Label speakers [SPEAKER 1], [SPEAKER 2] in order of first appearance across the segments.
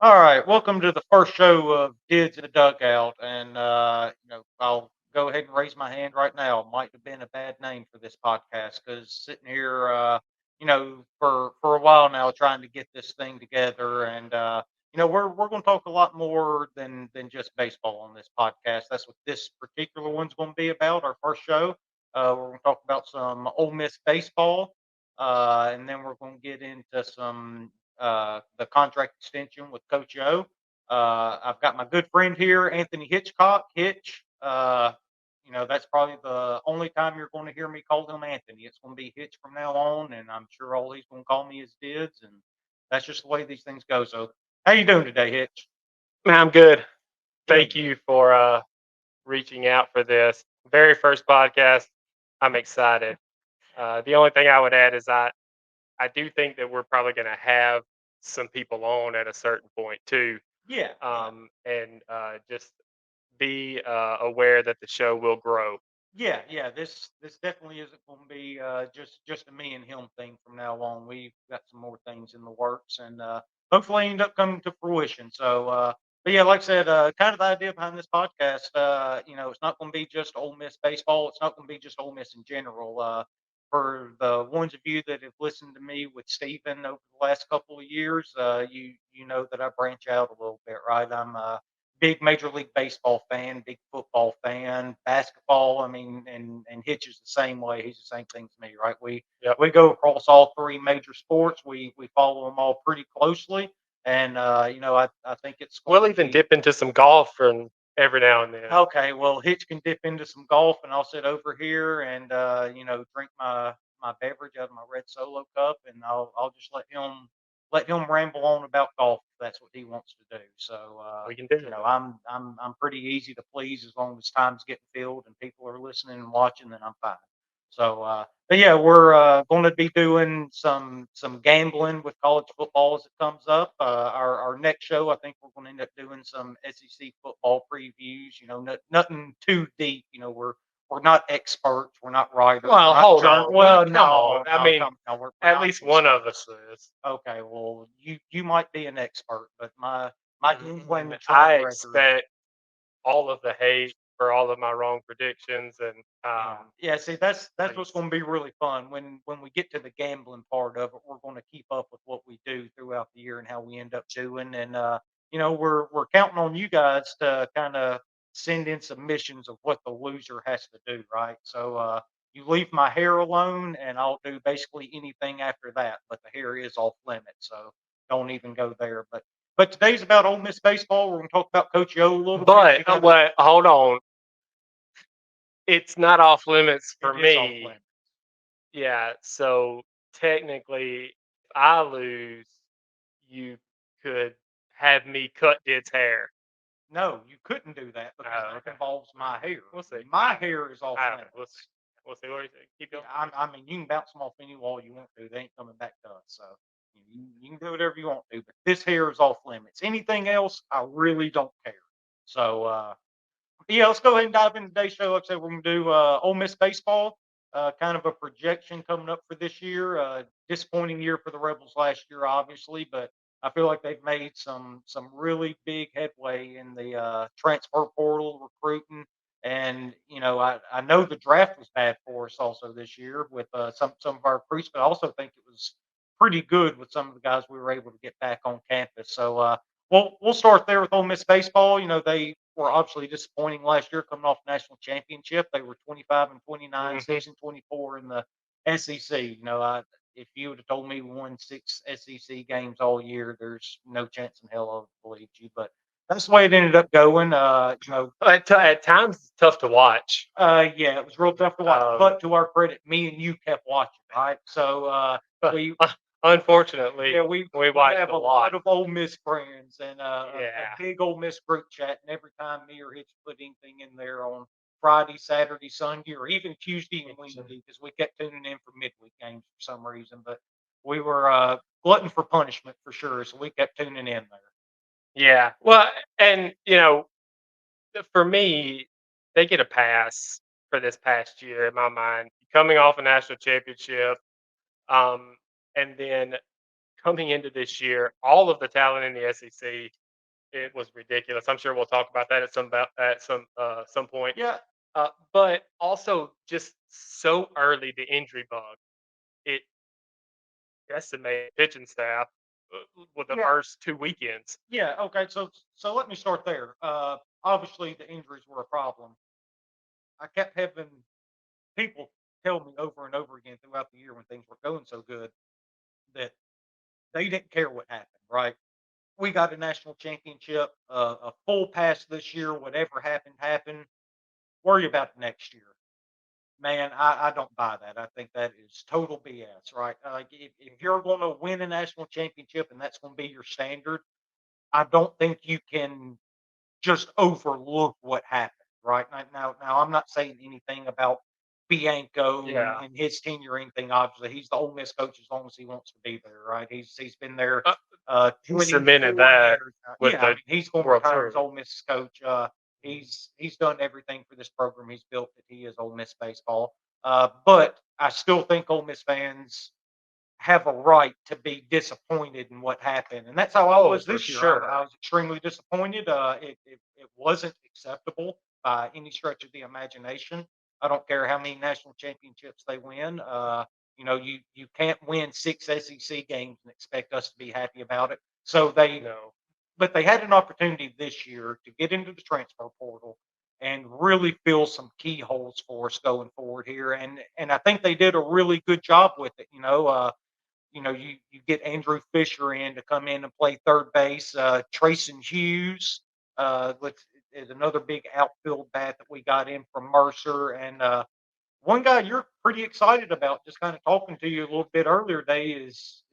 [SPEAKER 1] All right, welcome to the first show of Kids in the Dugout, and I'll go ahead and raise my hand right now. Might have been a bad name for this podcast because sitting here, for a while now, trying to get this thing together, and we're going to talk a lot more than just baseball on this podcast. That's what this particular one's going to be about. Our first show, we're going to talk about some Ole Miss baseball, and then we're going to get into some the contract extension with Coach O. I've got my good friend here, Anthony Hitchcock. Hitch. That's probably the only time you're going to hear me call him Anthony. It's going to be Hitch from now on, and I'm sure all he's going to call me is Dids, and that's just the way these things go. So, how you doing today, Hitch?
[SPEAKER 2] Man, I'm good.
[SPEAKER 1] Good.
[SPEAKER 2] Thank you for reaching out for this very first podcast. I'm excited. The only thing I would add is I do think that we're probably going to have some people on at a certain point too,
[SPEAKER 1] Yeah, yeah.
[SPEAKER 2] and just be aware that the show will grow.
[SPEAKER 1] Yeah, yeah. This definitely isn't going to be just a me and him thing from now on. We've got some more things in the works, and hopefully end up coming to fruition. So, but yeah, like I said, kind of the idea behind this podcast, it's not going to be just Ole Miss baseball. It's not going to be just Ole Miss in general. For the ones of you that have listened to me with Steven over the last couple of years, you know that I branch out a little bit, right? I'm big Major League Baseball fan, big football fan, basketball. I mean, and Hitch is the same way. He's the same thing to me, right? We
[SPEAKER 2] Yep.
[SPEAKER 1] we go across all three major sports. We follow them all pretty closely, and I think it's going
[SPEAKER 2] We'll
[SPEAKER 1] to
[SPEAKER 2] even
[SPEAKER 1] be
[SPEAKER 2] dip into some golf from every now and then.
[SPEAKER 1] okay. Well, Hitch can dip into some golf, and I'll sit over here and drink my beverage out of my red Solo cup, and I'll just let him ramble on about golf if that's what he wants to do. So
[SPEAKER 2] We can do it.
[SPEAKER 1] I'm pretty easy to please as long as time's getting filled and people are listening and watching, then I'm fine. So but yeah, we're going to be doing some gambling with college football as it comes up. Our next show, I think we're going to end up doing some SEC football previews. Nothing too deep. We're not experts. We're not writers. We're
[SPEAKER 2] Well,
[SPEAKER 1] not
[SPEAKER 2] hold on. Well, come on.
[SPEAKER 1] no,
[SPEAKER 2] I
[SPEAKER 1] no,
[SPEAKER 2] mean,
[SPEAKER 1] come no, we're
[SPEAKER 2] at
[SPEAKER 1] not
[SPEAKER 2] least one of
[SPEAKER 1] experts.
[SPEAKER 2] us is.
[SPEAKER 1] Okay, well, you might be an expert, but my track
[SPEAKER 2] I
[SPEAKER 1] record.
[SPEAKER 2] expect all of the hate for all of my wrong predictions, and
[SPEAKER 1] Yeah, yeah. See, that's what's
[SPEAKER 2] please.
[SPEAKER 1] going to be really fun when we get to the gambling part of it. We're going to keep up with what we do throughout the year and how we end up doing, and we're counting on you guys to kind of send in submissions of what the loser has to do, right? So you leave my hair alone, and I'll do basically anything after that. But the hair is off limits, so don't even go there. But today's about Ole Miss baseball. We're going to talk about Coach O a little bit.
[SPEAKER 2] But
[SPEAKER 1] We got
[SPEAKER 2] what? Hold on. It's not off limits for
[SPEAKER 1] it is off
[SPEAKER 2] me.
[SPEAKER 1] limits.
[SPEAKER 2] Yeah. So technically, if I lose, you could have me cut Did's hair.
[SPEAKER 1] No, you couldn't do that because
[SPEAKER 2] Oh,
[SPEAKER 1] that
[SPEAKER 2] okay.
[SPEAKER 1] involves my hair.
[SPEAKER 2] We'll see.
[SPEAKER 1] My hair is off
[SPEAKER 2] I don't know. We'll see.
[SPEAKER 1] limits.
[SPEAKER 2] We'll see what you say. Keep
[SPEAKER 1] Yeah,
[SPEAKER 2] going.
[SPEAKER 1] I mean, you can bounce them off any wall you want to. They ain't coming back to us. So you can do whatever you want to. But this hair is off limits. Anything else, I really don't care. So yeah, let's go ahead and dive into today's show. Like I said, we're going to do Ole Miss baseball. Kind of a projection coming up for this year. Disappointing year for the Rebels last year, obviously, but I feel like they've made some really big headway in the transfer portal recruiting. And I know the draft was bad for us also this year with some of our recruits, but I also think it was pretty good with some of the guys we were able to get back on campus. So we'll start there with Ole Miss baseball. They were obviously disappointing last year coming off national championship. They were 25 and 29,
[SPEAKER 2] Hmm.
[SPEAKER 1] 6 and 24 in the SEC. If you would have told me we won 6 SEC games all year, there's no chance in hell I would have believed you. But that's the way it ended up going.
[SPEAKER 2] At times, it's tough to watch.
[SPEAKER 1] Yeah, it was real tough to watch.
[SPEAKER 2] Um,
[SPEAKER 1] But to our credit, me and you kept watching, right? So we
[SPEAKER 2] Unfortunately,
[SPEAKER 1] yeah, we
[SPEAKER 2] we
[SPEAKER 1] we
[SPEAKER 2] watched
[SPEAKER 1] have
[SPEAKER 2] a
[SPEAKER 1] a
[SPEAKER 2] lot.
[SPEAKER 1] lot of Ole Miss friends and a
[SPEAKER 2] Yeah.
[SPEAKER 1] big Ole Miss group chat. And every time me or Hitch put anything in there on Friday, Saturday, Sunday, or even Tuesday and Wednesday, because we kept tuning in for midweek games for some reason. But we were glutton for punishment for sure, so we kept tuning in there.
[SPEAKER 2] Yeah. Well, and for me, they get a pass for this past year in my mind. Coming off a national championship, um, and then coming into this year, all of the talent in the SEC, it was ridiculous. I'm sure we'll talk about that at some point.
[SPEAKER 1] Yeah,
[SPEAKER 2] But also just so early, the injury bug, it decimated pitching staff with the
[SPEAKER 1] yeah,
[SPEAKER 2] first 2 weekends.
[SPEAKER 1] yeah. Okay, so let me start there. Obviously the injuries were a problem. I kept having people tell me over and over again throughout the year when things were going so good that they didn't care what happened. Right? We got a national championship, a full pass this year. Whatever happened, happened. Worry about next year. Man, I don't buy that. I think that is total BS, right? Like if you're going to win a national championship and that's going to be your standard, I don't think you can just overlook what happened, right? Now, I'm not saying anything about Bianco
[SPEAKER 2] Yeah.
[SPEAKER 1] and his tenure or anything. Obviously, he's the Ole Miss coach as long as he wants to be there, right? He's been there
[SPEAKER 2] Uh, he
[SPEAKER 1] 24
[SPEAKER 2] cemented that
[SPEAKER 1] years.
[SPEAKER 2] with
[SPEAKER 1] Yeah, I
[SPEAKER 2] the
[SPEAKER 1] mean, he's going to
[SPEAKER 2] World
[SPEAKER 1] retire as
[SPEAKER 2] Series.
[SPEAKER 1] Ole Miss coach. He's done everything for this program. He's built that he is Ole Miss baseball. But I still think Ole Miss fans have a right to be disappointed in what happened, and that's how I
[SPEAKER 2] Oh,
[SPEAKER 1] was
[SPEAKER 2] for
[SPEAKER 1] this year. I
[SPEAKER 2] sure.
[SPEAKER 1] was extremely disappointed. It wasn't acceptable by any stretch of the imagination. I don't care how many national championships they win. You can't win 6 SEC games and expect us to be happy about it.
[SPEAKER 2] No.
[SPEAKER 1] But they had an opportunity this year to get into the transfer portal and really fill some key holes for us going forward here. And I think they did a really good job with it. You get Andrew Fisher in to come in and play third base. Trayson Hughes is another big outfield bat that we got in from Mercer. And one guy you're pretty excited about, just kind of talking to you a little bit earlier today, is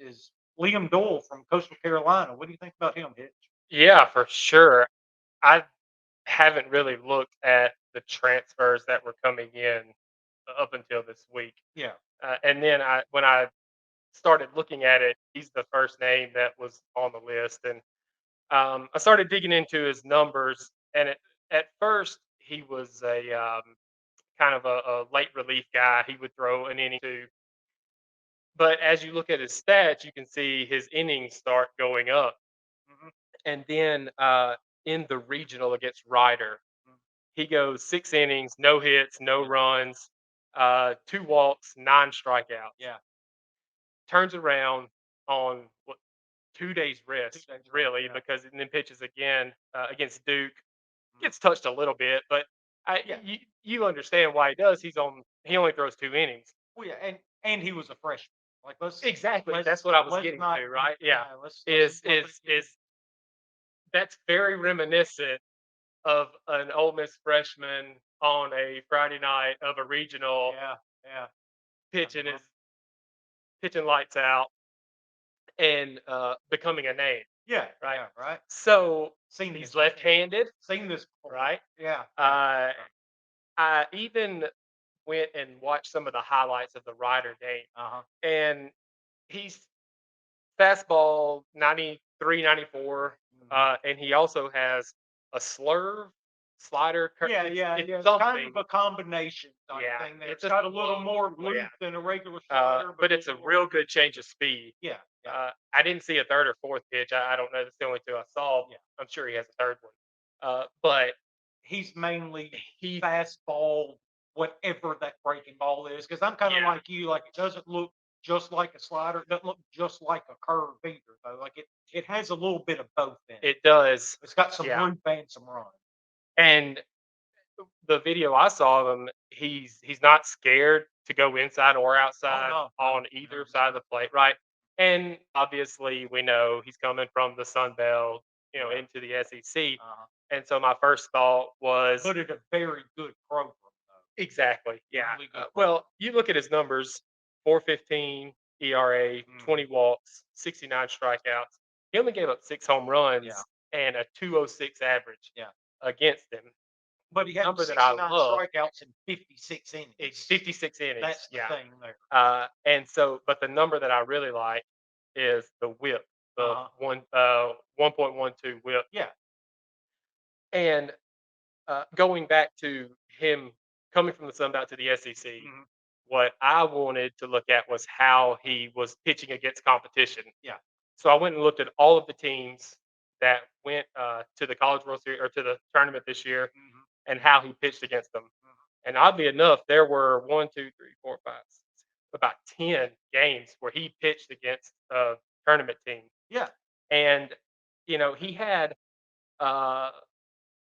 [SPEAKER 1] Liam Dole from Coastal Carolina. What do you think about him, Hitch?
[SPEAKER 2] Yeah, for sure. I haven't really looked at the transfers that were coming in up until this week.
[SPEAKER 1] Yeah.
[SPEAKER 2] And then when I started looking at it, he's the first name that was on the list. And I started digging into his numbers. And at first, he was a kind of a late relief guy. He would throw an inning too. But as you look at his stats, you can see his innings start going up.
[SPEAKER 1] Mhm.
[SPEAKER 2] And then in the regional against Ryder, he goes 6 innings, no hits, no
[SPEAKER 1] Yeah.
[SPEAKER 2] runs, 2 walks, 9 strikeouts.
[SPEAKER 1] Yeah.
[SPEAKER 2] Turns around on 2 days
[SPEAKER 1] 2
[SPEAKER 2] rest,
[SPEAKER 1] days rest.
[SPEAKER 2] really,
[SPEAKER 1] Yeah.
[SPEAKER 2] because and then pitches again against Duke.
[SPEAKER 1] Mhm.
[SPEAKER 2] Gets touched a little bit, but
[SPEAKER 1] Yeah.
[SPEAKER 2] you understand why he does. He only throws 2 innings.
[SPEAKER 1] Well, yeah, and he was a freshman. Like
[SPEAKER 2] Exactly.
[SPEAKER 1] let's
[SPEAKER 2] That's what I was
[SPEAKER 1] let's
[SPEAKER 2] getting
[SPEAKER 1] not
[SPEAKER 2] to, right? Yeah.
[SPEAKER 1] yeah, let's
[SPEAKER 2] Is
[SPEAKER 1] not
[SPEAKER 2] is is That's very reminiscent of an Ole Miss freshman on a Friday night of a regional
[SPEAKER 1] yeah, yeah.
[SPEAKER 2] pitching
[SPEAKER 1] Uh-huh.
[SPEAKER 2] his pitching lights out and becoming a name,
[SPEAKER 1] Yeah,
[SPEAKER 2] right?
[SPEAKER 1] yeah, right.
[SPEAKER 2] So
[SPEAKER 1] Seen
[SPEAKER 2] he's
[SPEAKER 1] this
[SPEAKER 2] left-handed,
[SPEAKER 1] seen this before.
[SPEAKER 2] right?
[SPEAKER 1] Yeah, yeah.
[SPEAKER 2] Uh, I even went and watched some of the highlights of the Ryder game,
[SPEAKER 1] Uh-huh.
[SPEAKER 2] and he's fastball 93, 94,
[SPEAKER 1] Mhm.
[SPEAKER 2] and he also has a slurve, slider.
[SPEAKER 1] Yeah, yeah,
[SPEAKER 2] It's
[SPEAKER 1] yeah. It's kind of
[SPEAKER 2] something.
[SPEAKER 1] a combination type
[SPEAKER 2] Yeah,
[SPEAKER 1] thing there.
[SPEAKER 2] it's
[SPEAKER 1] It's
[SPEAKER 2] a
[SPEAKER 1] got a little
[SPEAKER 2] slow.
[SPEAKER 1] more
[SPEAKER 2] Yeah,
[SPEAKER 1] loop than a regular slider, but
[SPEAKER 2] but
[SPEAKER 1] a
[SPEAKER 2] it's a
[SPEAKER 1] little more.
[SPEAKER 2] real good change of speed.
[SPEAKER 1] Yeah, yeah,
[SPEAKER 2] I didn't see a third or fourth pitch. I don't know. That's the only two I saw.
[SPEAKER 1] yeah.
[SPEAKER 2] I'm sure he has a third one. But
[SPEAKER 1] He's mainly
[SPEAKER 2] he,
[SPEAKER 1] fastball, whatever that breaking ball is. Because I'm kind of
[SPEAKER 2] yeah,
[SPEAKER 1] like you. Like it doesn't look just like a slider. It doesn't look just like a curve either. Though, like it has a little bit of both in it.
[SPEAKER 2] it does.
[SPEAKER 1] It's got some
[SPEAKER 2] Yeah,
[SPEAKER 1] loop and some run.
[SPEAKER 2] and the video I saw of him, he's not scared to go inside or
[SPEAKER 1] Oh
[SPEAKER 2] outside
[SPEAKER 1] no, no,
[SPEAKER 2] on either side of the plate, right? And obviously, we know he's coming from the Sun Belt,
[SPEAKER 1] yeah.
[SPEAKER 2] into the SEC.
[SPEAKER 1] Uh-huh.
[SPEAKER 2] And so my first thought was
[SPEAKER 1] But at a very good program though.
[SPEAKER 2] exactly, yeah.
[SPEAKER 1] Really good program.
[SPEAKER 2] Well, you look at his numbers: 4.15 ERA,
[SPEAKER 1] Mhm.
[SPEAKER 2] 20 walks, 69 strikeouts. He only gave up 6 home runs
[SPEAKER 1] Yeah,
[SPEAKER 2] and a 206 average
[SPEAKER 1] yeah.
[SPEAKER 2] against him.
[SPEAKER 1] But he had
[SPEAKER 2] Number that I
[SPEAKER 1] 69
[SPEAKER 2] love
[SPEAKER 1] strikeouts in 56
[SPEAKER 2] is
[SPEAKER 1] innings.
[SPEAKER 2] 56 innings.
[SPEAKER 1] That's the
[SPEAKER 2] Yeah.
[SPEAKER 1] thing there.
[SPEAKER 2] And so, but the number that I really like is the whip, the
[SPEAKER 1] Uh-huh.
[SPEAKER 2] 1.12 whip.
[SPEAKER 1] Yeah.
[SPEAKER 2] And going back to him coming from the Sun Belt to the SEC,
[SPEAKER 1] Mhm.
[SPEAKER 2] what I wanted to look at was how he was pitching against competition.
[SPEAKER 1] Yeah.
[SPEAKER 2] So I went and looked at all of the teams that went to the College World Series or to the tournament this year
[SPEAKER 1] Mhm.
[SPEAKER 2] and how he pitched against them.
[SPEAKER 1] Mhm.
[SPEAKER 2] And oddly enough, there were 1, 2, 3, 4, 5, 6, about 10 games where he pitched against a tournament team.
[SPEAKER 1] Yeah.
[SPEAKER 2] And, he had uh,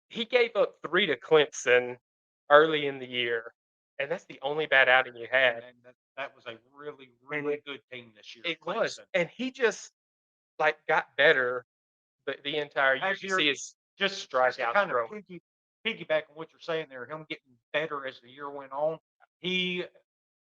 [SPEAKER 2] he gave up 3 to Clemson early in the year, and that's the only bad outing you had.
[SPEAKER 1] And that was a really, really good team this year,
[SPEAKER 2] It was,
[SPEAKER 1] Clemson.
[SPEAKER 2] and he just, like, got better the entire year. You see
[SPEAKER 1] Actually,
[SPEAKER 2] his
[SPEAKER 1] just to
[SPEAKER 2] strikeout
[SPEAKER 1] kind of
[SPEAKER 2] throw.
[SPEAKER 1] piggyback on what you're saying there, him getting better as the year went on. He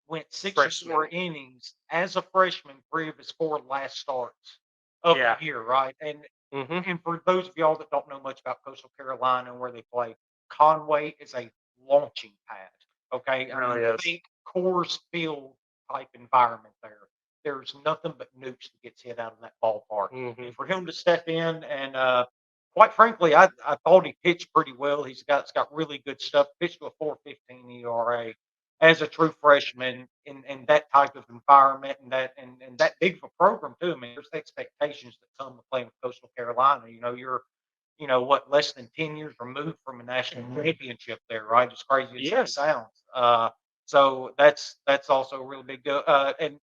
[SPEAKER 1] went 6 or
[SPEAKER 2] Freshman.
[SPEAKER 1] 4 innings as a freshman, 3 of his 4 last starts of
[SPEAKER 2] Yeah.
[SPEAKER 1] the year, right? And
[SPEAKER 2] Mhm.
[SPEAKER 1] and for those of y'all that don't know much about Coastal Carolina and where they play, Conway is a launching pad. Okay,
[SPEAKER 2] It really is.
[SPEAKER 1] think Coors Field type environment there. There's nothing but nukes that gets hit out of that ballpark.
[SPEAKER 2] Mhm.
[SPEAKER 1] And for him to step in and quite frankly, I thought he pitched pretty well. He's got really good stuff. Pitched to a 4.15 ERA as a true freshman in that type of environment and that big of a program too. I mean, there's expectations that come with playing with Coastal Carolina. You're what, less than 10 years removed from a national championship there, right? As crazy as it
[SPEAKER 2] Yes.
[SPEAKER 1] sounds. So that's also a really big deal. And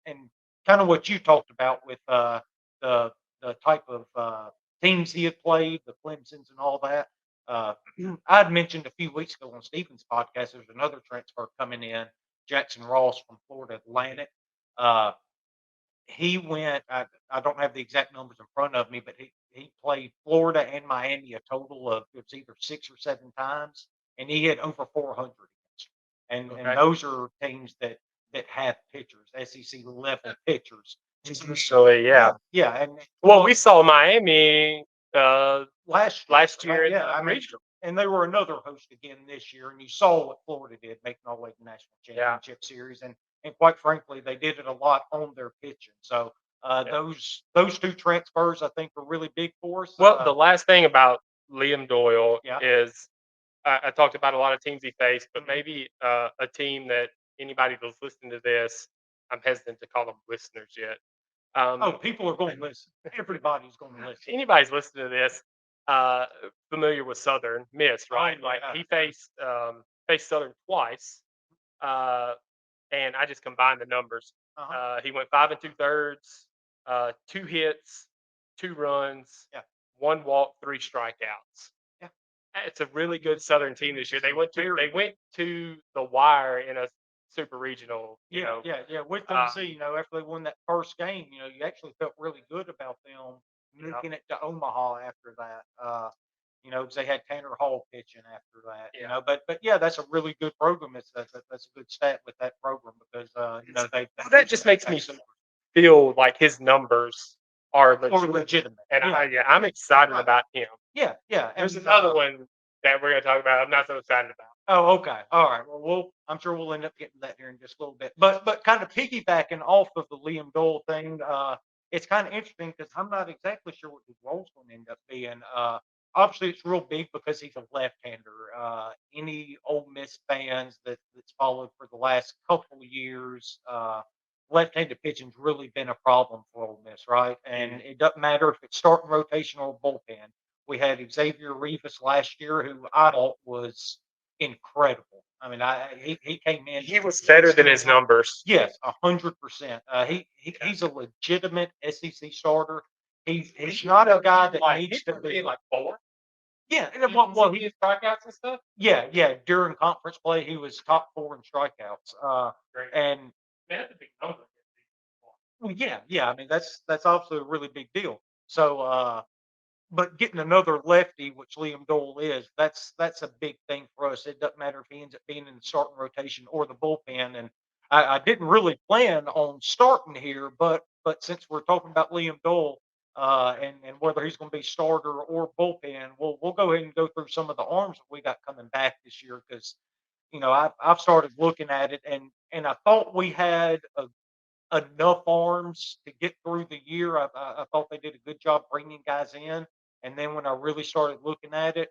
[SPEAKER 1] kind of what you talked about with the the type of teams he had played, the Clemsons and all that. Uh, I'd mentioned a few weeks ago on Stephen's podcast, there's another transfer coming in, Jackson Ross from Florida Atlantic. Uh, he went, I don't have the exact numbers in front of me, but he played Florida and Miami a total of it's either 6 or 7 times, and he had over 400 against them. And
[SPEAKER 2] Okay.
[SPEAKER 1] those are teams that have pitchers, SEC level pitchers.
[SPEAKER 2] So, yeah.
[SPEAKER 1] Yeah, and
[SPEAKER 2] Well, we saw Miami
[SPEAKER 1] last
[SPEAKER 2] last
[SPEAKER 1] year,
[SPEAKER 2] year in
[SPEAKER 1] yeah,
[SPEAKER 2] the
[SPEAKER 1] I mean,
[SPEAKER 2] regional.
[SPEAKER 1] and they were another host again this year, and you saw what Florida did, making all the way to the national
[SPEAKER 2] Yeah.
[SPEAKER 1] championship series, and quite frankly, they did it a lot on their pitching. So
[SPEAKER 2] Yeah.
[SPEAKER 1] those 2 transfers, I think, were really big for us.
[SPEAKER 2] Well, the last thing about Liam Doyle
[SPEAKER 1] Yeah.
[SPEAKER 2] is I talked about a lot of teams he faced, but
[SPEAKER 1] Mhm.
[SPEAKER 2] maybe a team that anybody that's listening to this, I'm hesitant to call them listeners yet.
[SPEAKER 1] Oh, people are going to listen. Everybody's going to listen.
[SPEAKER 2] Anybody's listening to this, uh, familiar with Southern Miss, right? Like
[SPEAKER 1] yeah.
[SPEAKER 2] he faced Southern twice, uh, and I just combined the numbers.
[SPEAKER 1] Uh-huh.
[SPEAKER 2] He went 5 2/3, 2 hits, 2 runs,
[SPEAKER 1] Yeah.
[SPEAKER 2] 1 walk, 3 strikeouts.
[SPEAKER 1] Yeah.
[SPEAKER 2] It's a really good Southern team this year. They went to
[SPEAKER 1] Very
[SPEAKER 2] the wire in a super regional.
[SPEAKER 1] Yeah. With Tennessee, after they won that first game, you actually felt really good about them moving it to Omaha after that. Because they had Tanner Hall pitching after that.
[SPEAKER 2] Yeah.
[SPEAKER 1] But yeah, that's a really good program. That's a good stat with that program because
[SPEAKER 2] That just makes me feel like his numbers are legit.
[SPEAKER 1] legitimate.
[SPEAKER 2] And
[SPEAKER 1] Yeah.
[SPEAKER 2] I'm excited
[SPEAKER 1] Right.
[SPEAKER 2] about him.
[SPEAKER 1] Yeah.
[SPEAKER 2] There's
[SPEAKER 1] And,
[SPEAKER 2] another one that we're going to talk about. I'm not so excited about.
[SPEAKER 1] Oh, okay. All right. Well, I'm sure we'll end up getting to that here in just a little bit. But kind of piggybacking off of the Liam Dole thing, it's kind of interesting because I'm not exactly sure what his role's going to end up being. Obviously, it's real big because he's a left-hander. Any Ole Miss fans that's followed for the last couple of years, left-handed pitching's really been a problem for Ole Miss, right? And it doesn't matter if it's starting rotation or bullpen. We had Xavier Rivas last year, who I thought was incredible. I mean, he came in.
[SPEAKER 2] He was better than his numbers.
[SPEAKER 1] Yes, 100%. He's a legitimate SEC starter. He's not a guy that needs to be
[SPEAKER 2] like 4.
[SPEAKER 1] Yeah,
[SPEAKER 2] Well, he had strikeouts and stuff.
[SPEAKER 1] yeah. During conference play, he was top 4 in strikeouts.
[SPEAKER 2] Great.
[SPEAKER 1] And
[SPEAKER 2] Man, that's a big number.
[SPEAKER 1] well, yeah. I mean, that's obviously a really big deal. So, but getting another lefty, which Liam Dole is, that's a big thing for us. It doesn't matter if he ends up being in the starting rotation or the bullpen. And I didn't really plan on starting here, but since we're talking about Liam Dole and whether he's going to be starter or bullpen, we'll go ahead and go through some of the arms that we got coming back this year because I've started looking at it and I thought we had enough arms to get through the year. I thought they did a good job bringing guys in. And then when I really started looking at it,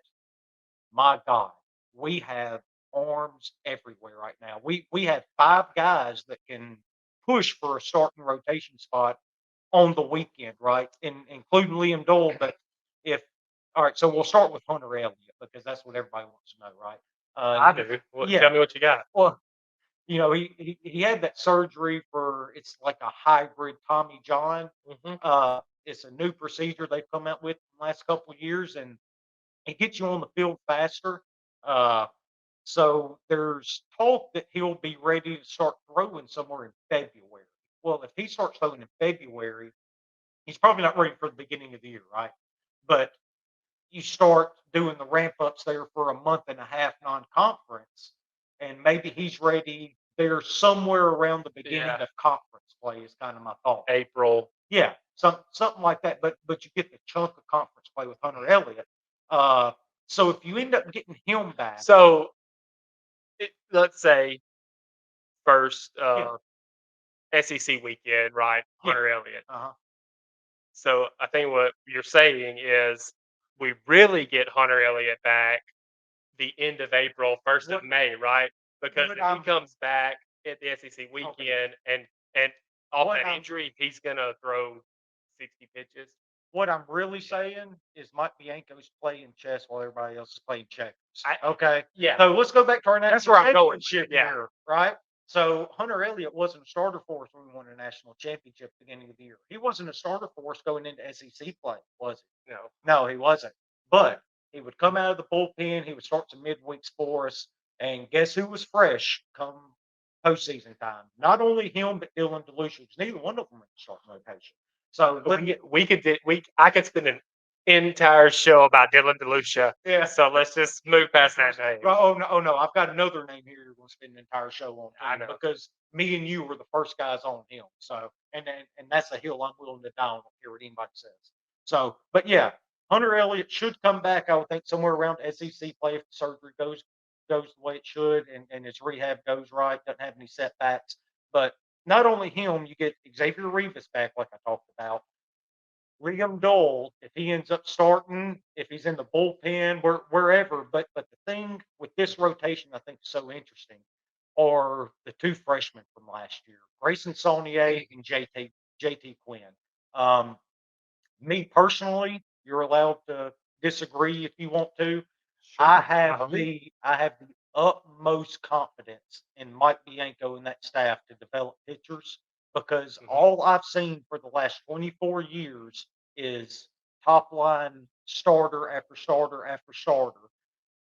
[SPEAKER 1] my God, we have arms everywhere right now. We have 5 guys that can push for a starting rotation spot on the weekend, right? Including Liam Dole. But if all right, so we'll start with Hunter Elliott because that's what everybody wants to know, right?
[SPEAKER 2] I do.
[SPEAKER 1] Yeah.
[SPEAKER 2] Tell me what you got.
[SPEAKER 1] Well, he had that surgery for it's like a hybrid Tommy John. It's a new procedure they've come out with in the last couple of years, and it gets you on the field faster. Uh, so there's talk that he'll be ready to start throwing somewhere in February. Well, if he starts throwing in February, he's probably not ready for the beginning of the year, right? But you start doing the ramp ups there for a month and a half non-conference, and maybe he's ready there somewhere around the beginning of conference play is kind of my thought.
[SPEAKER 2] April.
[SPEAKER 1] Yeah, something like that. But you get the chunk of conference play with Hunter Elliott. So if you end up getting him back,
[SPEAKER 2] so let's say first SEC weekend, right? Hunter Elliott. So I think what you're saying is we really get Hunter Elliott back the end of April, 1st of May, right? Because if he comes back at the SEC weekend and off that injury, he's gonna throw 60 pitches.
[SPEAKER 1] What I'm really saying is Mike Bianco's playing chess while everybody else is playing checkers. Okay.
[SPEAKER 2] Yeah.
[SPEAKER 1] So let's go back to our national championship
[SPEAKER 2] Yeah.
[SPEAKER 1] year, right? So Hunter Elliott wasn't a starter for us when we won a national championship at the beginning of the year. He wasn't a starter for us going into SEC play, was he? No, he wasn't. But he would come out of the bullpen. He would start some midweeks for us. And guess who was fresh come postseason time? Not only him, but Dylan DeLucia. Neither one of them in the starting rotation. So
[SPEAKER 2] I could spend an entire show about Dylan DeLucia.
[SPEAKER 1] Yeah.
[SPEAKER 2] So let's just move past that name.
[SPEAKER 1] Oh no! I've got another name here. You're going to spend an entire show on.
[SPEAKER 2] I know,
[SPEAKER 1] because me and you were the first guys on him. So and that's a hill I'm willing to die on. Hear what anybody says. So, but yeah, Hunter Elliott should come back. I would think somewhere around SEC play if the surgery goes the way it should and his rehab goes right. Doesn't have any setbacks. But not only him, you get Xavier Rivas back, like I talked about. Liam Dole, if he ends up starting, if he's in the bullpen, wherever. But the thing with this rotation, I think is so interesting, are the two freshmen from last year, Grayson Saunier and JT Quinn. Me personally, you're allowed to disagree if you want to.
[SPEAKER 2] Sure.
[SPEAKER 1] I have the utmost confidence in Mike Bianco and that staff to develop pitchers because all I've seen for the last 24 years is top line starter after starter after starter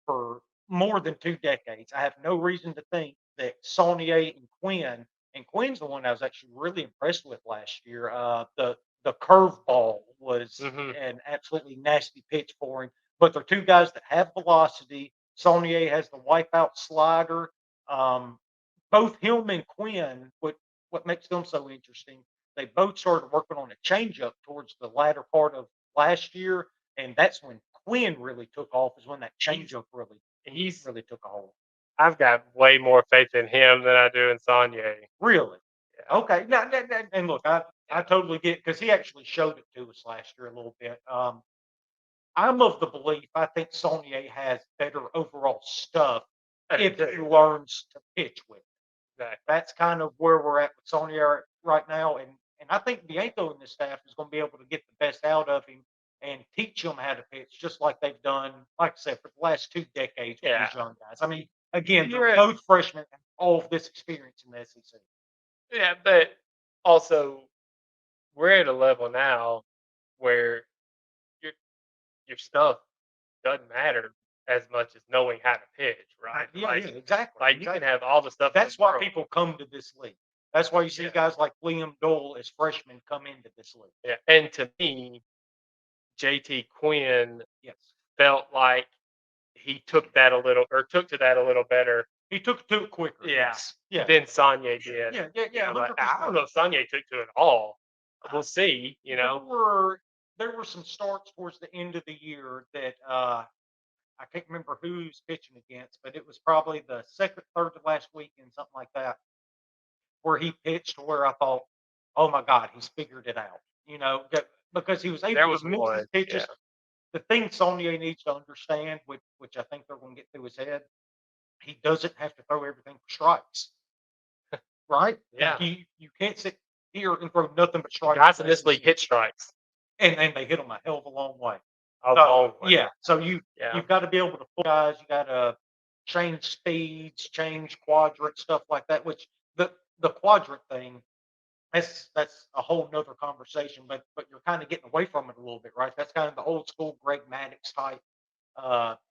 [SPEAKER 1] for more than 2 decades. I have no reason to think that Saunier and Quinn's the one I was actually really impressed with last year. The curveball was an absolutely nasty pitch for him. But they're two guys that have velocity. Saunier has the wipeout slider. Both him and Quinn, what makes them so interesting, they both started working on a changeup towards the latter part of last year, and that's when Quinn really took off. Is when that changeup really took a hold.
[SPEAKER 2] I've got way more faith in him than I do in Saunier.
[SPEAKER 1] Really? Yeah. Okay. Now, and look, I totally get it because he actually showed it to us last year a little bit. I'm of the belief I think Saunier has better overall stuff if he learns to pitch with it. That's kind of where we're at with Saunier right now, and I think Bianco and the staff is going to be able to get the best out of him and teach him how to pitch, just like they've done, like I said, for the last 2 decades with these young guys. I mean, again, they're both freshmen and all of this experience in the SEC.
[SPEAKER 2] Yeah, but also we're at a level now where your stuff doesn't matter as much as knowing how to pitch, right?
[SPEAKER 1] Yeah, exactly.
[SPEAKER 2] Like you can have all the stuff.
[SPEAKER 1] That's why people come to this league. That's why you see guys like Liam Dole as freshmen come into this league.
[SPEAKER 2] Yeah, and to me, JT Quinn felt like he took to that a little better.
[SPEAKER 1] He took to it quicker.
[SPEAKER 2] Yeah. Than Saunier did.
[SPEAKER 1] Yeah.
[SPEAKER 2] I don't know if Saunier took to it all. We'll see.
[SPEAKER 1] There were some starts towards the end of the year that I can't remember who's pitching against, but it was probably the second, third to last weekend, something like that, where he pitched where I thought, oh my God, he's figured it out. Because he was able to move his pitches. Yeah. The thing Saunier needs to understand, which I think they're going to get through his head, he doesn't have to throw everything for strikes. Right?
[SPEAKER 2] Yeah.
[SPEAKER 1] You can't sit. here and throw nothing but strikes.
[SPEAKER 2] Guys in this league hit strikes.
[SPEAKER 1] And they hit them a hell of a long way.
[SPEAKER 2] Yeah.
[SPEAKER 1] So you've got to be able to pull guys. You got to change speeds, change quadrant, stuff like that. Which the quadrant thing, that's a whole nother conversation. But you're kind of getting away from it a little bit, right? That's kind of the old school Greg Maddux type.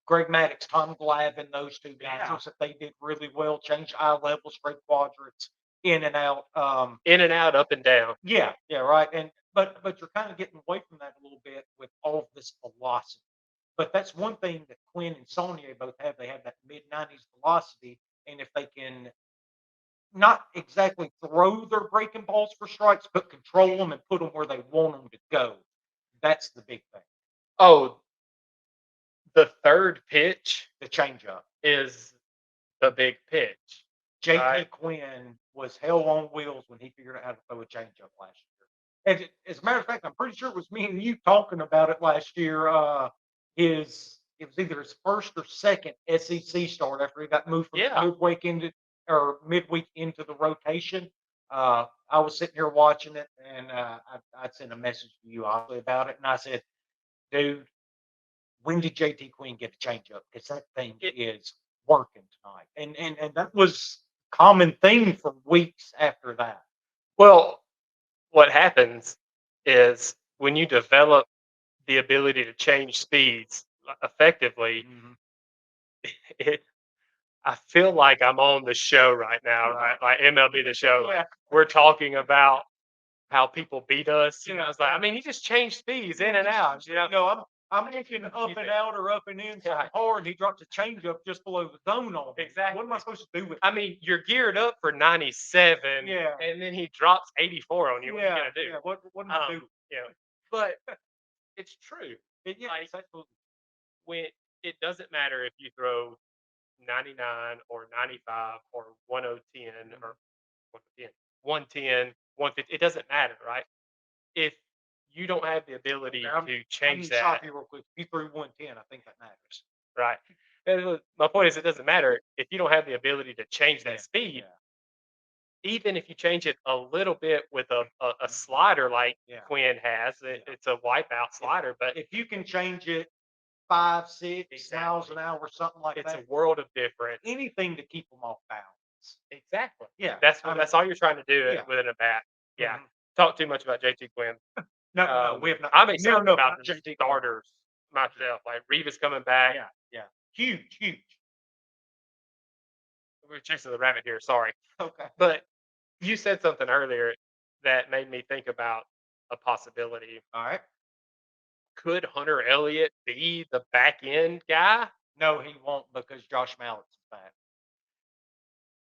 [SPEAKER 1] Greg Maddux, Tom Glavine, those two guys that they did really well. Change eye level, straight quadrants, in and out.
[SPEAKER 2] In and out, up and down.
[SPEAKER 1] Yeah, right. And but you're kind of getting away from that a little bit with all of this velocity. But that's one thing that Quinn and Saunier both have. They have that mid-90s velocity, and if they can not exactly throw their breaking balls for strikes, but control them and put them where they want them to go, that's the big thing.
[SPEAKER 2] Oh, the third pitch,
[SPEAKER 1] the changeup,
[SPEAKER 2] is the big pitch.
[SPEAKER 1] J.P. Quinn was hell on wheels when he figured out how to throw a changeup last year. And as a matter of fact, I'm pretty sure it was me and you talking about it last year. It was either his first or second SEC start after he got moved from midweek into the rotation. I was sitting here watching it, and I'd sent a message to you obviously about it, and I said, dude, when did JT Quinn get a changeup? Because that thing is working tonight. And that was a common thing for weeks after that.
[SPEAKER 2] Well, what happens is when you develop the ability to change speeds effectively, I feel like I'm on the show right now, right? Like MLB The Show.
[SPEAKER 1] Yeah.
[SPEAKER 2] We're talking about how people beat us. You know, it's like, I mean, he just changed speeds in and out. You know,
[SPEAKER 1] I'm looking up and out or up and in hard, and he dropped a changeup just below the zone on me.
[SPEAKER 2] Exactly.
[SPEAKER 1] What am I supposed to do with it?
[SPEAKER 2] I mean, you're geared up for 97, and then he drops 84 on you. What are you gonna do?
[SPEAKER 1] Yeah. What am I do?
[SPEAKER 2] Yeah, but it's true.
[SPEAKER 1] It's absolutely.
[SPEAKER 2] When it doesn't matter if you throw 99 or 95 or 1010 or 110, 150, it doesn't matter, right? If you don't have the ability to change that.
[SPEAKER 1] Stop you real quick. If you threw 110, I think that matters.
[SPEAKER 2] Right. My point is, it doesn't matter if you don't have the ability to change that speed. Even if you change it a little bit with a slider like Quinn has, it's a wipeout slider. But
[SPEAKER 1] if you can change it 5, 6 miles an hour, something like that,
[SPEAKER 2] it's a world of difference.
[SPEAKER 1] Anything to keep them off balance.
[SPEAKER 2] Exactly.
[SPEAKER 1] Yeah.
[SPEAKER 2] That's all you're trying to do within a bat. Yeah. Talk too much about JT Quinn.
[SPEAKER 1] No, we have not.
[SPEAKER 2] I'm excited about the starters myself. Like Reeves coming back.
[SPEAKER 1] Yeah. Huge.
[SPEAKER 2] We're chasing the rabbit here. Sorry.
[SPEAKER 1] Okay.
[SPEAKER 2] But you said something earlier that made me think about a possibility.
[SPEAKER 1] All right.
[SPEAKER 2] Could Hunter Elliott be the back end guy?
[SPEAKER 1] No, he won't, because Josh Mallett's back.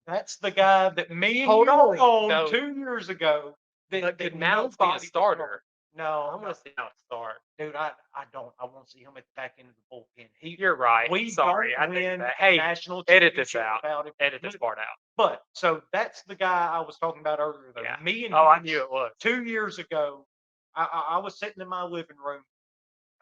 [SPEAKER 1] That's the guy that me and you were on 2 years ago.
[SPEAKER 2] But could Mallett be a starter?
[SPEAKER 1] No,
[SPEAKER 2] I want to see how it starts.
[SPEAKER 1] Dude, I don't. I want to see him at the back end of the bullpen.
[SPEAKER 2] You're right.
[SPEAKER 1] Sorry,
[SPEAKER 2] I think that.
[SPEAKER 1] Hey, national
[SPEAKER 2] edit this out.
[SPEAKER 1] Edit
[SPEAKER 2] this part out.
[SPEAKER 1] But so that's the guy I was talking about earlier. Though.
[SPEAKER 2] Yeah.
[SPEAKER 1] Me and
[SPEAKER 2] I knew it was
[SPEAKER 1] 2 years ago. I was sitting in my living room,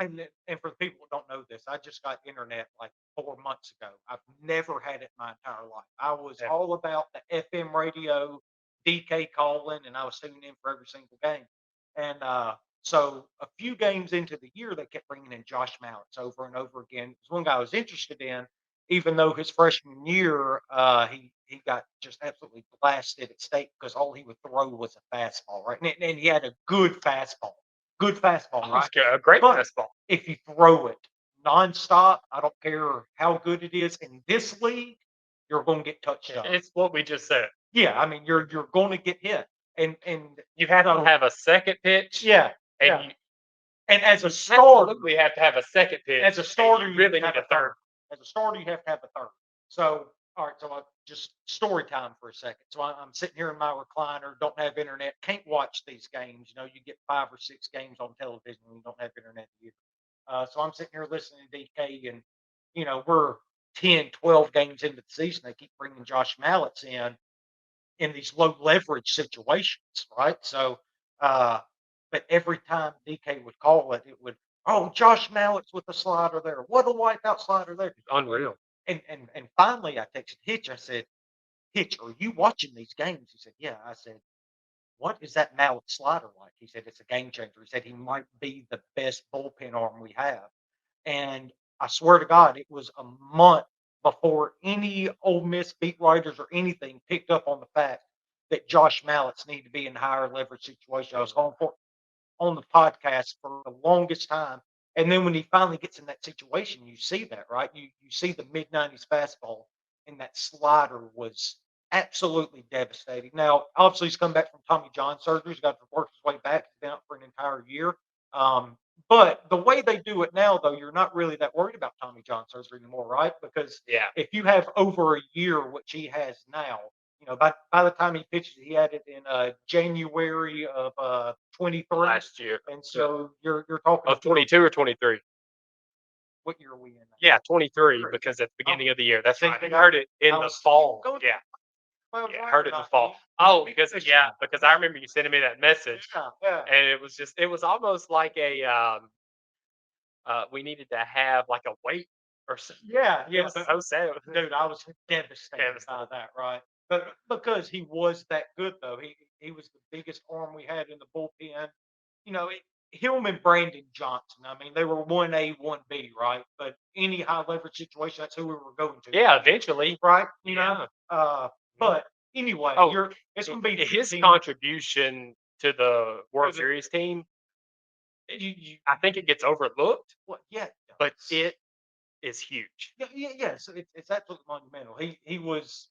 [SPEAKER 1] and for the people who don't know this, I just got internet like 4 months ago. I've never had it my entire life. I was all about the FM radio, DK calling, and I was tuning in for every single game. And so a few games into the year, they kept bringing in Josh Mallett over and over again. It was one guy I was interested in, even though his freshman year, he got just absolutely blasted at state because all he would throw was a fastball, right? And he had a good fastball. Right?
[SPEAKER 2] A great fastball.
[SPEAKER 1] If you throw it nonstop, I don't care how good it is. In this league, you're going to get touched up.
[SPEAKER 2] It's what we just said.
[SPEAKER 1] Yeah, I mean, you're going to get hit. And
[SPEAKER 2] you have to have a second pitch.
[SPEAKER 1] Yeah.
[SPEAKER 2] And
[SPEAKER 1] as a starter,
[SPEAKER 2] we have to have a second pitch.
[SPEAKER 1] As a starter,
[SPEAKER 2] you really need a third.
[SPEAKER 1] As a starter, you have to have a third. So, all right. So just story time for a second. So I'm sitting here in my recliner, don't have internet, can't watch these games. You know, you get 5 or 6 games on television when you don't have internet either. So I'm sitting here listening to DK, and you know, we're 10, 12 games into the season. They keep bringing Josh Mallett in these low leverage situations, right? So, but every time DK would call it, it would, Josh Mallett's with the slider there. What a wipeout slider there.
[SPEAKER 2] Unreal.
[SPEAKER 1] And finally I texted Hitch. I said, Hitch, are you watching these games? He said, yeah. I said, what is that Mallett slider like? He said, it's a game changer. He said he might be the best bullpen arm we have. And I swear to God, it was a month before any Ole Miss beat writers or anything picked up on the fact that Josh Mallett's need to be in higher leverage situation. I was calling for on the podcast for the longest time. And then when he finally gets in that situation, you see that, right? You see the mid 90s fastball, and that slider was absolutely devastating. Now, obviously, he's come back from Tommy John surgery. He's got to work his way back. He's been out for an entire year. But the way they do it now, though, you're not really that worried about Tommy John surgery anymore, right? Because if you have over a year, which he has now, by the time he pitches, he had it in January of 23
[SPEAKER 2] last year.
[SPEAKER 1] And so you're talking
[SPEAKER 2] of 22 or 23.
[SPEAKER 1] What year are we in?
[SPEAKER 2] Yeah, 23 because at the beginning of the year. That's right. I heard it in the fall. Yeah. Yeah, heard it in the fall. Oh, because I remember you sending me that message, and it was almost like a we needed to have like a weight or something.
[SPEAKER 1] Yeah.
[SPEAKER 2] It was so sad.
[SPEAKER 1] Dude, I was devastated by that, right? But because he was that good, though, he was the biggest arm we had in the bullpen. Him and Brandon Johnson. I mean, they were 1A, 1B, right? But any high leverage situation, that's who we were going to.
[SPEAKER 2] Yeah, eventually,
[SPEAKER 1] right? But anyway, it's going to be
[SPEAKER 2] his contribution to the World Series team. I think it gets overlooked.
[SPEAKER 1] Well, yeah,
[SPEAKER 2] but it is huge.
[SPEAKER 1] Yeah. So it's absolutely monumental. He was.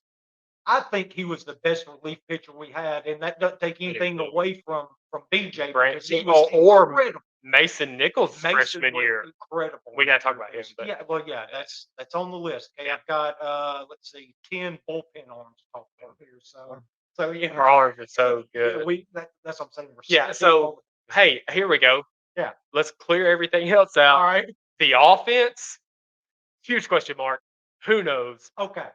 [SPEAKER 1] I think he was the best relief pitcher we had, and that doesn't take anything away from BJ.
[SPEAKER 2] Because he was incredible. Mason Nichols' freshman year.
[SPEAKER 1] Incredible.
[SPEAKER 2] We got to talk about him. But.
[SPEAKER 1] Yeah, that's on the list. Okay, I've got let's see, 10 bullpen arms to talk about here. So yeah,
[SPEAKER 2] our arms are so good.
[SPEAKER 1] That's what I'm saying.
[SPEAKER 2] Yeah. So hey, here we go.
[SPEAKER 1] Yeah.
[SPEAKER 2] Let's clear everything else out.
[SPEAKER 1] All right.
[SPEAKER 2] The offense, huge question mark. Who knows?
[SPEAKER 1] Okay.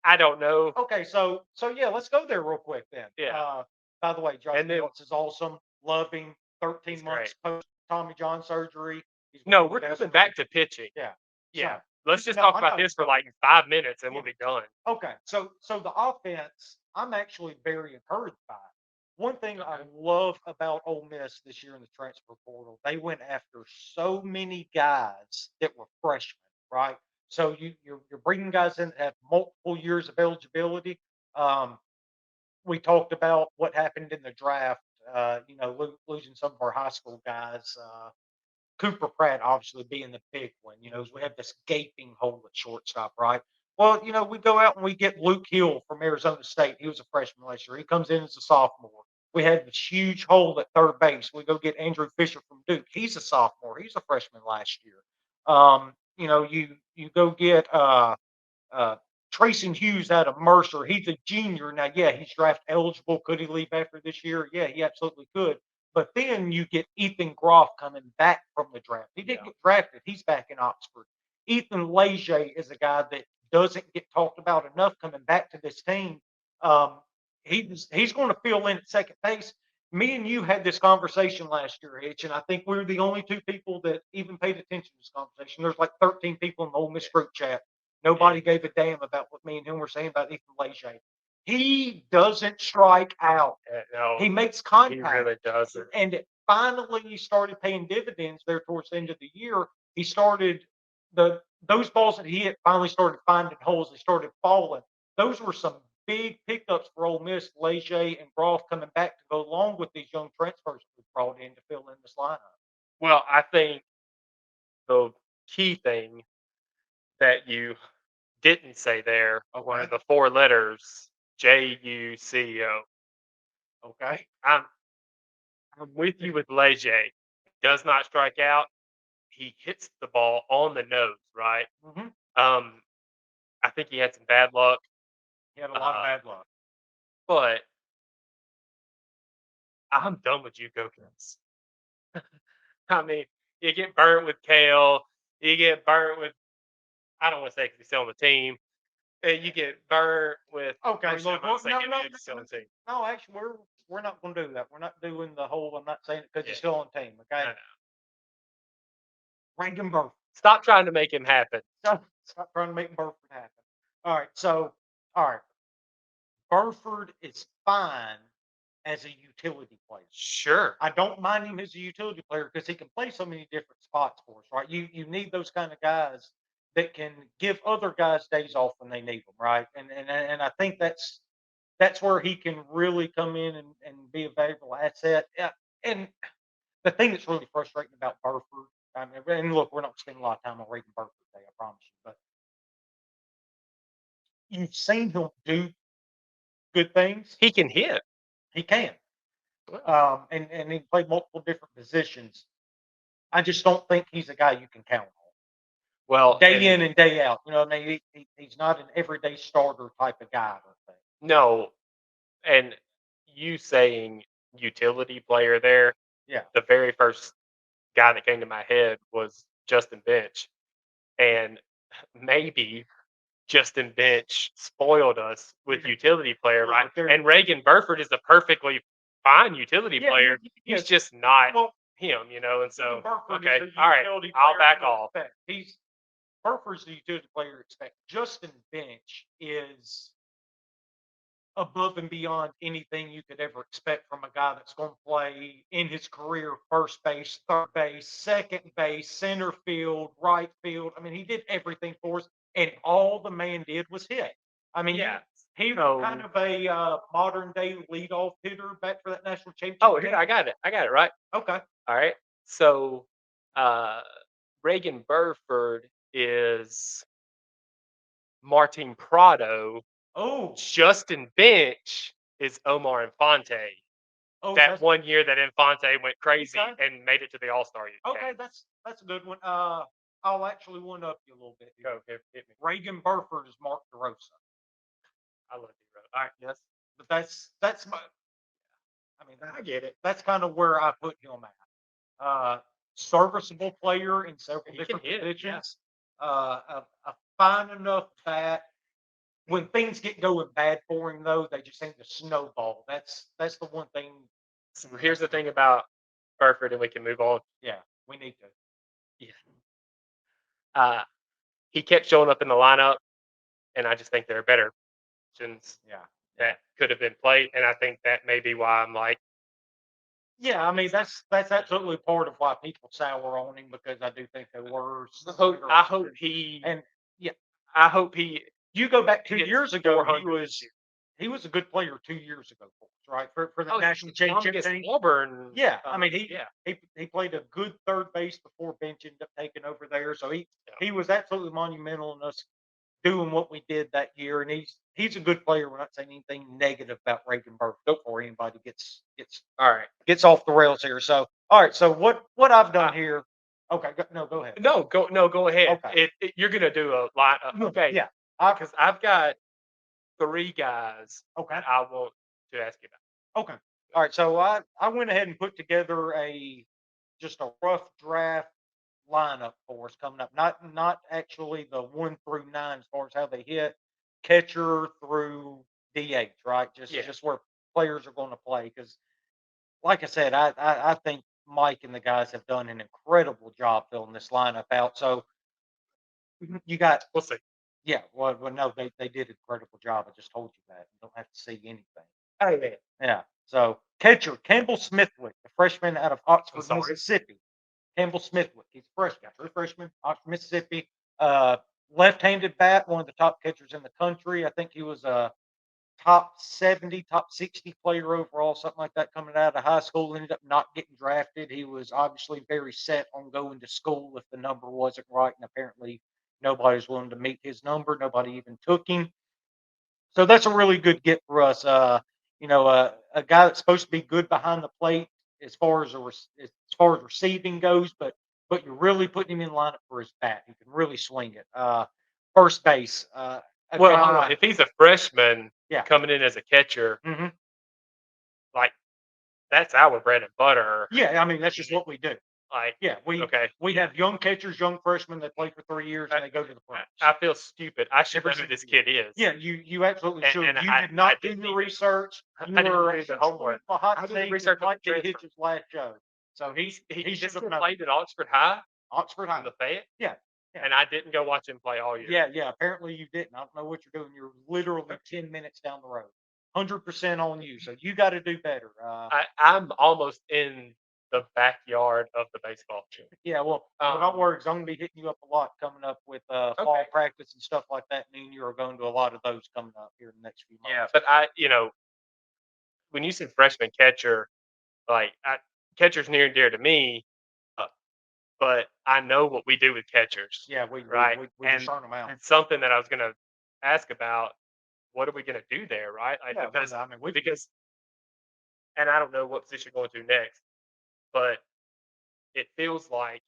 [SPEAKER 2] I don't know.
[SPEAKER 1] Okay, so yeah, let's go there real quick then.
[SPEAKER 2] Yeah.
[SPEAKER 1] By the way, Josh Willis is awesome. Love him. 13 months post Tommy John surgery.
[SPEAKER 2] No, we're coming back to pitching.
[SPEAKER 1] Yeah.
[SPEAKER 2] Yeah. Let's just talk about this for like 5 minutes and we'll be done.
[SPEAKER 1] Okay. So the offense, I'm actually very encouraged by. One thing I love about Ole Miss this year in the transfer portal, they went after so many guys that were freshmen, right? So you're bringing guys in that have multiple years of eligibility. We talked about what happened in the draft. Losing some of our high school guys. Cooper Pratt obviously being the big one. We have this gaping hole at shortstop, right? Well, we go out and we get Luke Hill from Arizona State. He was a freshman last year. He comes in as a sophomore. We had this huge hole at third base. We go get Andrew Fisher from Duke. He's a sophomore. He's a freshman last year. You go get Trayson Hughes out of Mercer. He's a junior. Now, yeah, he's draft eligible. Could he leave after this year? Yeah, he absolutely could. But then you get Ethan Groff coming back from the draft. He didn't get drafted. He's back in Oxford. Ethan Leger is a guy that doesn't get talked about enough coming back to this team. He's going to fill in at second base. Me and you had this conversation last year, Hitch, and I think we were the only two people that even paid attention to this conversation. There's like 13 people in the Ole Miss group chat. Nobody gave a damn about what me and him were saying about Ethan Leger. He doesn't strike out.
[SPEAKER 2] No,
[SPEAKER 1] he makes contact.
[SPEAKER 2] He really doesn't.
[SPEAKER 1] And it finally started paying dividends there towards the end of the year. He started those balls that he hit finally started finding holes. They started falling. Those were some big pickups for Ole Miss, Leger and Groff coming back to go along with these young transfers we brought in to fill in this lineup.
[SPEAKER 2] Well, I think the key thing that you didn't say there, one of the 4 letters, JUCO.
[SPEAKER 1] Okay.
[SPEAKER 2] I'm with you with Leger. Does not strike out. He hits the ball on the nose, right?
[SPEAKER 1] Mm-hmm.
[SPEAKER 2] I think he had some bad luck.
[SPEAKER 1] He had a lot of bad luck.
[SPEAKER 2] But I'm done with JUCO kids. I mean, you get burnt with Kale. You get burnt with, I don't want to say because he's still on the team. You get burnt with.
[SPEAKER 1] Okay, look, no,
[SPEAKER 2] no,
[SPEAKER 1] actually, we're not going to do that. We're not doing the whole. I'm not saying it because he's still on the team. Okay. Rankin Burford.
[SPEAKER 2] Stop trying to make him happen.
[SPEAKER 1] Stop trying to make Burford happen. All right. Burford is fine as a utility player.
[SPEAKER 2] Sure.
[SPEAKER 1] I don't mind him as a utility player because he can play so many different spots for us, right? You need those kind of guys that can give other guys days off when they need them, right? And I think that's where he can really come in and be a valuable asset. Yeah, and the thing that's really frustrating about Burford, I mean, and look, we're not spending a lot of time on Reagan Burford today, I promise you, but you've seen him do good things.
[SPEAKER 2] He can hit.
[SPEAKER 1] He can. And he played multiple different positions. I just don't think he's a guy you can count on
[SPEAKER 2] Well,
[SPEAKER 1] day in and day out. You know what I mean? He's not an everyday starter type of guy, I don't think.
[SPEAKER 2] no, and you saying utility player there,
[SPEAKER 1] Yeah.
[SPEAKER 2] the very first guy that came to my head was Justin Bench. And maybe Justin Bench spoiled us with utility player,
[SPEAKER 1] Yeah,
[SPEAKER 2] right?
[SPEAKER 1] but
[SPEAKER 2] And Reagan Burford is a perfectly fine utility
[SPEAKER 1] Yeah,
[SPEAKER 2] player. He's just not him, you know. And so,
[SPEAKER 1] Burford
[SPEAKER 2] okay,
[SPEAKER 1] is a
[SPEAKER 2] all right,
[SPEAKER 1] utility
[SPEAKER 2] I'll
[SPEAKER 1] player
[SPEAKER 2] back
[SPEAKER 1] you
[SPEAKER 2] off.
[SPEAKER 1] expect. Burford's the utility player you expect. Justin Bench is above and beyond anything you could ever expect from a guy that's going to play in his career first base, third base, second base, center field, right field. I mean, he did everything for us, and all the man did was hit. I mean,
[SPEAKER 2] Yeah.
[SPEAKER 1] he was kind of a modern day leadoff hitter back for that national championship.
[SPEAKER 2] Oh, here I got it. I got it right.
[SPEAKER 1] Okay.
[SPEAKER 2] All right. So, Reagan Burford is Martin Prado.
[SPEAKER 1] Oh,
[SPEAKER 2] Justin Bench is Omar Infante.
[SPEAKER 1] oh,
[SPEAKER 2] That one year that Infante went crazy
[SPEAKER 1] Okay.
[SPEAKER 2] and made it to the All-Star game.
[SPEAKER 1] Okay, that's a good one. I'll actually one up you a little bit.
[SPEAKER 2] Go, hit me.
[SPEAKER 1] Reagan Burford is Mark DeRosa.
[SPEAKER 2] I love you, All right, yes.
[SPEAKER 1] But that's my. I mean,
[SPEAKER 2] I get it.
[SPEAKER 1] That's kind of where I put him at. Serviceable player in several
[SPEAKER 2] He
[SPEAKER 1] different
[SPEAKER 2] can hit,
[SPEAKER 1] positions. A fine enough bat. When things get going bad for him, though, they just seem to snowball. That's the one thing.
[SPEAKER 2] So here's the thing about Burford, and we can move on.
[SPEAKER 1] Yeah, we need to.
[SPEAKER 2] Yeah. He kept showing up in the lineup, and I just think there are better options
[SPEAKER 1] Yeah.
[SPEAKER 2] that could have been played, and I think that may be why I'm like,
[SPEAKER 1] Yeah, I mean that's absolutely part of why people sour on him because I do think there were.
[SPEAKER 2] I hope he
[SPEAKER 1] And yeah,
[SPEAKER 2] I hope he
[SPEAKER 1] you go back 2
[SPEAKER 2] gets
[SPEAKER 1] years ago,
[SPEAKER 2] 400 this year.
[SPEAKER 1] he was a good player 2 years ago for us, right? For the
[SPEAKER 2] Oh,
[SPEAKER 1] national
[SPEAKER 2] he won
[SPEAKER 1] championship
[SPEAKER 2] against
[SPEAKER 1] team.
[SPEAKER 2] Auburn.
[SPEAKER 1] Yeah, I mean
[SPEAKER 2] yeah.
[SPEAKER 1] he played a good third base before Bench ended up taking over there, so he was absolutely monumental in us doing what we did that year, and he's a good player. We're not saying anything negative about Reagan Burke before anybody gets
[SPEAKER 2] All right.
[SPEAKER 1] gets off the rails here. So all right, so what I've done here. Okay, go ahead.
[SPEAKER 2] Go ahead.
[SPEAKER 1] Okay.
[SPEAKER 2] You're gonna do a lot. Okay.
[SPEAKER 1] Yeah.
[SPEAKER 2] Because I've got 3 guys
[SPEAKER 1] Okay.
[SPEAKER 2] that I want to ask you about.
[SPEAKER 1] Okay. All right. So I went ahead and put together just a rough draft lineup for us coming up. Not actually the 1 through 9 as far as how they hit, catcher through DH, right? Just where players are going to play. Because, like I said, I think Mike and the guys have done an incredible job filling this lineup out. So you got.
[SPEAKER 2] We'll see.
[SPEAKER 1] Yeah, well, no, they did an incredible job. I just told you that. You don't have to see anything.
[SPEAKER 2] Hey man.
[SPEAKER 1] Yeah. So catcher Campbell Smithwick, a freshman out of Oxford,
[SPEAKER 2] sorry.
[SPEAKER 1] Mississippi. Campbell Smithwick, he's a freshman, true freshman, Oxford, Mississippi. Left-handed bat, one of the top catchers in the country. I think he was a top 70, top 60 player overall, something like that, coming out of high school. Ended up not getting drafted. He was obviously very set on going to school if the number wasn't right, and apparently nobody was willing to meet his number. Nobody even took him. So that's a really good get for us. A guy that's supposed to be good behind the plate as far as receiving goes, but you're really putting him in lineup for his bat. He can really swing it. First base.
[SPEAKER 2] Well, hold on. If he's a freshman coming in as a catcher,
[SPEAKER 1] Mhm.
[SPEAKER 2] like that's our bread and butter.
[SPEAKER 1] Yeah, I mean that's just what we do.
[SPEAKER 2] Like,
[SPEAKER 1] we have young catchers, young freshmen that play for 3 years and they go to the pros.
[SPEAKER 2] I feel stupid. I should know who this kid is.
[SPEAKER 1] Yeah, you absolutely should.
[SPEAKER 2] And
[SPEAKER 1] You did not do your research. You
[SPEAKER 2] I didn't
[SPEAKER 1] were
[SPEAKER 2] do the homework.
[SPEAKER 1] a hot
[SPEAKER 2] I didn't
[SPEAKER 1] take
[SPEAKER 2] research
[SPEAKER 1] with Mike
[SPEAKER 2] the
[SPEAKER 1] Hitch's last show. So
[SPEAKER 2] He
[SPEAKER 1] should
[SPEAKER 2] just
[SPEAKER 1] have known.
[SPEAKER 2] played at Oxford High
[SPEAKER 1] Oxford
[SPEAKER 2] in
[SPEAKER 1] High.
[SPEAKER 2] the Fayette.
[SPEAKER 1] Yeah.
[SPEAKER 2] And I didn't go watch him play all year.
[SPEAKER 1] Yeah. Apparently you didn't. I don't know what you're doing. You're literally 10 minutes down the road. 100% on you. So you got to do better.
[SPEAKER 2] I'm almost in the backyard of the baseball field.
[SPEAKER 1] Yeah, well, don't worry, 'cause I'm gonna be hitting you up a lot coming up with fall
[SPEAKER 2] Okay.
[SPEAKER 1] practice and stuff like that. Me and you are going to a lot of those coming up here in the next few months.
[SPEAKER 2] Yeah, but when you said freshman catcher, like catcher's near and dear to me, but I know what we do with catchers.
[SPEAKER 1] Yeah, we
[SPEAKER 2] Right.
[SPEAKER 1] we
[SPEAKER 2] And
[SPEAKER 1] just earn them out.
[SPEAKER 2] it's something that I was going to ask about. What are we going to do there, right? Like,
[SPEAKER 1] Yeah,
[SPEAKER 2] because
[SPEAKER 1] I mean,
[SPEAKER 2] and I don't know what position you're going to next, but it feels like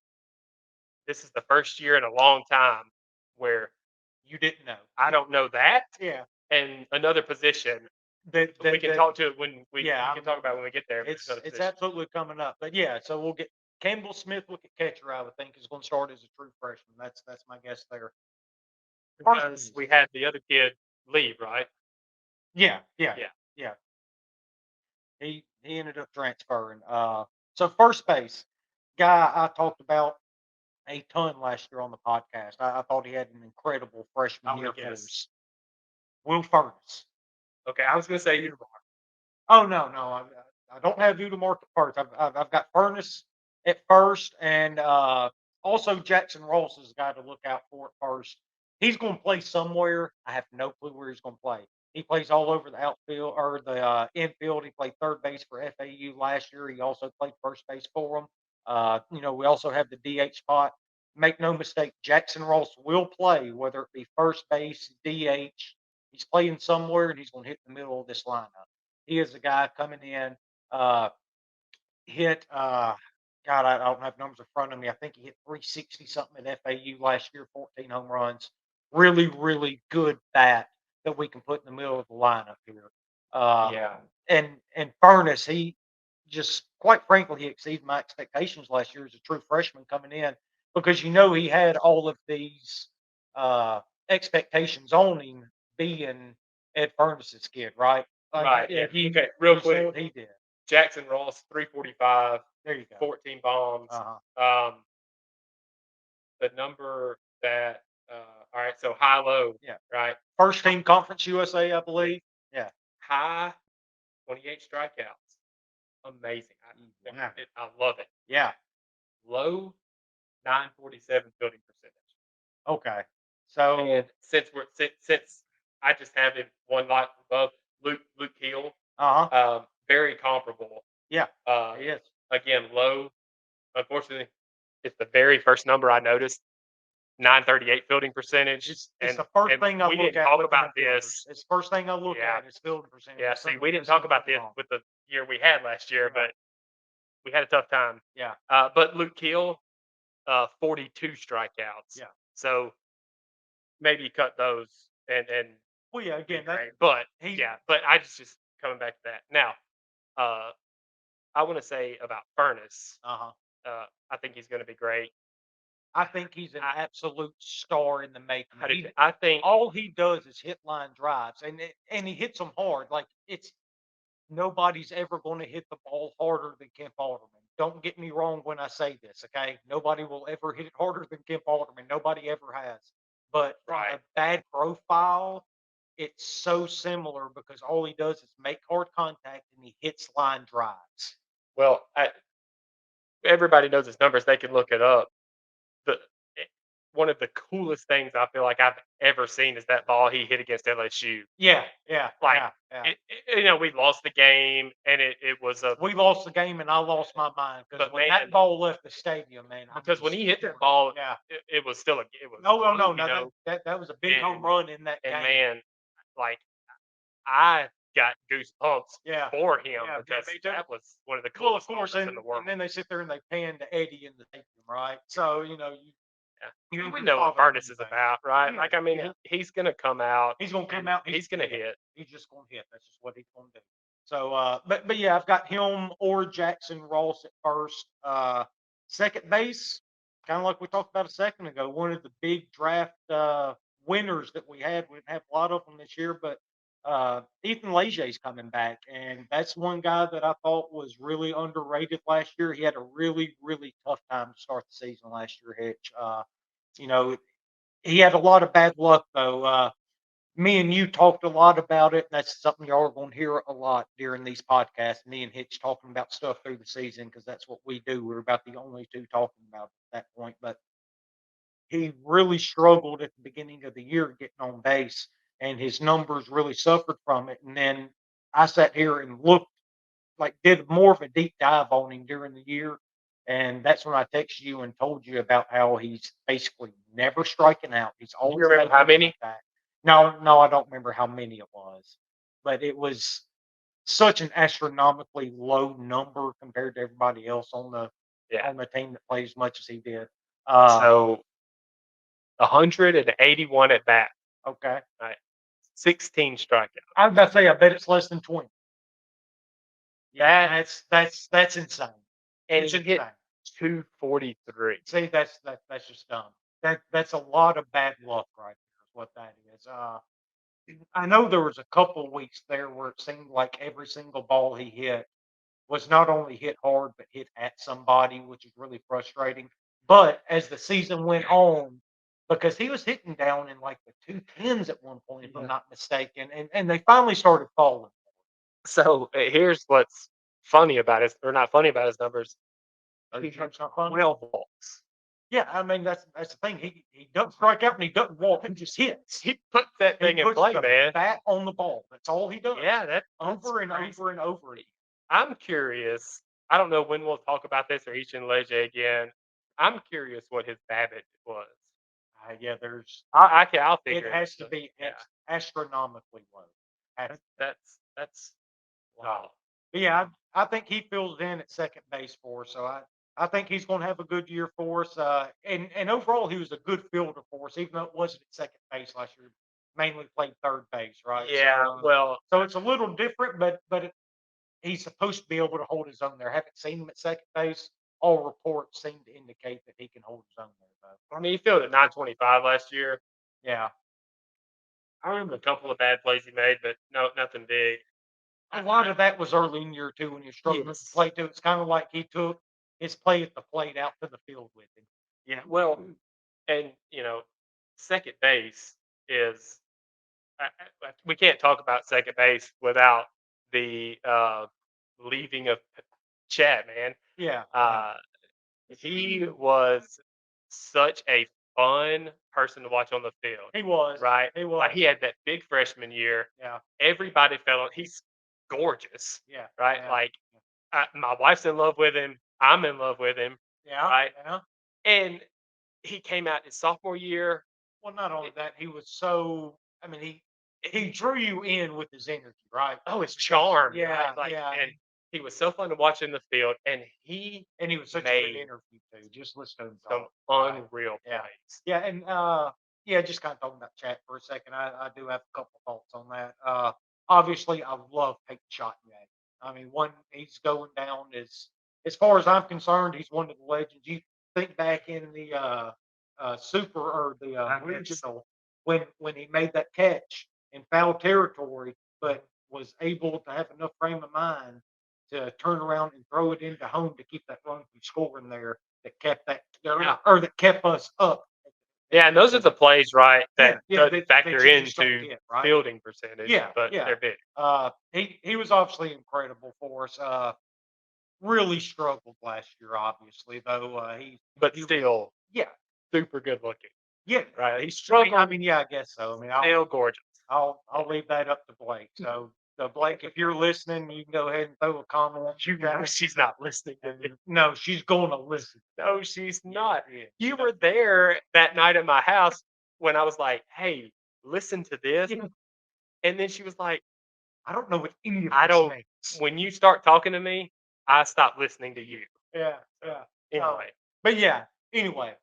[SPEAKER 2] this is the first year in a long time where
[SPEAKER 1] you didn't know.
[SPEAKER 2] I don't know that,
[SPEAKER 1] Yeah,
[SPEAKER 2] and another position
[SPEAKER 1] that
[SPEAKER 2] we can talk to it when we
[SPEAKER 1] Yeah,
[SPEAKER 2] can talk about when we get there.
[SPEAKER 1] it's absolutely coming up. But yeah, so we'll get Campbell Smith, look at catcher. I would think is going to start as a true freshman. That's my guess there.
[SPEAKER 2] because we had the other kid leave, right?
[SPEAKER 1] Yeah.
[SPEAKER 2] Yeah.
[SPEAKER 1] He ended up transferring. So first base guy I talked about a ton last year on the podcast. I thought he had an incredible freshman year for us. Will Furnace.
[SPEAKER 2] Okay, I was going to say you.
[SPEAKER 1] Oh no, I don't have Udemar at first. I've got Furnace at first, and also Jackson Ross is a guy to look out for at first. He's going to play somewhere. I have no clue where he's going to play. He plays all over the outfield or the infield. He played third base for FAU last year. He also played first base for them. We also have the DH spot. Make no mistake, Jackson Ross will play, whether it be first base, DH. He's playing somewhere, and he's going to hit the middle of this lineup. He is a guy coming in, hit, God, I don't have numbers in front of me. I think he hit 360 something at FAU last year, 14 home runs. Really, really good bat that we can put in the middle of the lineup here.
[SPEAKER 2] Yeah.
[SPEAKER 1] And Furnace, he just, quite frankly, he exceeded my expectations last year as a true freshman coming in because he had all of these expectations on him being Ed Furnace's kid, right?
[SPEAKER 2] Right.
[SPEAKER 1] Yeah,
[SPEAKER 2] Okay, real quick.
[SPEAKER 1] What he did.
[SPEAKER 2] Jackson Ross, 345.
[SPEAKER 1] There you go.
[SPEAKER 2] 14 bombs. The number that, all right, so high low.
[SPEAKER 1] Yeah.
[SPEAKER 2] Right.
[SPEAKER 1] First team Conference USA, I Bleav. Yeah.
[SPEAKER 2] High, 28 strikeouts. Amazing. I love it.
[SPEAKER 1] Yeah.
[SPEAKER 2] Low, 947 fielding percentage.
[SPEAKER 1] Okay. So
[SPEAKER 2] and since I just have him one lot above Luke Hill, very comparable.
[SPEAKER 1] Yeah. He is.
[SPEAKER 2] Again, low. Unfortunately, it's the very first number I noticed. 938 fielding percentage.
[SPEAKER 1] It's the first thing I look at.
[SPEAKER 2] We didn't talk about this.
[SPEAKER 1] It's the first thing I look at is fielding percentage.
[SPEAKER 2] Yeah, see, we didn't talk about this with the year we had last year, but we had a tough time.
[SPEAKER 1] Yeah.
[SPEAKER 2] But Luke Hill, 42 strikeouts.
[SPEAKER 1] Yeah.
[SPEAKER 2] So maybe cut those and
[SPEAKER 1] well, yeah, again,
[SPEAKER 2] but I just coming back to that now. I want to say about Furnace. I think he's going to be great.
[SPEAKER 1] I think he's an absolute star in the making.
[SPEAKER 2] I think
[SPEAKER 1] all he does is hit line drives, and he hits them hard. Like nobody's ever going to hit the ball harder than Kemp Alderman. Don't get me wrong when I say this, okay? Nobody will ever hit it harder than Kemp Alderman. Nobody ever has. But a bad profile, it's so similar because all he does is make hard contact and he hits line drives.
[SPEAKER 2] Well, everybody knows his numbers. They can look it up. One of the coolest things I feel like I've ever seen is that ball he hit against LSU.
[SPEAKER 1] Yeah.
[SPEAKER 2] We lost the game, and it was
[SPEAKER 1] we lost the game, and I lost my mind because when that ball left the stadium, man.
[SPEAKER 2] Because when he hit that ball, it was still
[SPEAKER 1] no. That was a big home run in that game.
[SPEAKER 2] And man, like I got goosebumps for him because that was one of the coolest moments in the world.
[SPEAKER 1] And then they sit there and they pan to Eddie in the stadium, right? So
[SPEAKER 2] we know what Furnace is about, right? Like, I mean, he's going to come out.
[SPEAKER 1] He's going to come out.
[SPEAKER 2] He's going to hit.
[SPEAKER 1] He's just going to hit. That's just what he's going to do. So, but yeah, I've got him or Jackson Ross at first. Second base, kind of like we talked about a second ago, one of the big draft winners that we had. We didn't have a lot of them this year, but Ethan Leger's coming back, and that's one guy that I thought was really underrated last year. He had a really, really tough time to start the season last year, Hitch. He had a lot of bad luck, though. me and you talked a lot about it, and that's something y'all are going to hear a lot during these podcasts. Me and Hitch talking about stuff through the season because that's what we do. We're about the only two talking about it at that point. But he really struggled at the beginning of the year getting on base, and his numbers really suffered from it. And then I sat here and looked, like, did more of a deep dive on him during the year. And that's when I texted you and told you about how he's basically never striking out. He's
[SPEAKER 2] Do
[SPEAKER 1] always
[SPEAKER 2] you remember
[SPEAKER 1] got
[SPEAKER 2] how
[SPEAKER 1] good
[SPEAKER 2] many?
[SPEAKER 1] contact. No, I don't remember how many it was, but it was such an astronomically low number compared to everybody else
[SPEAKER 2] Yeah.
[SPEAKER 1] on the team that plays as much as he did. Uh,
[SPEAKER 2] So 181 at bat.
[SPEAKER 1] okay.
[SPEAKER 2] Right. 16 strikeouts.
[SPEAKER 1] I was about to say, I bet it's less than 20. Yeah,
[SPEAKER 2] That
[SPEAKER 1] that's insane.
[SPEAKER 2] and
[SPEAKER 1] It's
[SPEAKER 2] he hit
[SPEAKER 1] insane.
[SPEAKER 2] 243.
[SPEAKER 1] See, that's just dumb. That's a lot of bad luck right there. Is what that is. I know there was a couple weeks there where it seemed like every single ball he hit was not only hit hard but hit at somebody, which is really frustrating. But as the season went on, because he was hitting down in like the 210s at one point, if I'm
[SPEAKER 2] Yeah.
[SPEAKER 1] not mistaken, and they finally started falling.
[SPEAKER 2] So here's what's funny about his, or not funny about his numbers. He had
[SPEAKER 1] It's not funny.
[SPEAKER 2] 12 walks.
[SPEAKER 1] Yeah, I mean that's the thing. He doesn't strike out and he doesn't walk. He just hits.
[SPEAKER 2] He puts that
[SPEAKER 1] He
[SPEAKER 2] thing in
[SPEAKER 1] puts
[SPEAKER 2] play,
[SPEAKER 1] the
[SPEAKER 2] man.
[SPEAKER 1] bat on the ball. That's all he does.
[SPEAKER 2] Yeah, that's
[SPEAKER 1] over and
[SPEAKER 2] crazy.
[SPEAKER 1] over and over again.
[SPEAKER 2] I'm curious. I don't know when we'll talk about this or Each and Leje again. I'm curious what his BABIP was.
[SPEAKER 1] Yeah, there's.
[SPEAKER 2] I'll
[SPEAKER 1] It
[SPEAKER 2] figure
[SPEAKER 1] has to be
[SPEAKER 2] Yeah,
[SPEAKER 1] astronomically low.
[SPEAKER 2] that's wow.
[SPEAKER 1] But yeah, I think he fills in at second base for us. So I think he's going to have a good year for us. And overall, he was a good fielder for us, even though it wasn't at second base last year. Mainly played third base, right?
[SPEAKER 2] Yeah, well,
[SPEAKER 1] So it's a little different, but he's supposed to be able to hold his own there. Haven't seen him at second base. All reports seem to indicate that he can hold his own there, though.
[SPEAKER 2] I mean, he fielded 925 last year.
[SPEAKER 1] Yeah.
[SPEAKER 2] I remember a couple of bad plays he made, but no, nothing big.
[SPEAKER 1] A lot of that was early in year two when you're struggling with the
[SPEAKER 2] Yes.
[SPEAKER 1] play too. It's kind of like he took his play at the plate out to the field with him.
[SPEAKER 2] Yeah, well, and second base is we can't talk about second base without the leaving of Chad, man.
[SPEAKER 1] Yeah.
[SPEAKER 2] Uh, he was such a fun person to watch on the field,
[SPEAKER 1] He was.
[SPEAKER 2] right?
[SPEAKER 1] He was.
[SPEAKER 2] Like he had that big freshman year.
[SPEAKER 1] Yeah.
[SPEAKER 2] Everybody fell on. He's gorgeous,
[SPEAKER 1] Yeah.
[SPEAKER 2] right?
[SPEAKER 1] Yeah.
[SPEAKER 2] Like my wife's in love with him. I'm in love with him,
[SPEAKER 1] Yeah.
[SPEAKER 2] right?
[SPEAKER 1] Yeah.
[SPEAKER 2] And he came out his sophomore year.
[SPEAKER 1] Well, not only that, he was so. I mean, he drew you in with his energy, right?
[SPEAKER 2] Oh, his charm,
[SPEAKER 1] Yeah.
[SPEAKER 2] right? Like,
[SPEAKER 1] Yeah.
[SPEAKER 2] and he was so fun to watch in the field, and he
[SPEAKER 1] And he was such a
[SPEAKER 2] made
[SPEAKER 1] good interview too. Just listen to him
[SPEAKER 2] some
[SPEAKER 1] talk. Right.
[SPEAKER 2] unreal
[SPEAKER 1] Yeah.
[SPEAKER 2] plays.
[SPEAKER 1] Yeah, and yeah, just kind of talking about chat for a second. I do have a couple thoughts on that. Obviously, I love taking shot at. I mean, one he's going down as far as I'm concerned, he's one of the legends. You think back in the super or the regional when he made that catch in foul territory, but was able to have enough frame of mind to turn around and throw it into home to keep that run from scoring there that kept that
[SPEAKER 2] Yeah.
[SPEAKER 1] or that kept us up.
[SPEAKER 2] Yeah, and those are the plays, right, that
[SPEAKER 1] Yeah,
[SPEAKER 2] doesn't factor
[SPEAKER 1] you just don't
[SPEAKER 2] into
[SPEAKER 1] get, right?
[SPEAKER 2] fielding percentage,
[SPEAKER 1] Yeah,
[SPEAKER 2] but
[SPEAKER 1] yeah.
[SPEAKER 2] they're big.
[SPEAKER 1] He was obviously incredible for us. Really struggled last year, obviously, though.
[SPEAKER 2] But
[SPEAKER 1] he was-
[SPEAKER 2] still
[SPEAKER 1] yeah,
[SPEAKER 2] super good looking,
[SPEAKER 1] yeah.
[SPEAKER 2] right? He
[SPEAKER 1] I mean,
[SPEAKER 2] struggled,
[SPEAKER 1] yeah, I guess so. I mean,
[SPEAKER 2] still gorgeous.
[SPEAKER 1] I'll leave that up to Blake. So, Blake, if you're listening, you can go ahead and throw a comment.
[SPEAKER 2] You know she's not listening to me.
[SPEAKER 1] No, she's going to listen.
[SPEAKER 2] No, she's not.
[SPEAKER 1] Yeah,
[SPEAKER 2] You were there that night at my house when I was like, "Hey, listen to this,"
[SPEAKER 1] Yeah.
[SPEAKER 2] and then she was like,
[SPEAKER 1] I don't know what any of
[SPEAKER 2] "I
[SPEAKER 1] this
[SPEAKER 2] don't."
[SPEAKER 1] means.
[SPEAKER 2] When you start talking to me, I stop listening to you.
[SPEAKER 1] Yeah, yeah.
[SPEAKER 2] Anyway,
[SPEAKER 1] But yeah, anyway,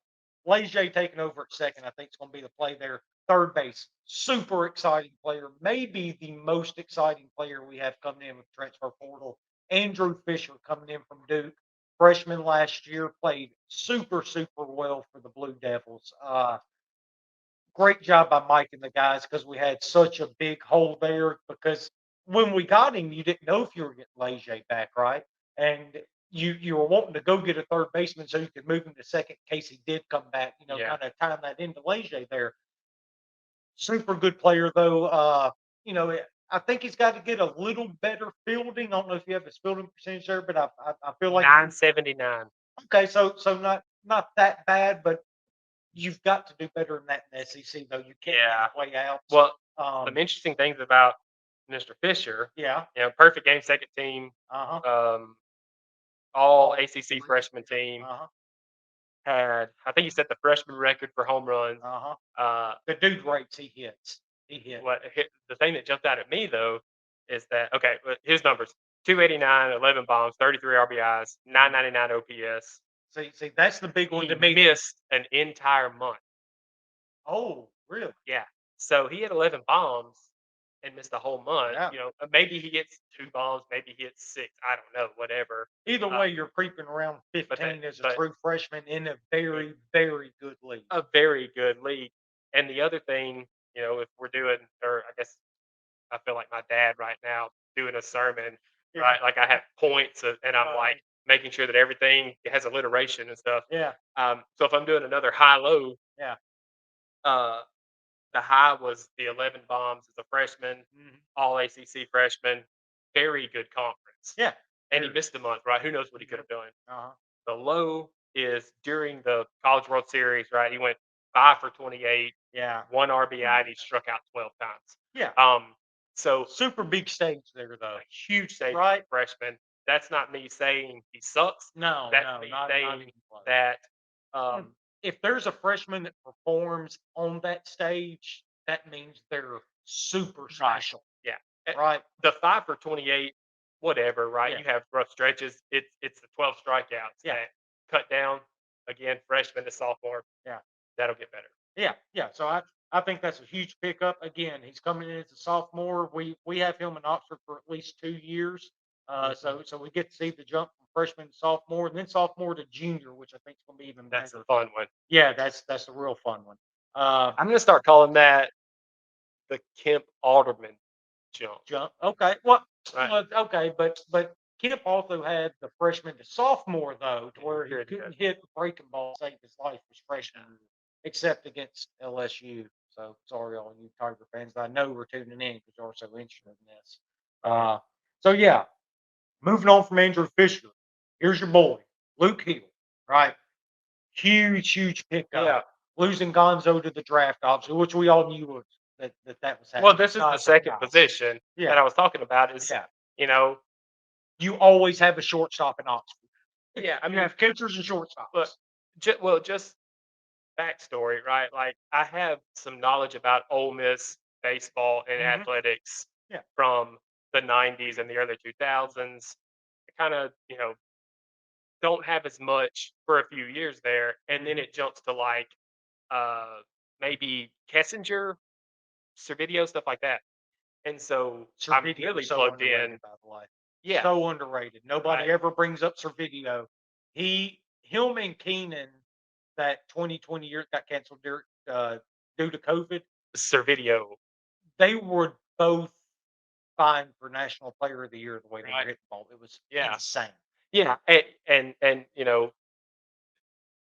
[SPEAKER 1] Leje taking over at second, I think it's going to be the play there. Third base, super exciting player, maybe the most exciting player we have coming in with transfer portal. Andrew Fisher coming in from Duke, freshman last year, played super well for the Blue Devils. Great job by Mike and the guys because we had such a big hole there. Because when we got him, you didn't know if you were getting Leje back, right? And you were wanting to go get a third baseman so you could move him to second in case he did come back.
[SPEAKER 2] Yeah.
[SPEAKER 1] Kind of time that into Leje there. Super good player though. I think he's got to get a little better fielding. I don't know if you have his fielding percentage there, but I feel like
[SPEAKER 2] 979.
[SPEAKER 1] okay, so not that bad, but you've got to do better than that in the SEC though. You can't play out.
[SPEAKER 2] Well, some interesting things about Mr. Fisher.
[SPEAKER 1] Yeah.
[SPEAKER 2] Perfect game, second team, all ACC freshman team. I think he set the freshman record for home runs.
[SPEAKER 1] The dude rates he hits.
[SPEAKER 2] The thing that jumped out at me though is that his numbers: 289, 11 bombs, 33 RBIs, 999 OPS.
[SPEAKER 1] See, that's the big one
[SPEAKER 2] He
[SPEAKER 1] to me.
[SPEAKER 2] missed an entire month.
[SPEAKER 1] Oh, really?
[SPEAKER 2] Yeah. So he had 11 bombs and missed a whole month.
[SPEAKER 1] Yeah.
[SPEAKER 2] Maybe he gets 2 bombs, maybe he hits 6. I don't know, whatever.
[SPEAKER 1] Either way, you're creeping around 15 as a true freshman in a very, very good league.
[SPEAKER 2] A very good league. And the other thing, if we're doing, or I guess I feel like my dad right now doing a sermon, right? Like I have points and I'm like making sure that everything has alliteration and stuff.
[SPEAKER 1] Yeah.
[SPEAKER 2] So if I'm doing another high-low, the high was the 11 bombs as a freshman, all ACC freshman, very good conference.
[SPEAKER 1] Yeah.
[SPEAKER 2] And he missed a month, right? Who knows what he could have done. The low is during the College World Series, right? He went 5 for 28, 1 RBI, and he struck out 12 times.
[SPEAKER 1] Yeah.
[SPEAKER 2] So
[SPEAKER 1] super big stage there, though.
[SPEAKER 2] A huge stage
[SPEAKER 1] right?
[SPEAKER 2] for freshman. That's not me saying he sucks.
[SPEAKER 1] No,
[SPEAKER 2] That's me saying that
[SPEAKER 1] if there's a freshman that performs on that stage, that means they're super special.
[SPEAKER 2] Yeah.
[SPEAKER 1] Right.
[SPEAKER 2] The 5 for 28, whatever, right?
[SPEAKER 1] Yeah.
[SPEAKER 2] You have rough stretches. It's the 12 strikeouts that cut down. Again, freshman to sophomore.
[SPEAKER 1] Yeah.
[SPEAKER 2] That'll get better.
[SPEAKER 1] Yeah. So I think that's a huge pickup. Again, he's coming in as a sophomore. We have him in Oxford for at least 2 years. So we get to see the jump from freshman to sophomore, and then sophomore to junior, which I think is going to be even better.
[SPEAKER 2] That's a fun one.
[SPEAKER 1] Yeah, that's a real fun one.
[SPEAKER 2] I'm going to start calling that the Kemp Alderman jump.
[SPEAKER 1] Okay. Well, okay, but Kemp also had the freshman to sophomore though, to where he couldn't hit a breaking ball to save his life his freshman year, except against LSU. So sorry, all you Tiger fans. I know we're tuning in because you're so interested in this. So yeah, moving on from Andrew Fisher, here's your boy Luke Hill. Right, huge pickup.
[SPEAKER 2] Yeah.
[SPEAKER 1] Losing Gonzo to the draft, obviously, which we all knew was that was happening.
[SPEAKER 2] Well, this is the second position that I was talking about. Is
[SPEAKER 1] you always have a shortstop in Oxford.
[SPEAKER 2] Yeah, I mean,
[SPEAKER 1] you have catchers and shortstops.
[SPEAKER 2] Just backstory, right? Like I have some knowledge about Ole Miss baseball and athletics from the 90s and the early 2000s. I kind of, don't have as much for a few years there, and then it jumps to like maybe Kessinger, Servideo, stuff like that. And so I'm really plugged in.
[SPEAKER 1] By the way.
[SPEAKER 2] Yeah,
[SPEAKER 1] so underrated. Nobody ever brings up Servideo. Him and Keenan, that 2020 year got canceled due to COVID.
[SPEAKER 2] Servideo.
[SPEAKER 1] They were both fine for National Player of the Year the way they were hitting the ball. It was insane.
[SPEAKER 2] Yeah, and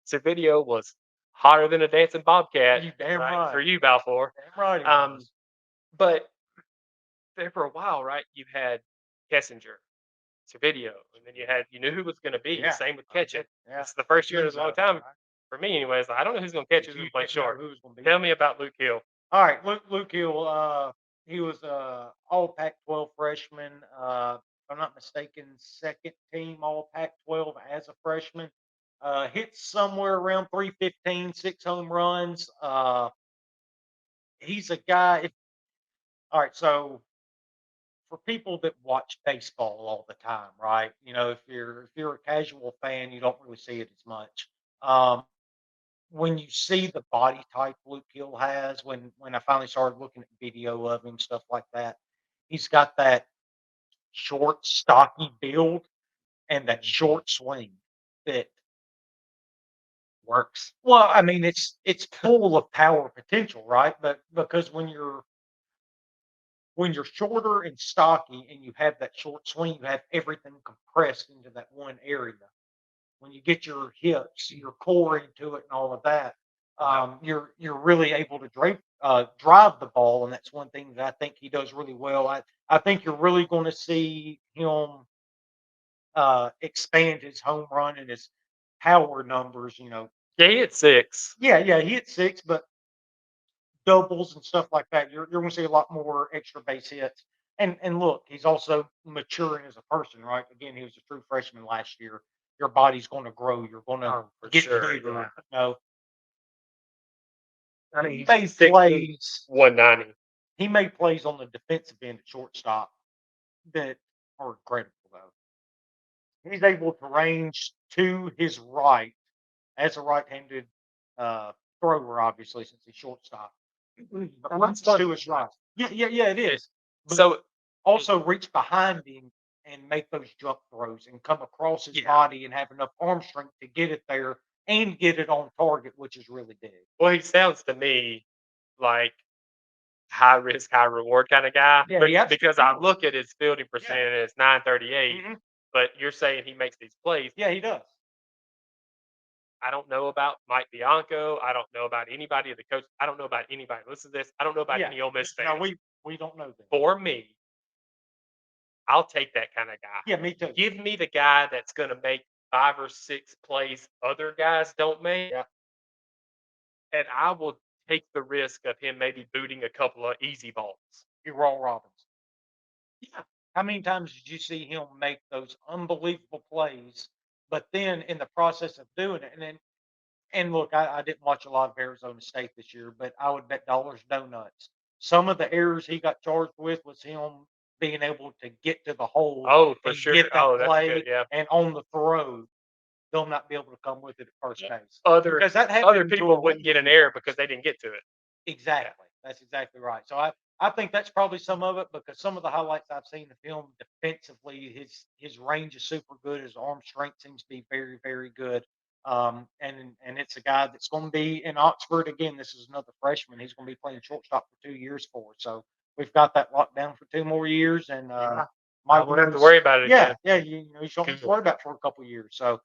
[SPEAKER 2] Servideo was hotter than a dancing bobcat.
[SPEAKER 1] You damn right.
[SPEAKER 2] For you, Balfour.
[SPEAKER 1] Damn right.
[SPEAKER 2] But there for a while, right? You had Kessinger, Servideo, and then you knew who was going to be.
[SPEAKER 1] Yeah.
[SPEAKER 2] Same with catching.
[SPEAKER 1] Yeah.
[SPEAKER 2] It's the first year in a long time for me, anyways. I don't know who's going to catch, who's going to play short. Tell me about Luke Hill.
[SPEAKER 1] All right, Luke Hill. He was all Pac-12 freshman. If I'm not mistaken, second team all Pac-12 as a freshman. Hit somewhere around 315, 6 home runs. He's a guy. All right, so for people that watch baseball all the time, right? If you're a casual fan, you don't really see it as much. When you see the body type Luke Hill has, when I finally started looking at video of him, stuff like that, he's got that short, stocky build and that short swing that works. Well, I mean, it's full of power potential, right? But because when you're shorter and stocky and you have that short swing, you have everything compressed into that one area. When you get your hips, your core into it, and all of that, you're really able to drape drive the ball, and that's one thing that I think he does really well. I think you're really going to see him expand his home run and his power numbers.
[SPEAKER 2] Yeah, he hit 6.
[SPEAKER 1] Yeah, he hit 6, but doubles and stuff like that, you're going to see a lot more extra base hits. And look, he's also maturing as a person, right? Again, he was a true freshman last year. Your body's going to grow. You're going to
[SPEAKER 2] For
[SPEAKER 1] get
[SPEAKER 2] sure.
[SPEAKER 1] bigger.
[SPEAKER 2] Yeah.
[SPEAKER 1] I mean,
[SPEAKER 2] He
[SPEAKER 1] he made
[SPEAKER 2] 6'2",
[SPEAKER 1] plays.
[SPEAKER 2] 190.
[SPEAKER 1] He made plays on the defensive end at shortstop that are incredible, though. He's able to range to his right as a right-handed thrower, obviously, since he's shortstop. But
[SPEAKER 2] that's
[SPEAKER 1] reach
[SPEAKER 2] fun.
[SPEAKER 1] to his right. Yeah, it is. But
[SPEAKER 2] So
[SPEAKER 1] also reach behind him and make those jump throws and come across his body and have enough arm strength to get it there and get it on target, which is really big.
[SPEAKER 2] well, he sounds to me like high risk, high reward kind of guy.
[SPEAKER 1] Yeah,
[SPEAKER 2] Because I look at his fielding percentage and it's 938,
[SPEAKER 1] Mhm.
[SPEAKER 2] but you're saying he makes these plays.
[SPEAKER 1] Yeah, he does.
[SPEAKER 2] I don't know about Mike Bianco. I don't know about anybody of the coach. I don't know about anybody. Listen to this. I don't know about any Ole Miss fans.
[SPEAKER 1] No, we don't know that.
[SPEAKER 2] For me, I'll take that kind of guy.
[SPEAKER 1] Yeah, me too.
[SPEAKER 2] Give me the guy that's going to make 5 or 6 plays other guys don't make.
[SPEAKER 1] Yeah.
[SPEAKER 2] And I will take the risk of him maybe booting a couple of easy balls.
[SPEAKER 1] Raw Robbins.
[SPEAKER 2] Yeah.
[SPEAKER 1] How many times did you see him make those unbelievable plays, but then in the process of doing it, and look, I didn't watch a lot of Arizona State this year, but I would bet dollars donuts. Some of the errors he got charged with was him being able to get to the hole
[SPEAKER 2] Oh, for
[SPEAKER 1] and
[SPEAKER 2] sure.
[SPEAKER 1] get that
[SPEAKER 2] Oh, that's
[SPEAKER 1] play,
[SPEAKER 2] good. Yeah.
[SPEAKER 1] and on the throw, they'll not be able to come with it at first base.
[SPEAKER 2] Other
[SPEAKER 1] Because that happened
[SPEAKER 2] other
[SPEAKER 1] to
[SPEAKER 2] people
[SPEAKER 1] a
[SPEAKER 2] wouldn't get an
[SPEAKER 1] Willis.
[SPEAKER 2] error because they didn't get to it.
[SPEAKER 1] Exactly. That's exactly right. So I think that's probably some of it because some of the highlights I've seen of him defensively, his range is super good. His arm strength seems to be very, very good. And it's a guy that's going to be in Oxford again. This is another freshman. He's going to be playing shortstop for 2 years for us. So we've got that locked down for 2 more years. And
[SPEAKER 2] I
[SPEAKER 1] Mike
[SPEAKER 2] won't have to
[SPEAKER 1] Willis,
[SPEAKER 2] worry about it again.
[SPEAKER 1] you don't have to
[SPEAKER 2] Good.
[SPEAKER 1] worry about it for a couple of years. So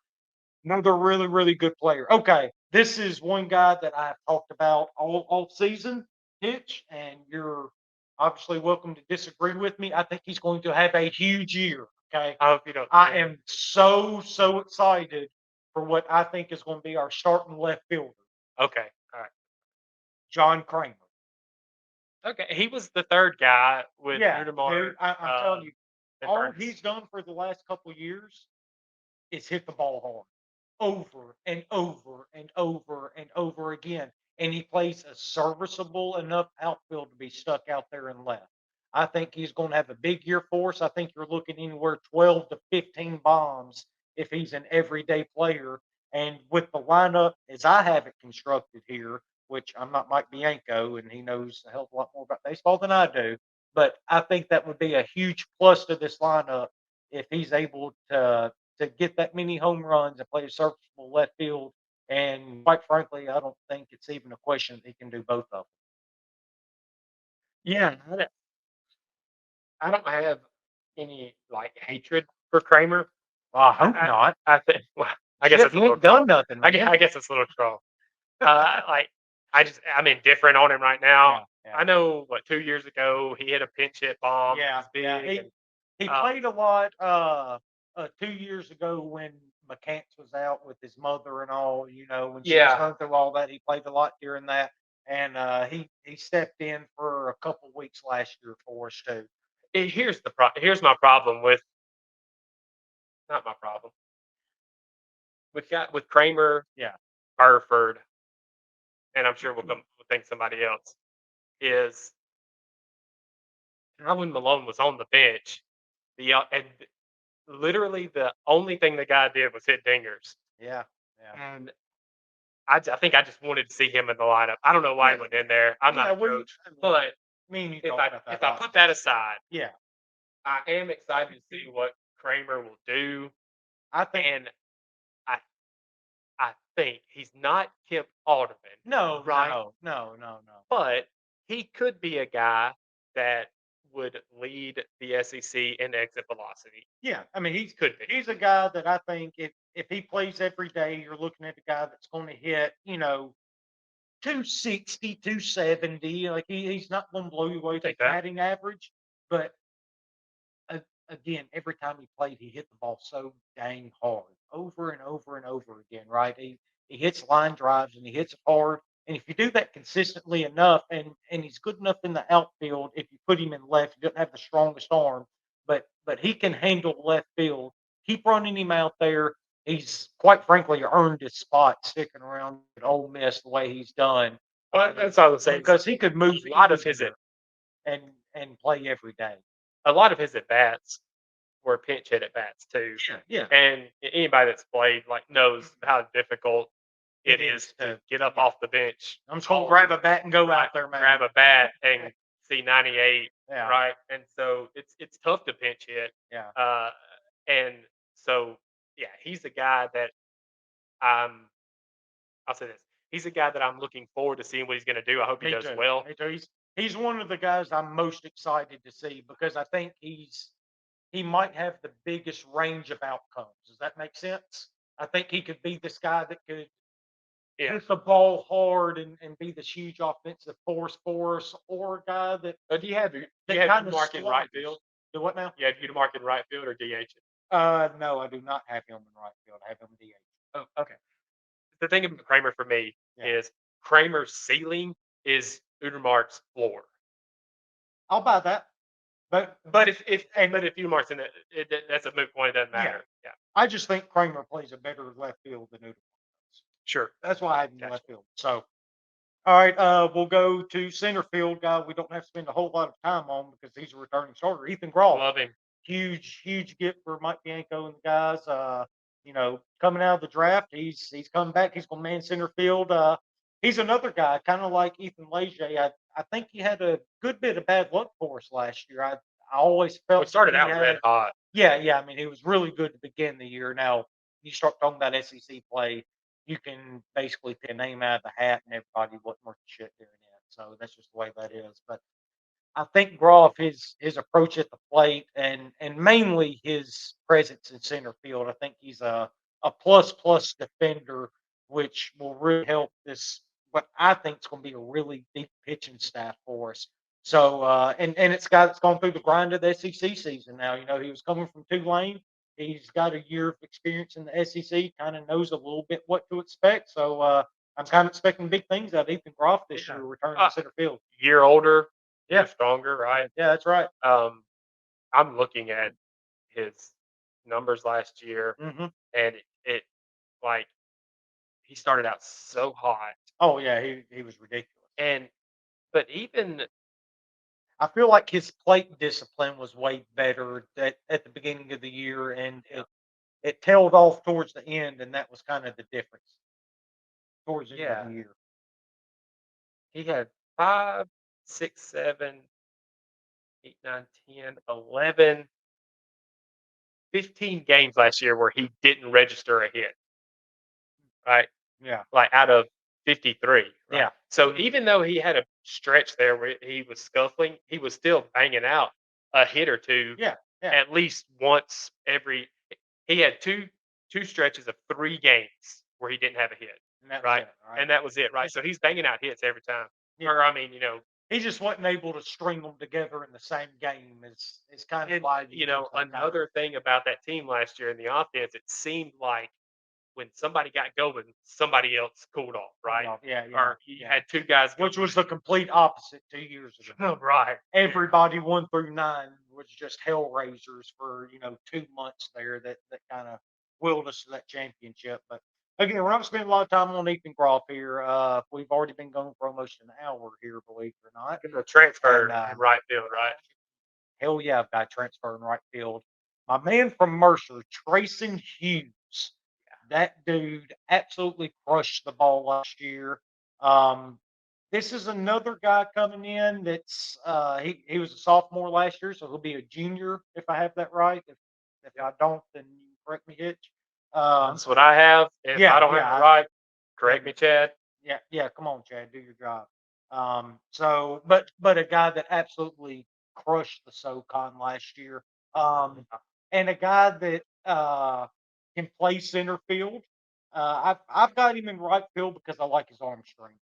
[SPEAKER 1] another really, really good player. Okay, this is one guy that I've talked about all season, Hitch, and you're obviously welcome to disagree with me. I think he's going to have a huge year. Okay,
[SPEAKER 2] I hope you don't.
[SPEAKER 1] I am so excited for what I think is going to be our starting left fielder,
[SPEAKER 2] Okay. All right.
[SPEAKER 1] John Kramer.
[SPEAKER 2] Okay. He was the third guy with
[SPEAKER 1] Yeah,
[SPEAKER 2] Nudemar.
[SPEAKER 1] dude, I'm telling you,
[SPEAKER 2] and
[SPEAKER 1] all
[SPEAKER 2] Burns.
[SPEAKER 1] he's done for the last couple of years is hit the ball hard over and over and over and over again. And he plays a serviceable enough outfield to be stuck out there and left. I think he's going to have a big year for us. I think you're looking anywhere 12 to 15 bombs if he's an everyday player. And with the lineup as I have it constructed here, which I'm not Mike Bianco, and he knows a hell of a lot more about baseball than I do, but I think that would be a huge plus to this lineup if he's able to get that many home runs and play a serviceable left field. And quite frankly, I don't think it's even a question that he can do both of them.
[SPEAKER 2] Yeah. I don't have any like hatred for Kramer.
[SPEAKER 1] Well, I hope
[SPEAKER 2] I-
[SPEAKER 1] not.
[SPEAKER 2] I think. Well, I guess
[SPEAKER 1] Shit,
[SPEAKER 2] it's a
[SPEAKER 1] he
[SPEAKER 2] little
[SPEAKER 1] ain't done
[SPEAKER 2] troll.
[SPEAKER 1] nothing.
[SPEAKER 2] I
[SPEAKER 1] Man.
[SPEAKER 2] guess it's a little troll. Like I'm indifferent on him right now.
[SPEAKER 1] Yeah.
[SPEAKER 2] I know 2 years ago he hit a pinch hit bomb. It
[SPEAKER 1] Yeah,
[SPEAKER 2] was big,
[SPEAKER 1] yeah.
[SPEAKER 2] and,
[SPEAKER 1] He played a lot 2 years ago when McCants was out with his mother and all, when she was going through all that. He played a lot during that. And he stepped in for a couple weeks last year for us too.
[SPEAKER 2] here's my problem with not my problem with Kramer.
[SPEAKER 1] Yeah.
[SPEAKER 2] Burford, and I'm sure we'll think somebody else is Alvin Malone was on the bench. And literally the only thing the guy did was hit dingers.
[SPEAKER 1] Yeah.
[SPEAKER 2] And I think I just wanted to see him in the lineup. I don't know why he went in there. I'm not a coach, but if I put that aside,
[SPEAKER 1] yeah,
[SPEAKER 2] I am excited to see what Kramer will do. I think he's not Kip Alderman.
[SPEAKER 1] No,
[SPEAKER 2] right?
[SPEAKER 1] No.
[SPEAKER 2] But he could be a guy that would lead the SEC in exit velocity.
[SPEAKER 1] Yeah, I mean
[SPEAKER 2] He's
[SPEAKER 1] a guy that I think if he plays every day, you're looking at a guy that's going to hit 260, 270. Like he's not going to blow you away with
[SPEAKER 2] Take
[SPEAKER 1] the
[SPEAKER 2] that.
[SPEAKER 1] batting average, but again, every time he played, he hit the ball so dang hard, over and over and over again. Right? He hits line drives and he hits it hard. And if you do that consistently enough, and he's good enough in the outfield, if you put him in left, he doesn't have the strongest arm, but he can handle left field. Keep running him out there. He's quite frankly earned his spot sticking around at Ole Miss the way he's done.
[SPEAKER 2] Well, that's all I'm saying.
[SPEAKER 1] Because he could move
[SPEAKER 2] A lot of his
[SPEAKER 1] easier and play every day.
[SPEAKER 2] a lot of his at bats were pinch hit at bats too.
[SPEAKER 1] Yeah.
[SPEAKER 2] And anybody that's played knows how difficult it is to get up off the bench.
[SPEAKER 1] I'm just gonna grab a bat and go out there, man.
[SPEAKER 2] Grab a bat and see 98,
[SPEAKER 1] Yeah.
[SPEAKER 2] right? And so it's tough to pinch hit.
[SPEAKER 1] Yeah.
[SPEAKER 2] And so yeah, he's a guy that I'll say this. He's a guy that I'm looking forward to seeing what he's going to do. I hope he
[SPEAKER 1] Me
[SPEAKER 2] does
[SPEAKER 1] too.
[SPEAKER 2] well.
[SPEAKER 1] Me too. He's one of the guys I'm most excited to see because I think he might have the biggest range of outcomes. Does that make sense? I think he could be this guy that could
[SPEAKER 2] Yeah.
[SPEAKER 1] hit the ball hard and be this huge offensive force for us, or a guy that
[SPEAKER 2] Do you have
[SPEAKER 1] kinda
[SPEAKER 2] Mark in right
[SPEAKER 1] slugs.
[SPEAKER 2] field?
[SPEAKER 1] Do what now?
[SPEAKER 2] You have you to Mark in right field or DH?
[SPEAKER 1] No, I do not have him in right field. I have him in DH.
[SPEAKER 2] Oh, okay. The thing about Kramer for me
[SPEAKER 1] Yeah.
[SPEAKER 2] is Kramer's ceiling is Udermark's floor.
[SPEAKER 1] I'll buy that. But
[SPEAKER 2] if Udermark's in it, that's a moot point. It doesn't matter. Yeah,
[SPEAKER 1] I just think Kramer plays a better left field than Udoka does.
[SPEAKER 2] sure.
[SPEAKER 1] That's why I have him in
[SPEAKER 2] Gotcha.
[SPEAKER 1] left field. So, all right, we'll go to center field guy. We don't have to spend a whole lot of time on because he's a returning starter. Ethan Groff,
[SPEAKER 2] Love him.
[SPEAKER 1] huge get for Mike Bianco and the guys. Coming out of the draft, he's coming back. He's going to man center field. He's another guy, kind of like Ethan Leger. I think he had a good bit of bad luck for us last year. I always felt
[SPEAKER 2] Well, it started
[SPEAKER 1] he
[SPEAKER 2] out
[SPEAKER 1] had-
[SPEAKER 2] red hot.
[SPEAKER 1] Yeah. I mean, he was really good to begin the year. Now you start talking about SEC play, you can basically pick a name out of the hat, and everybody wasn't worth shit doing it. So that's just the way that is. But I think Groff, his approach at the plate, and mainly his presence in center field, I think he's a plus defender, which will really help this. What I think is going to be a really deep pitching staff for us. So and it's a guy that's gone through the grind of the SEC season now. He was coming from Tulane. He's got a year of experience in the SEC. Kind of knows a little bit what to expect. So I'm kind of expecting big things out of Ethan Groff this year, returning to center field.
[SPEAKER 2] Year older,
[SPEAKER 1] Yeah.
[SPEAKER 2] year stronger, right?
[SPEAKER 1] Yeah, that's right.
[SPEAKER 2] I'm looking at his numbers last year,
[SPEAKER 1] Mm-hmm.
[SPEAKER 2] and it like he started out so hot,
[SPEAKER 1] Oh yeah, he was ridiculous.
[SPEAKER 2] but even
[SPEAKER 1] I feel like his plate discipline was way better at the beginning of the year, and it tailed off towards the end, and that was kind of the difference towards the end of the year.
[SPEAKER 2] he had 5, 6, 7, 8, 9, 10, 11, 15 games last year where he didn't register a hit, right?
[SPEAKER 1] Yeah,
[SPEAKER 2] Like out of 53. Right?
[SPEAKER 1] Yeah.
[SPEAKER 2] So even though he had a stretch there where he was scuffling, he was still banging out a hit or two.
[SPEAKER 1] Yeah.
[SPEAKER 2] At least once every. He had two stretches of 3 games where he didn't have a hit,
[SPEAKER 1] and that was
[SPEAKER 2] right?
[SPEAKER 1] it, right?
[SPEAKER 2] And that was it, right? So he's banging out hits every time.
[SPEAKER 1] Yeah.
[SPEAKER 2] Or I mean,
[SPEAKER 1] He just wasn't able to string them together in the same game. It's kind of
[SPEAKER 2] and
[SPEAKER 1] why
[SPEAKER 2] another thing about that team last year in the offense, it seemed like when somebody got going, somebody else cooled off, right?
[SPEAKER 1] Yeah.
[SPEAKER 2] Or you had 2 guys,
[SPEAKER 1] Which was the complete opposite 2 years ago.
[SPEAKER 2] right?
[SPEAKER 1] Everybody 1 through 9 was just hell raisers for 2 months there that kind of willed us to that championship. But again, we're not spending a lot of time on Ethan Groff here. We've already been going for almost an hour here, believe it or not.
[SPEAKER 2] The transfer
[SPEAKER 1] And,
[SPEAKER 2] in right field, right?
[SPEAKER 1] Hell yeah, I've got transfer in right field. My man from Mercer, Trayson Hughes. That dude absolutely crushed the ball last year. This is another guy coming in that's he was a sophomore last year, so he'll be a junior if I have that right. If I don't, then you correct me, Hitch.
[SPEAKER 2] That's what I have. If I don't have it right, correct me, Chad.
[SPEAKER 1] Yeah. Come on, Chad, do your job. But a guy that absolutely crushed the SoCon last year. And a guy that can play center field. I've got him in right field because I like his arm strength.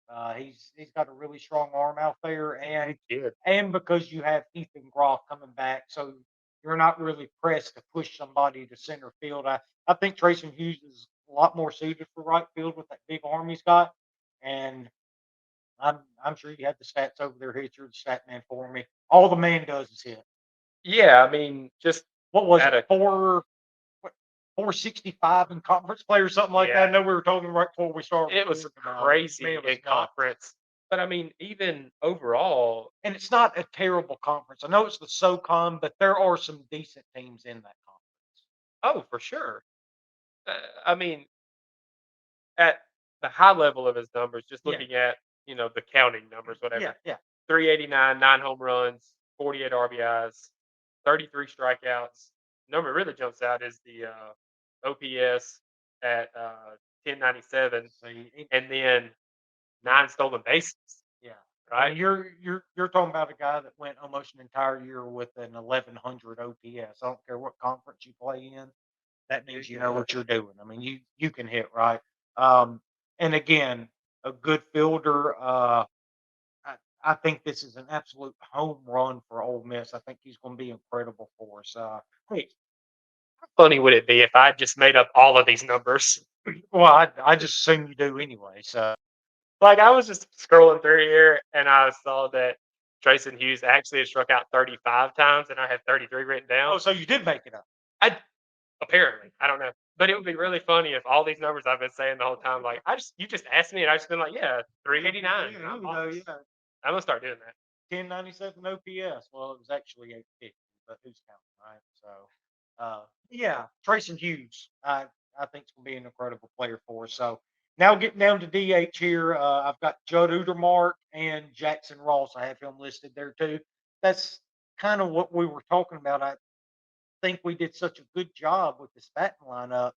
[SPEAKER 1] He's got a really strong arm out there,
[SPEAKER 2] Good.
[SPEAKER 1] and because you have Ethan Groff coming back, so you're not really pressed to push somebody to center field. I think Trayson Hughes is a lot more suited for right field with that big arm he's got, and I'm sure you have the stats over there, Hitch. You're the stat man for me. All the man does is hit.
[SPEAKER 2] Yeah, I mean, just
[SPEAKER 1] What was
[SPEAKER 2] at
[SPEAKER 1] it?
[SPEAKER 2] a
[SPEAKER 1] 465 in conference play or something like that. I
[SPEAKER 2] yeah,
[SPEAKER 1] know we were talking right before we started
[SPEAKER 2] it was
[SPEAKER 1] recording.
[SPEAKER 2] crazy
[SPEAKER 1] Man, it was
[SPEAKER 2] in
[SPEAKER 1] nuts.
[SPEAKER 2] conference. But I mean, even overall,
[SPEAKER 1] And it's not a terrible conference. I know it's the SoCon, but there are some decent teams in that conference.
[SPEAKER 2] oh, for sure. I mean, at the high level of his numbers, just
[SPEAKER 1] Yeah,
[SPEAKER 2] looking at the counting numbers,
[SPEAKER 1] yeah,
[SPEAKER 2] whatever.
[SPEAKER 1] yeah.
[SPEAKER 2] 389, 9 home runs, 48 RBIs, 33 strikeouts. Number that really jumps out is the OPS at 1097,
[SPEAKER 1] See,
[SPEAKER 2] and then 9 stolen bases.
[SPEAKER 1] yeah. I
[SPEAKER 2] Right?
[SPEAKER 1] mean, you're talking about a guy that went almost an entire year with an 1100 OPS. I don't care what conference you play in. That means you know what you're doing. I mean, you can hit right. Um, and again, a good fielder. I, I think this is an absolute home run for Ole Miss. I think he's going to be incredible for us.
[SPEAKER 2] Hey, how funny would it be if I just made up all of these numbers?
[SPEAKER 1] Well, I just assume you do anyway. So,
[SPEAKER 2] Like I was just scrolling through here and I saw that Trayson Hughes actually had struck out 35 times, and I had 33 written down.
[SPEAKER 1] oh, so you did make it up.
[SPEAKER 2] I apparently I don't know, but it would be really funny if all these numbers I've been saying the whole time, like you just asked me and I just been like, yeah, 389.
[SPEAKER 1] Yeah, you know, yeah.
[SPEAKER 2] I'm gonna start doing that.
[SPEAKER 1] 1097 OPS. Well, it was actually 850, but who's counting, right? So, yeah, Trayson Hughes, I think is going to be an incredible player for us. So now getting down to DH here, I've got Judd Udermark and Jackson Ross. I have him listed there too. That's kind of what we were talking about. I think we did such a good job with this batting lineup.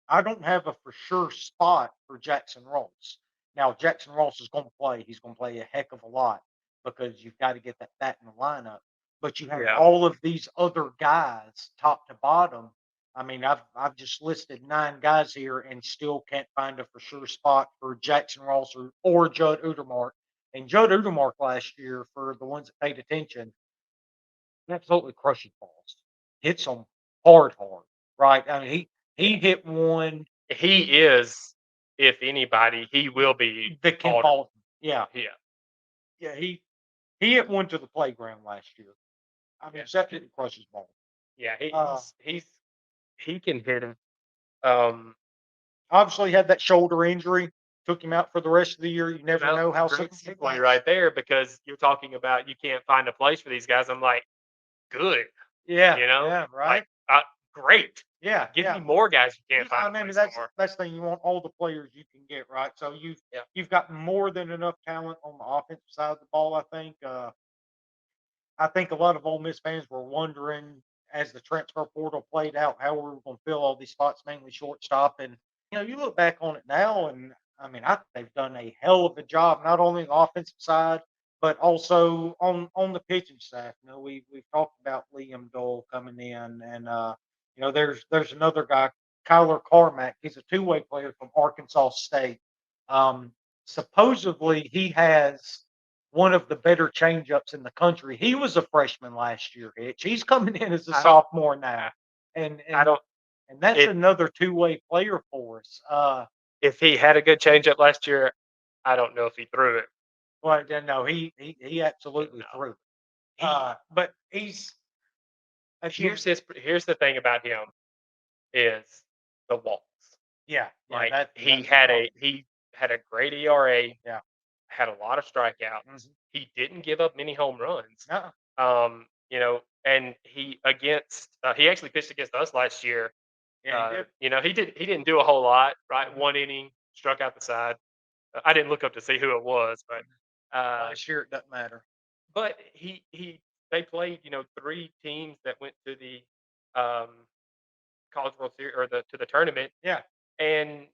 [SPEAKER 1] I don't have a for sure spot for Jackson Ross. Now, Jackson Ross is going to play. He's going to play a heck of a lot because you've got to get that bat in the lineup. But you have
[SPEAKER 2] Yeah.
[SPEAKER 1] all of these other guys, top to bottom. I mean, I've just listed 9 guys here and still can't find a for sure spot for Jackson Ross or Judd Udermark. And Judd Udermark last year, for the ones that paid attention, absolutely crushes balls, hits them hard, right? I mean, he hit one
[SPEAKER 2] He is, if anybody, he will be
[SPEAKER 1] that can
[SPEAKER 2] called.
[SPEAKER 1] ball. Yeah,
[SPEAKER 2] Yeah.
[SPEAKER 1] yeah. He hit one to the playground last year. I mean,
[SPEAKER 2] Yeah.
[SPEAKER 1] Septic crushes ball.
[SPEAKER 2] Yeah,
[SPEAKER 1] Uh,
[SPEAKER 2] he can hit it. Um,
[SPEAKER 1] Obviously had that shoulder injury, took him out for the rest of the year. You never
[SPEAKER 2] well,
[SPEAKER 1] know how
[SPEAKER 2] great
[SPEAKER 1] soon.
[SPEAKER 2] segue right there, because you're talking about you can't find a place for these guys. I'm like, good,
[SPEAKER 1] Yeah,
[SPEAKER 2] you know,
[SPEAKER 1] yeah,
[SPEAKER 2] like
[SPEAKER 1] right.
[SPEAKER 2] great.
[SPEAKER 1] Yeah,
[SPEAKER 2] Give
[SPEAKER 1] yeah.
[SPEAKER 2] me more guys you can't
[SPEAKER 1] I
[SPEAKER 2] find a
[SPEAKER 1] mean,
[SPEAKER 2] place
[SPEAKER 1] that's
[SPEAKER 2] for.
[SPEAKER 1] that's the thing. You want all the players you can get, right? So
[SPEAKER 2] Yeah.
[SPEAKER 1] you've got more than enough talent on the offensive side of the ball. I think. I think a lot of Ole Miss fans were wondering as the transfer portal played out how we were going to fill all these spots, mainly shortstop. And you look back on it now, and I mean, I think they've done a hell of a job, not only on the offensive side, but also on the pitching staff. We've talked about Liam Dole coming in, and there's another guy, Kyler Carmack. He's a two-way player from Arkansas State. Um, Supposedly, he has one of the better changeups in the country. He was a freshman last year, Hitch. He's coming in as a
[SPEAKER 2] I don't.
[SPEAKER 1] sophomore now, and
[SPEAKER 2] I
[SPEAKER 1] and
[SPEAKER 2] don't.
[SPEAKER 1] and that's
[SPEAKER 2] It
[SPEAKER 1] another two-way player for us.
[SPEAKER 2] If he had a good changeup last year, I don't know if he threw it.
[SPEAKER 1] Well, then, no, he absolutely
[SPEAKER 2] No.
[SPEAKER 1] threw.
[SPEAKER 2] He
[SPEAKER 1] But he's again,
[SPEAKER 2] here's the thing about him is the walks.
[SPEAKER 1] yeah,
[SPEAKER 2] Like
[SPEAKER 1] that
[SPEAKER 2] he
[SPEAKER 1] that's the
[SPEAKER 2] had
[SPEAKER 1] problem.
[SPEAKER 2] a great ERA,
[SPEAKER 1] Yeah.
[SPEAKER 2] had a lot of strikeouts.
[SPEAKER 1] Mhm.
[SPEAKER 2] He didn't give up many home runs.
[SPEAKER 1] Uh-uh.
[SPEAKER 2] And he actually pitched against us last year.
[SPEAKER 1] Yeah, he did.
[SPEAKER 2] He didn't do a whole lot, right?
[SPEAKER 1] Mhm.
[SPEAKER 2] 1 inning, struck out the side. I didn't look up to see who it was,
[SPEAKER 1] Last year it doesn't matter.
[SPEAKER 2] but they played, 3 teams that went to the um, College World Series, or the tournament,
[SPEAKER 1] Yeah,
[SPEAKER 2] and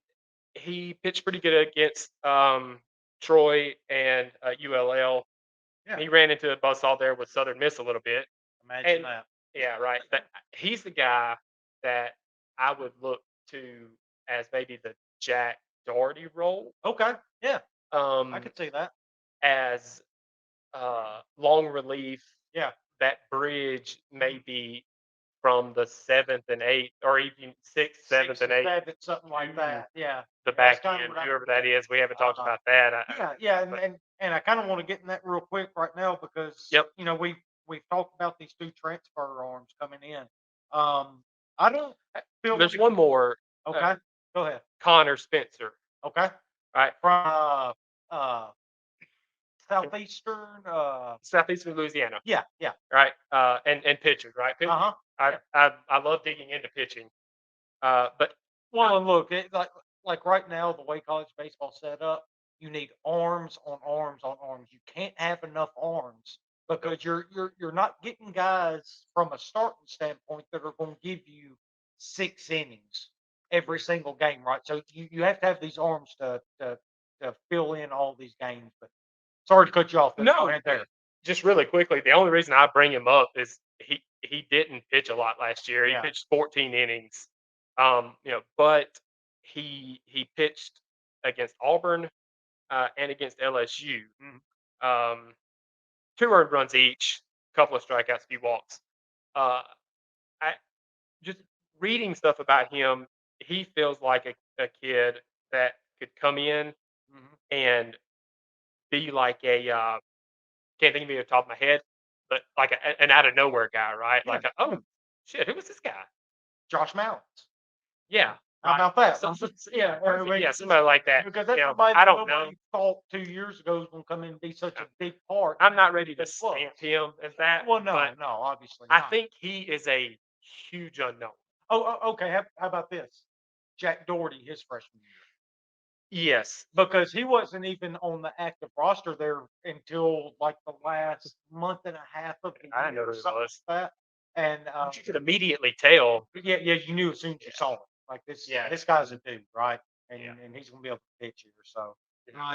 [SPEAKER 2] he pitched pretty good against Troy and ULL.
[SPEAKER 1] yeah.
[SPEAKER 2] He ran into a buzzsaw there with Southern Miss a little bit.
[SPEAKER 1] Imagine
[SPEAKER 2] And
[SPEAKER 1] that.
[SPEAKER 2] yeah, right. But he's the guy that I would look to as maybe the Jack Doherty role.
[SPEAKER 1] Okay. Yeah, I
[SPEAKER 2] Um,
[SPEAKER 1] could see that.
[SPEAKER 2] as long relief,
[SPEAKER 1] Yeah.
[SPEAKER 2] that bridge maybe from the 7th and 8th, or even 6th, 7th, and 8th,
[SPEAKER 1] Something like that. Yeah.
[SPEAKER 2] the
[SPEAKER 1] Yeah, that's
[SPEAKER 2] back
[SPEAKER 1] kinda
[SPEAKER 2] end,
[SPEAKER 1] what I
[SPEAKER 2] whoever that is. We haven't talked
[SPEAKER 1] Uh-huh.
[SPEAKER 2] about that.
[SPEAKER 1] Yeah,
[SPEAKER 2] But
[SPEAKER 1] and I kind of want to get in that real quick right now because
[SPEAKER 2] yep,
[SPEAKER 1] we've talked about these two transfer arms coming in. I don't feel
[SPEAKER 2] there's
[SPEAKER 1] like
[SPEAKER 2] one more,
[SPEAKER 1] okay. Go ahead.
[SPEAKER 2] Connor Spencer,
[SPEAKER 1] Okay,
[SPEAKER 2] right?
[SPEAKER 1] from uh southeastern.
[SPEAKER 2] Southeastern Louisiana,
[SPEAKER 1] Yeah, yeah.
[SPEAKER 2] right? And pitcher, right?
[SPEAKER 1] Uh huh.
[SPEAKER 2] I love digging into pitching. But
[SPEAKER 1] Well, and look, like right now, the way college baseball set up, you need arms on arms on arms. You can't have enough arms because you're not getting guys from a starting standpoint that are going to give you 6 innings every single game, right? So you have to have these arms to fill in all these games. But sorry to cut you off. Go
[SPEAKER 2] no,
[SPEAKER 1] ahead there.
[SPEAKER 2] just really quickly, the only reason I bring him up is he didn't pitch a lot last year. He
[SPEAKER 1] Yeah.
[SPEAKER 2] pitched 14 innings. But he pitched against Auburn and against LSU.
[SPEAKER 1] Mhm.
[SPEAKER 2] Um, 2 earned runs each, couple of strikeouts, few walks. Uh, I just reading stuff about him. He feels like a kid that could come in
[SPEAKER 1] Mhm.
[SPEAKER 2] and be like a can't think of it off the top of my head, but like an out of nowhere guy, right?
[SPEAKER 1] Yeah.
[SPEAKER 2] Like, oh shit, who was this guy?
[SPEAKER 1] Josh Mallett.
[SPEAKER 2] Yeah,
[SPEAKER 1] How
[SPEAKER 2] right.
[SPEAKER 1] about that?
[SPEAKER 2] Yeah,
[SPEAKER 1] I mean,
[SPEAKER 2] yeah, somebody like that.
[SPEAKER 1] because that's
[SPEAKER 2] You know,
[SPEAKER 1] somebody
[SPEAKER 2] I
[SPEAKER 1] that
[SPEAKER 2] don't know.
[SPEAKER 1] nobody thought 2 years ago was going to come in and be such a big part.
[SPEAKER 2] I'm not ready to
[SPEAKER 1] It was.
[SPEAKER 2] stamp him as that,
[SPEAKER 1] Well, no,
[SPEAKER 2] but
[SPEAKER 1] no, obviously
[SPEAKER 2] I
[SPEAKER 1] not.
[SPEAKER 2] think he is a huge unknown.
[SPEAKER 1] Okay. How about this? Jack Doherty, his freshman year,
[SPEAKER 2] Yes,
[SPEAKER 1] because he wasn't even on the active roster there until like the last month and a half of the
[SPEAKER 2] I didn't know
[SPEAKER 1] year or
[SPEAKER 2] who it
[SPEAKER 1] something
[SPEAKER 2] was.
[SPEAKER 1] like that. And
[SPEAKER 2] But you could immediately tell.
[SPEAKER 1] yeah, yeah, you knew as soon as you saw him. Like this,
[SPEAKER 2] Yeah.
[SPEAKER 1] this guy's a dude, right? And
[SPEAKER 2] Yeah.
[SPEAKER 1] and he's gonna be able to pitch here. So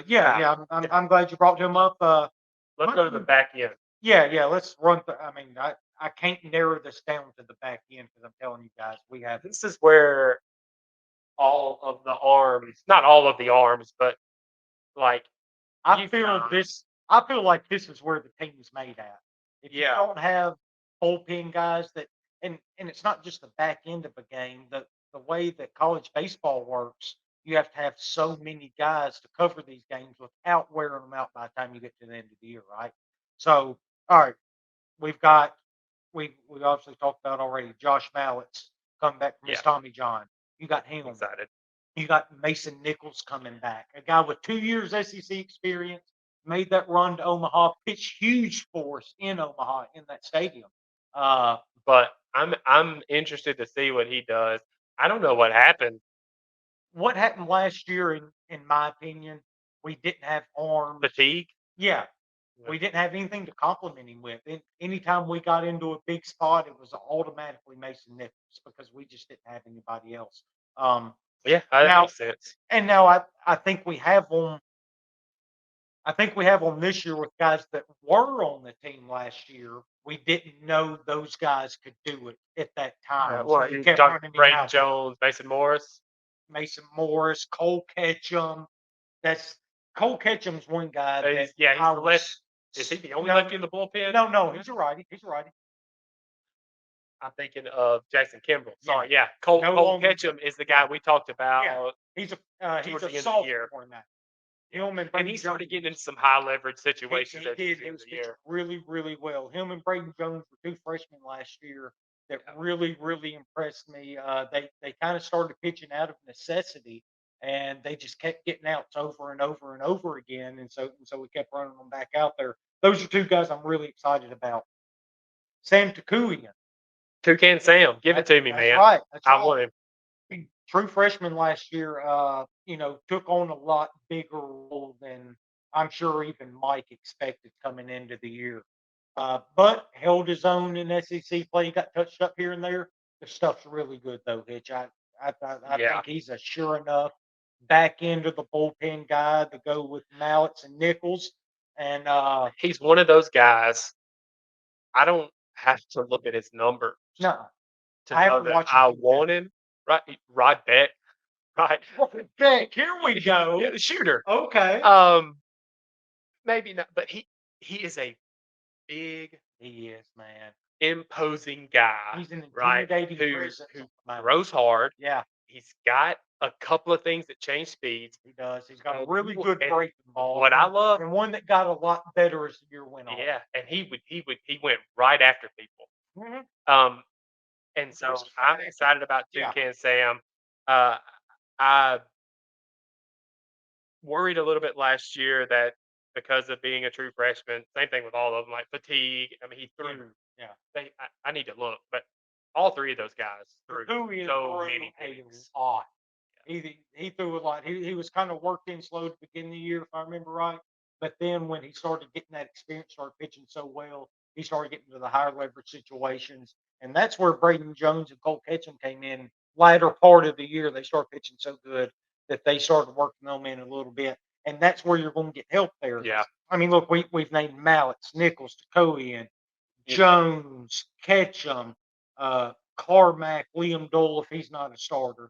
[SPEAKER 2] Yeah.
[SPEAKER 1] yeah. I'm glad you brought him up.
[SPEAKER 2] Let's go to the back end.
[SPEAKER 1] Yeah. Let's run. I mean, I can't narrow this down to the back end because I'm telling you guys, we have
[SPEAKER 2] This is where all of the arms, not all of the arms, but like
[SPEAKER 1] I
[SPEAKER 2] you
[SPEAKER 1] feel
[SPEAKER 2] found-
[SPEAKER 1] this. I feel like this is where the team's made at. If you
[SPEAKER 2] Yeah.
[SPEAKER 1] don't have bullpen guys that, and it's not just the back end of a game. The way that college baseball works, you have to have so many guys to cover these games without wearing them out by the time you get to the end of the year, right? So, all right, we've got we obviously talked about already. Josh Mallett's come back from his
[SPEAKER 2] Yeah.
[SPEAKER 1] Tommy John. You got him.
[SPEAKER 2] excited.
[SPEAKER 1] You got Mason Nichols coming back, a guy with 2 years SEC experience, made that run to Omaha, pitched huge for us in Omaha in that stadium.
[SPEAKER 2] But I'm interested to see what he does. I don't know what happened.
[SPEAKER 1] What happened last year, in my opinion, we didn't have arms.
[SPEAKER 2] Fatigue.
[SPEAKER 1] Yeah, we didn't have anything to compliment him with. Anytime we got into a big spot, it was automatically Mason Nichols because we just didn't have anybody else.
[SPEAKER 2] Yeah, that
[SPEAKER 1] Now-
[SPEAKER 2] makes sense.
[SPEAKER 1] And now I think we have them. I think we have them this year with guys that were on the team last year. We didn't know those guys could do it at that time. So
[SPEAKER 2] Well,
[SPEAKER 1] we
[SPEAKER 2] you
[SPEAKER 1] kept
[SPEAKER 2] talk
[SPEAKER 1] running him
[SPEAKER 2] Braden
[SPEAKER 1] out there.
[SPEAKER 2] Jones, Mason Morris.
[SPEAKER 1] Mason Morris, Cole Ketchum. That's Cole Ketchum's one guy that
[SPEAKER 2] He's the left. Is he the only
[SPEAKER 1] no,
[SPEAKER 2] lefty in the bullpen?
[SPEAKER 1] No, he's a righty. He's a righty.
[SPEAKER 2] I'm thinking of Jackson Kimbrell.
[SPEAKER 1] Yeah.
[SPEAKER 2] Sorry, yeah. Cole
[SPEAKER 1] No longer-
[SPEAKER 2] Ketchum is the guy we talked about.
[SPEAKER 1] Yeah. He's
[SPEAKER 2] Towards
[SPEAKER 1] a
[SPEAKER 2] the end of the year.
[SPEAKER 1] sophomore now. Him and
[SPEAKER 2] And
[SPEAKER 1] Braden
[SPEAKER 2] he started
[SPEAKER 1] Jones.
[SPEAKER 2] getting into some high leverage
[SPEAKER 1] He
[SPEAKER 2] situations at the
[SPEAKER 1] did.
[SPEAKER 2] end
[SPEAKER 1] He
[SPEAKER 2] of
[SPEAKER 1] was
[SPEAKER 2] the
[SPEAKER 1] pitching
[SPEAKER 2] year.
[SPEAKER 1] really, really well. Him and Braden Jones were two freshmen last year that
[SPEAKER 2] Yeah.
[SPEAKER 1] really, really impressed me. They kind of started pitching out of necessity, and they just kept getting outs over and over and over again. And so we kept running them back out there. Those are two guys I'm really excited about. Sam Takuian.
[SPEAKER 2] Toucan Sam, give it to me,
[SPEAKER 1] That's
[SPEAKER 2] man.
[SPEAKER 1] right. That's
[SPEAKER 2] I
[SPEAKER 1] right.
[SPEAKER 2] want him.
[SPEAKER 1] True freshman last year, took on a lot bigger role than I'm sure even Mike expected coming into the year. But held his own in SEC play. He got touched up here and there. The stuff's really good though, Hitch. I
[SPEAKER 2] Yeah.
[SPEAKER 1] think he's a sure enough back end of the bullpen guy to go with Mallets and Nichols. And
[SPEAKER 2] He's one of those guys. I don't have to look at his number
[SPEAKER 1] no,
[SPEAKER 2] to
[SPEAKER 1] I
[SPEAKER 2] know
[SPEAKER 1] haven't
[SPEAKER 2] that
[SPEAKER 1] watched
[SPEAKER 2] I
[SPEAKER 1] him do that.
[SPEAKER 2] want him. Right, Rod Beck. right?
[SPEAKER 1] Okay, here we go.
[SPEAKER 2] Yeah, the shooter.
[SPEAKER 1] Okay.
[SPEAKER 2] Maybe not, but he is a big,
[SPEAKER 1] He is, man.
[SPEAKER 2] imposing guy,
[SPEAKER 1] He's an
[SPEAKER 2] right?
[SPEAKER 1] intimidating
[SPEAKER 2] Who
[SPEAKER 1] presence. Man.
[SPEAKER 2] throws hard.
[SPEAKER 1] Yeah,
[SPEAKER 2] He's got a couple of things that change speeds.
[SPEAKER 1] he does. He's got a
[SPEAKER 2] And
[SPEAKER 1] really
[SPEAKER 2] he will-
[SPEAKER 1] good
[SPEAKER 2] and
[SPEAKER 1] breaking ball.
[SPEAKER 2] What I love,
[SPEAKER 1] and one that got a lot better as the year went on.
[SPEAKER 2] yeah, and he went right after people.
[SPEAKER 1] Mhm.
[SPEAKER 2] And so
[SPEAKER 1] was
[SPEAKER 2] I'm
[SPEAKER 1] fast.
[SPEAKER 2] excited about
[SPEAKER 1] Yeah.
[SPEAKER 2] Toucan Sam. I worried a little bit last year that because of being a true freshman, same thing with all of them, like fatigue. I mean, he threw.
[SPEAKER 1] Yeah.
[SPEAKER 2] I need to look, but all three of those guys threw
[SPEAKER 1] Who is
[SPEAKER 2] so many
[SPEAKER 1] a
[SPEAKER 2] things.
[SPEAKER 1] lot. He threw a lot. He was kind of worked in slow to begin the year, if I remember right. But then when he started getting that experience, started pitching so well, he started getting to the higher leverage situations, and that's where Braden Jones and Cole Ketchum came in. Latter part of the year, they started pitching so good that they started working them in a little bit, and that's where you're going to get help there.
[SPEAKER 2] Yeah.
[SPEAKER 1] I mean, look, we've named Mallett, Nichols, Tacoian,
[SPEAKER 2] Yeah.
[SPEAKER 1] Jones, Ketchum, Carmack, Liam Dole, if he's not a starter.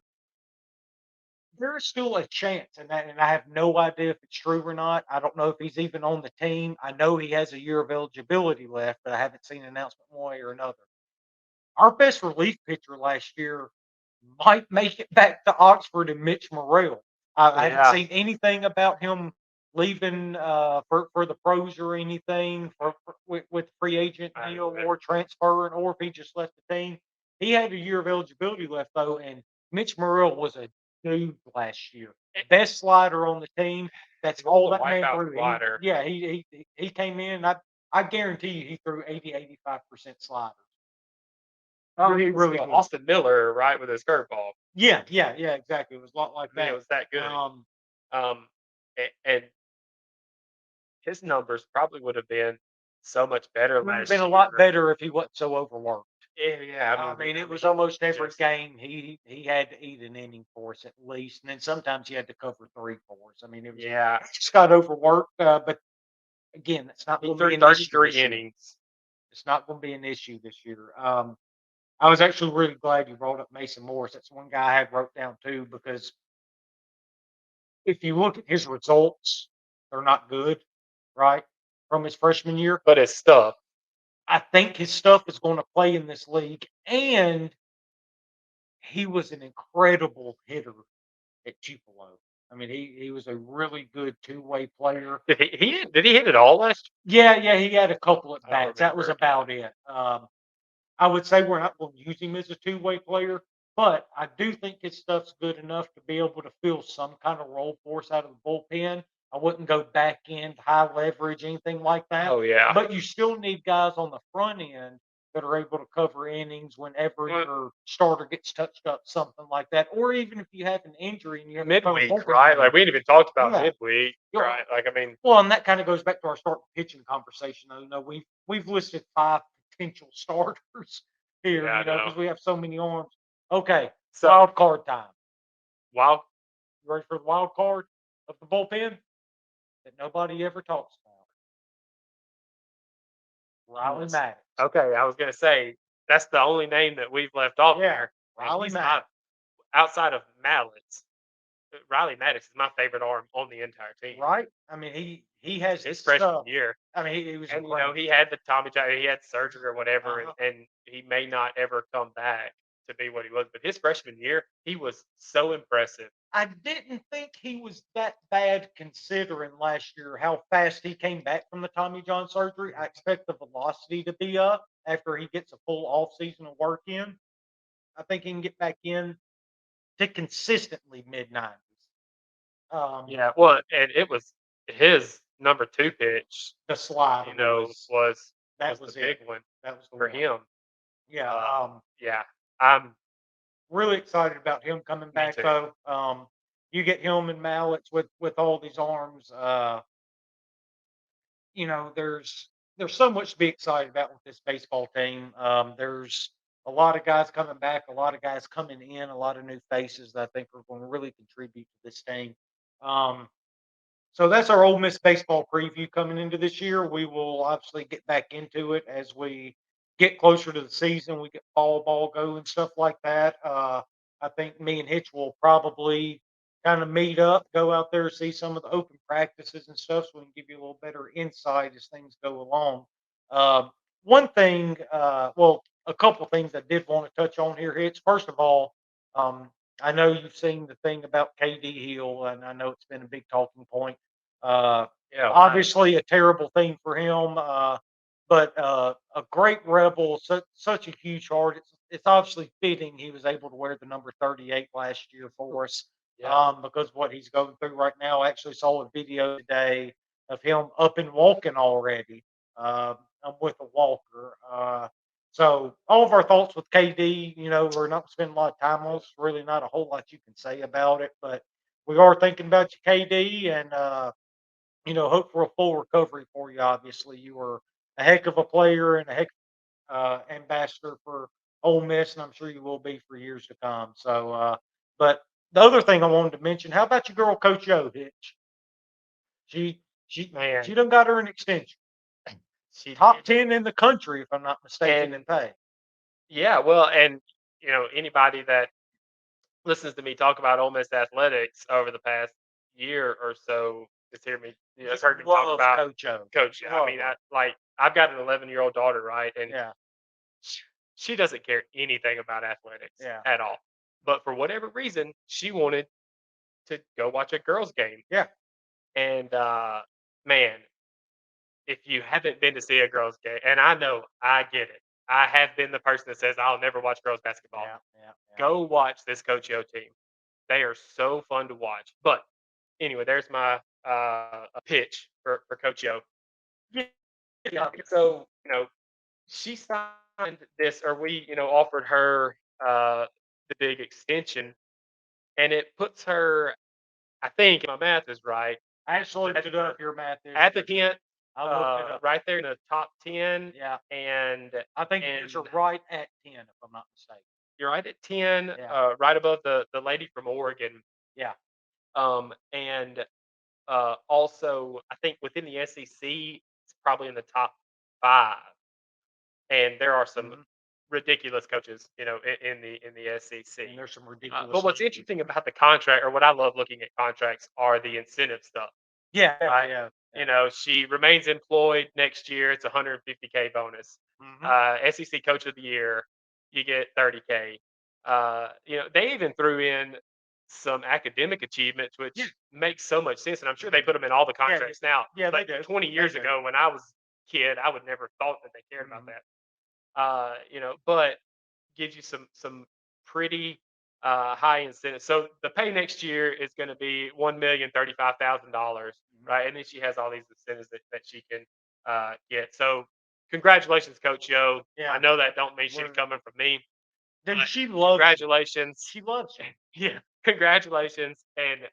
[SPEAKER 1] There's still a chance, and I have no idea if it's true or not. I don't know if he's even on the team. I know he has a year of eligibility left, but I haven't seen an announcement one way or another. Our best relief pitcher last year might make it back to Oxford and Mitch Morrell. I
[SPEAKER 2] Yeah.
[SPEAKER 1] haven't seen anything about him leaving for the pros or anything with free agent
[SPEAKER 2] I
[SPEAKER 1] deal
[SPEAKER 2] agree.
[SPEAKER 1] or transferring, or if he just left the team. He had a year of eligibility left though, and Mitch Morrell was a dude last year. Best slider on the team. That's
[SPEAKER 2] He was
[SPEAKER 1] all
[SPEAKER 2] a
[SPEAKER 1] that man
[SPEAKER 2] wipeout
[SPEAKER 1] threw.
[SPEAKER 2] slider.
[SPEAKER 1] He came in. I guarantee you he threw 80-85% sliders. Oh, he really was.
[SPEAKER 2] Austin Miller, right, with his curveball.
[SPEAKER 1] Yeah, exactly. It was a lot like
[SPEAKER 2] I mean,
[SPEAKER 1] that.
[SPEAKER 2] it was that good.
[SPEAKER 1] Um,
[SPEAKER 2] And his numbers probably would have been so much better
[SPEAKER 1] It would have
[SPEAKER 2] last
[SPEAKER 1] been a
[SPEAKER 2] year.
[SPEAKER 1] lot better if he wasn't so overworked.
[SPEAKER 2] Yeah,
[SPEAKER 1] I mean, it was almost every
[SPEAKER 2] just-
[SPEAKER 1] game he had to eat an inning for us at least, and then sometimes he had to cover 3 for us. I mean, it was
[SPEAKER 2] Yeah,
[SPEAKER 1] he just got overworked. But again, it's not
[SPEAKER 2] he
[SPEAKER 1] going to be
[SPEAKER 2] threw
[SPEAKER 1] an issue
[SPEAKER 2] 33
[SPEAKER 1] this year.
[SPEAKER 2] innings.
[SPEAKER 1] It's not going to be an issue this year. I was actually really glad you brought up Mason Morris. That's one guy I had wrote down too, because if you look at his results, they're not good, right? From his freshman year.
[SPEAKER 2] But his stuff,
[SPEAKER 1] I think his stuff is going to play in this league, and he was an incredible hitter at Tupelo. I mean, he was a really good two-way player.
[SPEAKER 2] did he hit it all last
[SPEAKER 1] Yeah, he had a couple at
[SPEAKER 2] I don't
[SPEAKER 1] bats. That was
[SPEAKER 2] remember.
[SPEAKER 1] about it. I would say we're not going to use him as a two-way player, but I do think his stuff's good enough to be able to fill some kind of role for us out of the bullpen. I wouldn't go back end, high leverage, anything like that.
[SPEAKER 2] Oh yeah,
[SPEAKER 1] But you still need guys on the front end that are able to cover innings whenever
[SPEAKER 2] Well-
[SPEAKER 1] your starter gets touched up, something like that. Or even if you have an injury and you have to throw a
[SPEAKER 2] midweek,
[SPEAKER 1] bullpen
[SPEAKER 2] right?
[SPEAKER 1] game.
[SPEAKER 2] Like we ain't even talked about
[SPEAKER 1] Yeah.
[SPEAKER 2] midweek,
[SPEAKER 1] Yeah.
[SPEAKER 2] right? Like I mean,
[SPEAKER 1] Well, and that kind of goes back to our start pitching conversation. Though, we've listed 5 potential starters here,
[SPEAKER 2] Yeah, I know.
[SPEAKER 1] because we have so many arms. Okay,
[SPEAKER 2] So-
[SPEAKER 1] wild card time.
[SPEAKER 2] wow,
[SPEAKER 1] You ready for the wild card of the bullpen that nobody ever talks about? Riley
[SPEAKER 2] Yes.
[SPEAKER 1] Maddox.
[SPEAKER 2] okay. I was gonna say that's the only name that we've left off
[SPEAKER 1] Yeah,
[SPEAKER 2] there. And
[SPEAKER 1] Riley
[SPEAKER 2] he's
[SPEAKER 1] Maddox.
[SPEAKER 2] outside of Mallett's, Riley Maddox is my favorite arm on the entire team.
[SPEAKER 1] Right? I mean, he has
[SPEAKER 2] His freshman
[SPEAKER 1] stuff.
[SPEAKER 2] year,
[SPEAKER 1] I mean, he was
[SPEAKER 2] and
[SPEAKER 1] incredible.
[SPEAKER 2] he had the Tommy John, he had surgery or whatever,
[SPEAKER 1] Uh-huh.
[SPEAKER 2] and he may not ever come back to be what he was. But his freshman year, he was so impressive.
[SPEAKER 1] I didn't think he was that bad considering last year how fast he came back from the Tommy John surgery. I expect the velocity to be up after he gets a full off season of work in. I think he can get back in to consistently mid 90s.
[SPEAKER 2] Yeah, well, and it was his number 2 pitch.
[SPEAKER 1] The slide,
[SPEAKER 2] Was
[SPEAKER 1] that
[SPEAKER 2] the
[SPEAKER 1] was
[SPEAKER 2] big
[SPEAKER 1] it.
[SPEAKER 2] one
[SPEAKER 1] That was the
[SPEAKER 2] for
[SPEAKER 1] one.
[SPEAKER 2] him.
[SPEAKER 1] Yeah.
[SPEAKER 2] Yeah, I'm
[SPEAKER 1] Really excited about him coming back
[SPEAKER 2] too.
[SPEAKER 1] though. You get him and Mallets with all these arms. There's so much to be excited about with this baseball team. There's a lot of guys coming back, a lot of guys coming in, a lot of new faces that I think are going to really contribute to this team. So that's our Ole Miss baseball preview coming into this year. We will obviously get back into it as we get closer to the season. We get fall ball go and stuff like that. I think me and Hitch will probably kind of meet up, go out there, see some of the open practices and stuff, so we can give you a little better insight as things go along. Uh, One thing, well, a couple things I did want to touch on here, Hitch. First of all, um, I know you've seen the thing about KD Hill, and I know it's been a big talking point. Uh,
[SPEAKER 2] Yeah, right.
[SPEAKER 1] Obviously, a terrible thing for him, but a great rebel, such a huge heart. It's obviously fitting he was able to wear the number 38 last year for us,
[SPEAKER 2] Yeah.
[SPEAKER 1] because what he's going through right now. I actually saw a video today of him up and walking already. With a walker. So all of our thoughts with KD, we're not spending a lot of time on. It's really not a whole lot you can say about it, but we are thinking about you, KD, and hope for a full recovery for you. Obviously, you were a heck of a player and a heck ambassador for Ole Miss, and I'm sure you will be for years to come. So, but the other thing I wanted to mention, how about your girl, Coach O, Hitch? She she
[SPEAKER 2] Man,
[SPEAKER 1] she done got her an extension.
[SPEAKER 2] she
[SPEAKER 1] Top
[SPEAKER 2] did.
[SPEAKER 1] 10 in the country, if I'm not mistaken,
[SPEAKER 2] And
[SPEAKER 1] in pay.
[SPEAKER 2] yeah, well, and anybody that listens to me talk about Ole Miss athletics over the past year or so has heard me, has heard me talk
[SPEAKER 1] Love
[SPEAKER 2] about
[SPEAKER 1] Coach O.
[SPEAKER 2] Coach. I
[SPEAKER 1] Love
[SPEAKER 2] mean,
[SPEAKER 1] her.
[SPEAKER 2] I've got an 11-year-old daughter, right, and
[SPEAKER 1] Yeah,
[SPEAKER 2] she doesn't care anything about athletics
[SPEAKER 1] yeah,
[SPEAKER 2] at all. But for whatever reason, she wanted to go watch a girls' game,
[SPEAKER 1] yeah,
[SPEAKER 2] and man, if you haven't been to see a girls' game, and I know I get it, I have been the person that says I'll never watch girls basketball.
[SPEAKER 1] yeah.
[SPEAKER 2] Go watch this Coach O team. They are so fun to watch. But anyway, there's my a pitch for Coach O.
[SPEAKER 1] Yeah,
[SPEAKER 2] So she signed this, or we offered her the big extension, and it puts her, I think, if my math is right,
[SPEAKER 1] I actually
[SPEAKER 2] at
[SPEAKER 1] looked it up. Your math is
[SPEAKER 2] at the hint,
[SPEAKER 1] I looked it up.
[SPEAKER 2] right there in the top 10,
[SPEAKER 1] Yeah,
[SPEAKER 2] and
[SPEAKER 1] I think you guys are right at 10, if I'm not mistaken.
[SPEAKER 2] you're right at 10,
[SPEAKER 1] Yeah,
[SPEAKER 2] right above the lady from Oregon.
[SPEAKER 1] yeah.
[SPEAKER 2] And also, I think within the SEC, it's probably in the top 5, and there are some
[SPEAKER 1] Mhm.
[SPEAKER 2] ridiculous coaches, in the
[SPEAKER 1] And
[SPEAKER 2] SEC.
[SPEAKER 1] there's some ridiculous.
[SPEAKER 2] But what's interesting about the contract, or what I love looking at contracts, are the incentive stuff,
[SPEAKER 1] Yeah,
[SPEAKER 2] right?
[SPEAKER 1] yeah, yeah.
[SPEAKER 2] She remains employed next year. It's a 150K bonus.
[SPEAKER 1] Hmm.
[SPEAKER 2] SEC Coach of the Year, you get 30K. They even threw in some academic achievements,
[SPEAKER 1] Yeah,
[SPEAKER 2] which makes so much sense, and I'm sure they put them in all the
[SPEAKER 1] yeah,
[SPEAKER 2] contracts now.
[SPEAKER 1] yeah. They
[SPEAKER 2] But
[SPEAKER 1] do.
[SPEAKER 2] 20
[SPEAKER 1] They
[SPEAKER 2] years
[SPEAKER 1] do.
[SPEAKER 2] ago, when I was a kid, I would never thought that they cared about
[SPEAKER 1] Mhm.
[SPEAKER 2] that. But gives you some pretty high incentives. So the pay next year is going to be $1,035,000,
[SPEAKER 1] Mhm.
[SPEAKER 2] right? And then she has all these incentives that she can get. So congratulations, Coach Yo. I
[SPEAKER 1] Yeah.
[SPEAKER 2] know that don't mean shit
[SPEAKER 1] We're,
[SPEAKER 2] coming from me,
[SPEAKER 1] Dude,
[SPEAKER 2] but
[SPEAKER 1] she loves you.
[SPEAKER 2] congratulations.
[SPEAKER 1] She loves you.
[SPEAKER 2] Yeah, congratulations, and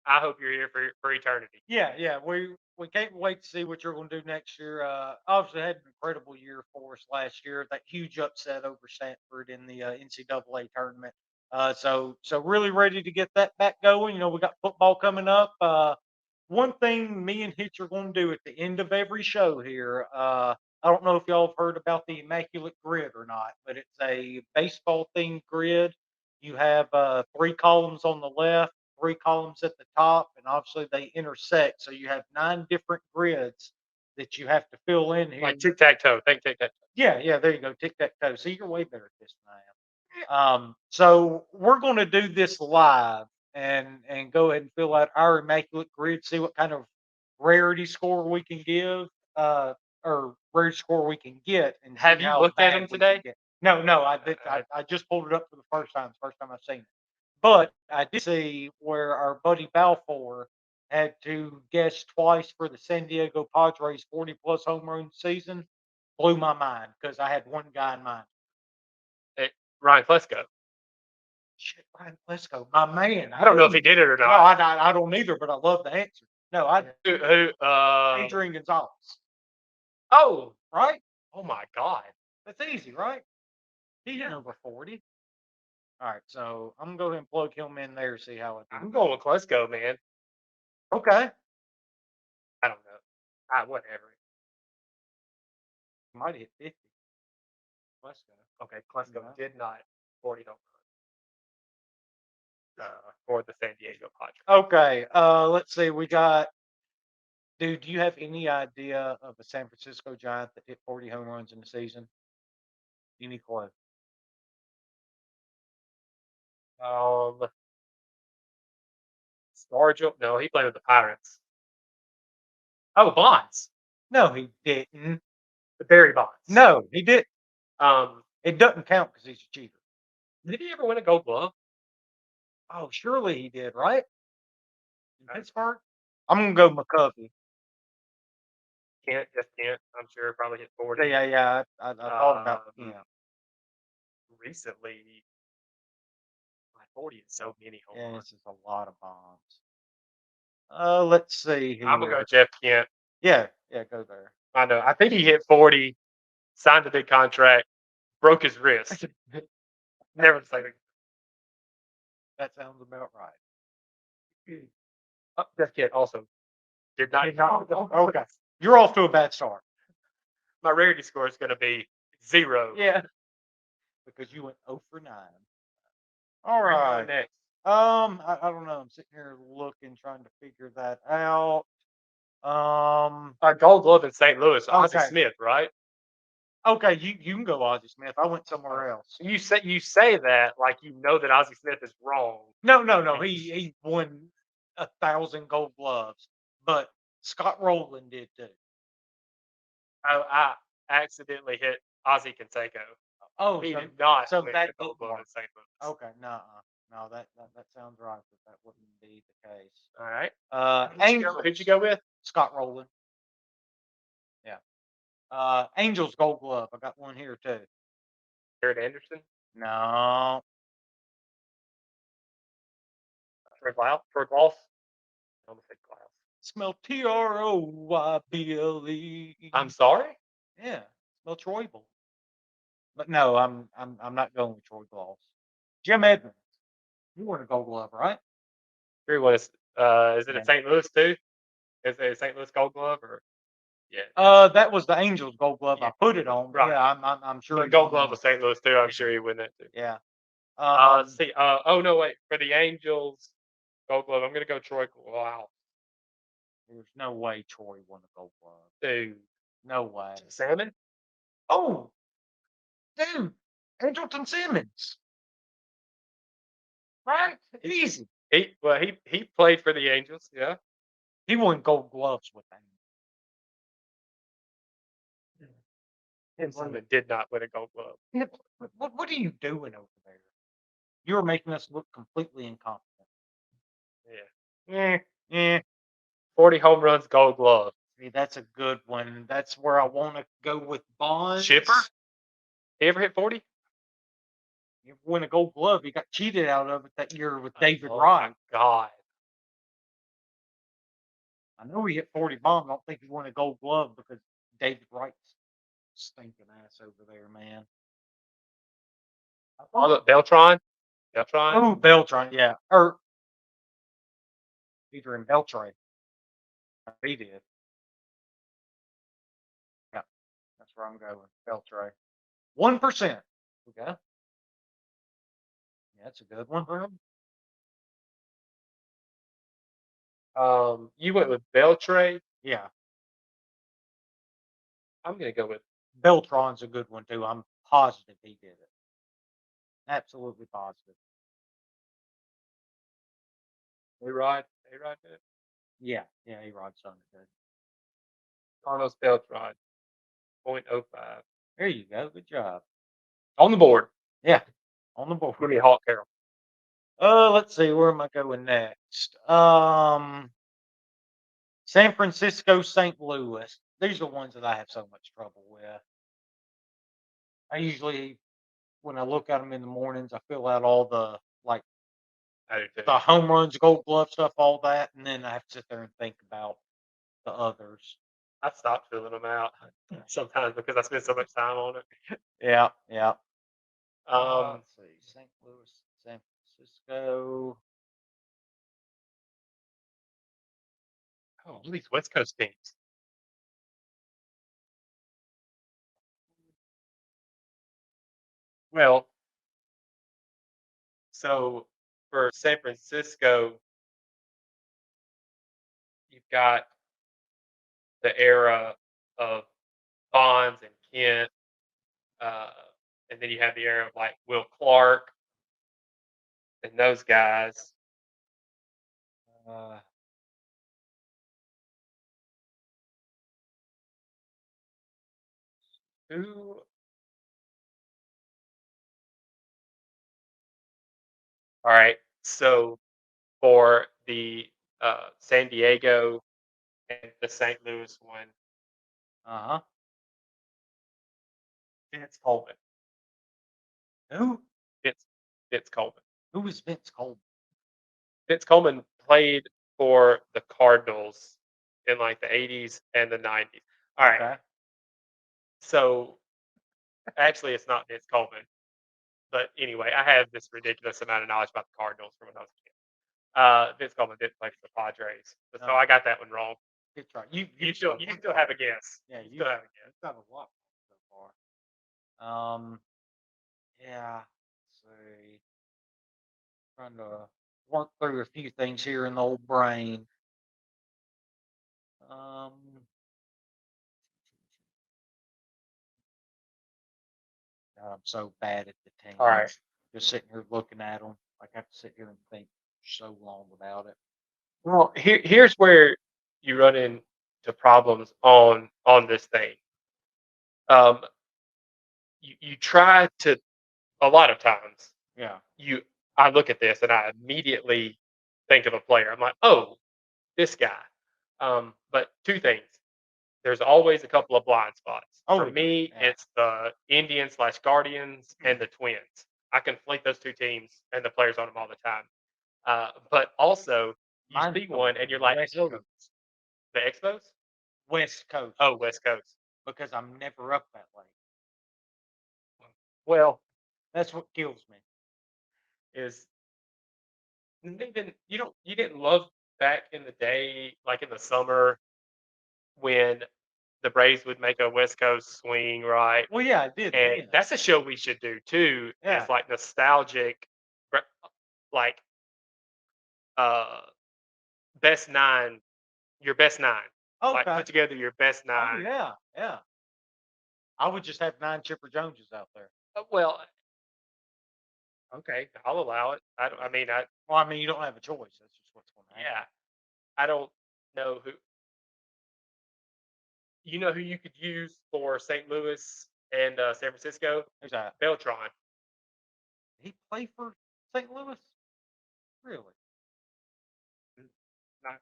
[SPEAKER 2] I hope you're here for eternity.
[SPEAKER 1] Yeah, yeah. We can't wait to see what you're going to do next year. Obviously, had an incredible year for us last year. That huge upset over Stanford in the NCAA tournament. So really ready to get that back going. We got football coming up. One thing me and Hitch are going to do at the end of every show here. I don't know if y'all have heard about the Immaculate Grid or not, but it's a baseball themed grid. You have three columns on the left, three columns at the top, and obviously they intersect. So you have nine different grids that you have to fill in here.
[SPEAKER 2] Like tic tac toe. Think tic tac toe.
[SPEAKER 1] Yeah, yeah, there you go. Tic tac toe. See, you're way better at this than I am. So we're going to do this live and go ahead and fill out our immaculate grid. See what kind of rarity score we can give, or rarity score we can get, and
[SPEAKER 2] Have
[SPEAKER 1] see
[SPEAKER 2] you
[SPEAKER 1] how
[SPEAKER 2] looked at
[SPEAKER 1] bad
[SPEAKER 2] them
[SPEAKER 1] we can
[SPEAKER 2] today?
[SPEAKER 1] get. No, no, I did.
[SPEAKER 2] Uh,
[SPEAKER 1] I just pulled it up for the first time. It's the first time I've seen it. But I did see where our buddy Balfour had to guess twice for the San Diego Padres 40 plus home run season. Blew my mind because I had one guy in mind.
[SPEAKER 2] Ryan Klesko.
[SPEAKER 1] Shit, Ryan Plesko, my man.
[SPEAKER 2] I don't know if he did it or
[SPEAKER 1] No,
[SPEAKER 2] not.
[SPEAKER 1] I don't either, but I love the answer. No, I
[SPEAKER 2] Who?
[SPEAKER 1] Adrian Gonzalez,
[SPEAKER 2] Oh,
[SPEAKER 1] right?
[SPEAKER 2] oh my God.
[SPEAKER 1] That's easy, right? He's number 40. All right, so I'm gonna go ahead and plug him in there, see how it
[SPEAKER 2] I'm
[SPEAKER 1] do.
[SPEAKER 2] going with Klesko, man.
[SPEAKER 1] Okay,
[SPEAKER 2] I don't know. Whatever.
[SPEAKER 1] might hit 50.
[SPEAKER 2] Klesko. Okay, Klesko
[SPEAKER 1] Yeah.
[SPEAKER 2] did not 40 home runs. for the San Diego Padres.
[SPEAKER 1] Okay. Let's see. We got. Dude, do you have any idea of a San Francisco Giant that hit 40 home runs in the season? Any clue?
[SPEAKER 2] Stargell? No, he played with the Pirates. Oh, Bonds.
[SPEAKER 1] No, he didn't.
[SPEAKER 2] The Barry Bonds.
[SPEAKER 1] No, he didn't.
[SPEAKER 2] Um,
[SPEAKER 1] It doesn't count because he's a cheater.
[SPEAKER 2] did he ever win a Gold Glove?
[SPEAKER 1] Oh, surely he did, right? In Pittsburgh? I'm gonna go McCovey.
[SPEAKER 2] Just Kent. I'm sure probably hit 40.
[SPEAKER 1] Yeah. I thought about
[SPEAKER 2] Recently. 40 is so many home
[SPEAKER 1] Yeah,
[SPEAKER 2] runs.
[SPEAKER 1] this is a lot of bombs. Let's see here.
[SPEAKER 2] I'm gonna go Jeff Kent.
[SPEAKER 1] Yeah, go there.
[SPEAKER 2] I know. I think he hit 40, signed a big contract, broke his wrist. Never the same.
[SPEAKER 1] That sounds about right.
[SPEAKER 2] Jeff Kent also did not.
[SPEAKER 1] Okay, you're off to a bad start.
[SPEAKER 2] My rarity score is going to be 0.
[SPEAKER 1] Yeah, because you went 0 for 9. All
[SPEAKER 2] Where you
[SPEAKER 1] right.
[SPEAKER 2] going next?
[SPEAKER 1] I don't know. I'm sitting here looking, trying to figure that out.
[SPEAKER 2] Gold Glove in St. Louis, Ozzie
[SPEAKER 1] Okay.
[SPEAKER 2] Smith, right?
[SPEAKER 1] Okay, you can go Ozzie Smith. I went somewhere else.
[SPEAKER 2] You say that like you know that Ozzie Smith is wrong.
[SPEAKER 1] No. He won 1,000 Gold Gloves, but Scott Rowland did too.
[SPEAKER 2] I accidentally hit Ozzie Canseco.
[SPEAKER 1] Oh,
[SPEAKER 2] He
[SPEAKER 1] so,
[SPEAKER 2] did not
[SPEAKER 1] so
[SPEAKER 2] win
[SPEAKER 1] that
[SPEAKER 2] the Gold Glove in St. Louis.
[SPEAKER 1] Okay, no, that sounds right, but that wouldn't be the case.
[SPEAKER 2] All right.
[SPEAKER 1] Angels.
[SPEAKER 2] Who'd you go with?
[SPEAKER 1] Scott Rowland. Yeah. Angels Gold Glove. I got one here too.
[SPEAKER 2] Garrett Anderson.
[SPEAKER 1] No.
[SPEAKER 2] Troy Glaus. I almost said Glaus.
[SPEAKER 1] Smell Troyle.
[SPEAKER 2] I'm sorry.
[SPEAKER 1] Yeah, smell Troyble. But no, I'm not going with Troy Glaus. Jim Edmonds. You won a Gold Glove, right?
[SPEAKER 2] Who was? Is it
[SPEAKER 1] Yeah.
[SPEAKER 2] a St. Louis too? Is it a St. Louis Gold Glove or? Yeah.
[SPEAKER 1] That was the Angels Gold Glove.
[SPEAKER 2] Yeah.
[SPEAKER 1] I put it on.
[SPEAKER 2] Right.
[SPEAKER 1] Yeah, I'm sure.
[SPEAKER 2] The Gold Glove was St. Louis too. I'm sure he win that too.
[SPEAKER 1] Yeah.
[SPEAKER 2] Let's see. Oh no, wait. For the Angels Gold Glove, I'm gonna go Troy Glaus.
[SPEAKER 1] There's no way Troy won a Gold Glove.
[SPEAKER 2] Dude.
[SPEAKER 1] No way.
[SPEAKER 2] Salmon?
[SPEAKER 1] Oh, dude, Andrelton Simmons. Right? Easy.
[SPEAKER 2] He played for the Angels. Yeah.
[SPEAKER 1] He won Gold Gloves with them.
[SPEAKER 2] Tim Salmon did not win a Gold Glove.
[SPEAKER 1] What are you doing over there? You're making us look completely incompetent.
[SPEAKER 2] Yeah. 40 home runs, Gold Glove.
[SPEAKER 1] See, that's a good one. That's where I want to go with Bonds.
[SPEAKER 2] Chipper? He ever hit 40?
[SPEAKER 1] He won a Gold Glove. He got cheated out of it that year with David
[SPEAKER 2] Oh
[SPEAKER 1] Wright.
[SPEAKER 2] my God.
[SPEAKER 1] I know he hit 40 bombs. I don't think he won a Gold Glove because David Wright's stinking ass over there, man.
[SPEAKER 2] Beltran?
[SPEAKER 1] Oh, Beltran, yeah. Or Peter and Beltray. He did. Yeah, that's where I'm going. Beltray. 1%. Okay. Yeah, that's a good one.
[SPEAKER 2] You went with Beltray.
[SPEAKER 1] Yeah.
[SPEAKER 2] I'm gonna go with
[SPEAKER 1] Beltran's a good one too. I'm positive he did it. Absolutely positive.
[SPEAKER 2] A-Rod did it.
[SPEAKER 1] Yeah, A-Rod's done it good.
[SPEAKER 2] Carlos Beltran. 0.05.
[SPEAKER 1] There you go. Good job.
[SPEAKER 2] On the board.
[SPEAKER 1] Yeah, on the board.
[SPEAKER 2] Give me a Hawk Carroll.
[SPEAKER 1] Let's see. Where am I going next? San Francisco, St. Louis. These are the ones that I have so much trouble with. I usually, when I look at them in the mornings, I fill out all the the home runs, Gold Glove stuff, all that, and then I have to sit there and think about the others.
[SPEAKER 2] I stopped filling them out sometimes because I spend so much time on it.
[SPEAKER 1] Yeah.
[SPEAKER 2] Let's
[SPEAKER 1] see. St. Louis, San Francisco.
[SPEAKER 2] Oh, these West Coast teams. Well, so for San Francisco, you've got the era of Bonds and Kent, uh, and then you have the era of like Will Clark and those guys.
[SPEAKER 1] Uh,
[SPEAKER 2] Who? All right. So for the San Diego and the St. Louis one,
[SPEAKER 1] uh-huh.
[SPEAKER 2] Vince Coleman.
[SPEAKER 1] Who?
[SPEAKER 2] Vince Coleman.
[SPEAKER 1] Who was Vince Coleman?
[SPEAKER 2] Vince Coleman played for the Cardinals in like the 80s and the 90s. All right.
[SPEAKER 1] Okay.
[SPEAKER 2] So actually, it's not Vince Coleman. But anyway, I have this ridiculous amount of knowledge about the Cardinals from when I was a kid. Vince Coleman didn't play for the Padres. So
[SPEAKER 1] No.
[SPEAKER 2] I got that one wrong.
[SPEAKER 1] Good try.
[SPEAKER 2] You still have a guess.
[SPEAKER 1] Yeah,
[SPEAKER 2] You still have a guess.
[SPEAKER 1] You've got a lot so far. Yeah. Let's see. Trying to work through a few things here in the old brain. God, I'm so bad at the teams.
[SPEAKER 2] All right.
[SPEAKER 1] Just sitting here looking at them. Like I have to sit here and think so long about it.
[SPEAKER 2] Well, here's where you run into problems on this thing. You try to a lot of times.
[SPEAKER 1] Yeah.
[SPEAKER 2] I look at this and I immediately think of a player. I'm like, oh, this guy. But two things. There's always a couple of blind spots.
[SPEAKER 1] Oh,
[SPEAKER 2] For me,
[SPEAKER 1] yeah.
[SPEAKER 2] it's the Indians/Guardians and the Twins. I conflate those two teams and the players on them all the time. But also, you
[SPEAKER 1] Mine's
[SPEAKER 2] see
[SPEAKER 1] the
[SPEAKER 2] one and you're like,
[SPEAKER 1] West
[SPEAKER 2] oh,
[SPEAKER 1] Coast.
[SPEAKER 2] the Expos?
[SPEAKER 1] West Coast.
[SPEAKER 2] Oh, West Coast.
[SPEAKER 1] Because I'm never up that late.
[SPEAKER 2] Well,
[SPEAKER 1] That's what kills me.
[SPEAKER 2] is even you didn't love back in the day, like in the summer, when the Braves would make a West Coast swing, right?
[SPEAKER 1] Well, yeah, I did.
[SPEAKER 2] And
[SPEAKER 1] Yeah.
[SPEAKER 2] that's a show we should do too.
[SPEAKER 1] Yeah.
[SPEAKER 2] It's like nostalgic, like best nine, your best nine. Like
[SPEAKER 1] Okay.
[SPEAKER 2] put together your best
[SPEAKER 1] Oh,
[SPEAKER 2] nine.
[SPEAKER 1] yeah. Yeah. I would just have 9 Chipper Joneses out there.
[SPEAKER 2] Well, okay, I'll allow it. I mean,
[SPEAKER 1] Well, I mean, you don't have a choice. That's just what's going to happen.
[SPEAKER 2] yeah, I don't know who. You know who you could use for St. Louis and San Francisco?
[SPEAKER 1] Who's that?
[SPEAKER 2] Beltron.
[SPEAKER 1] Did he play for St. Louis? Really?
[SPEAKER 2] Not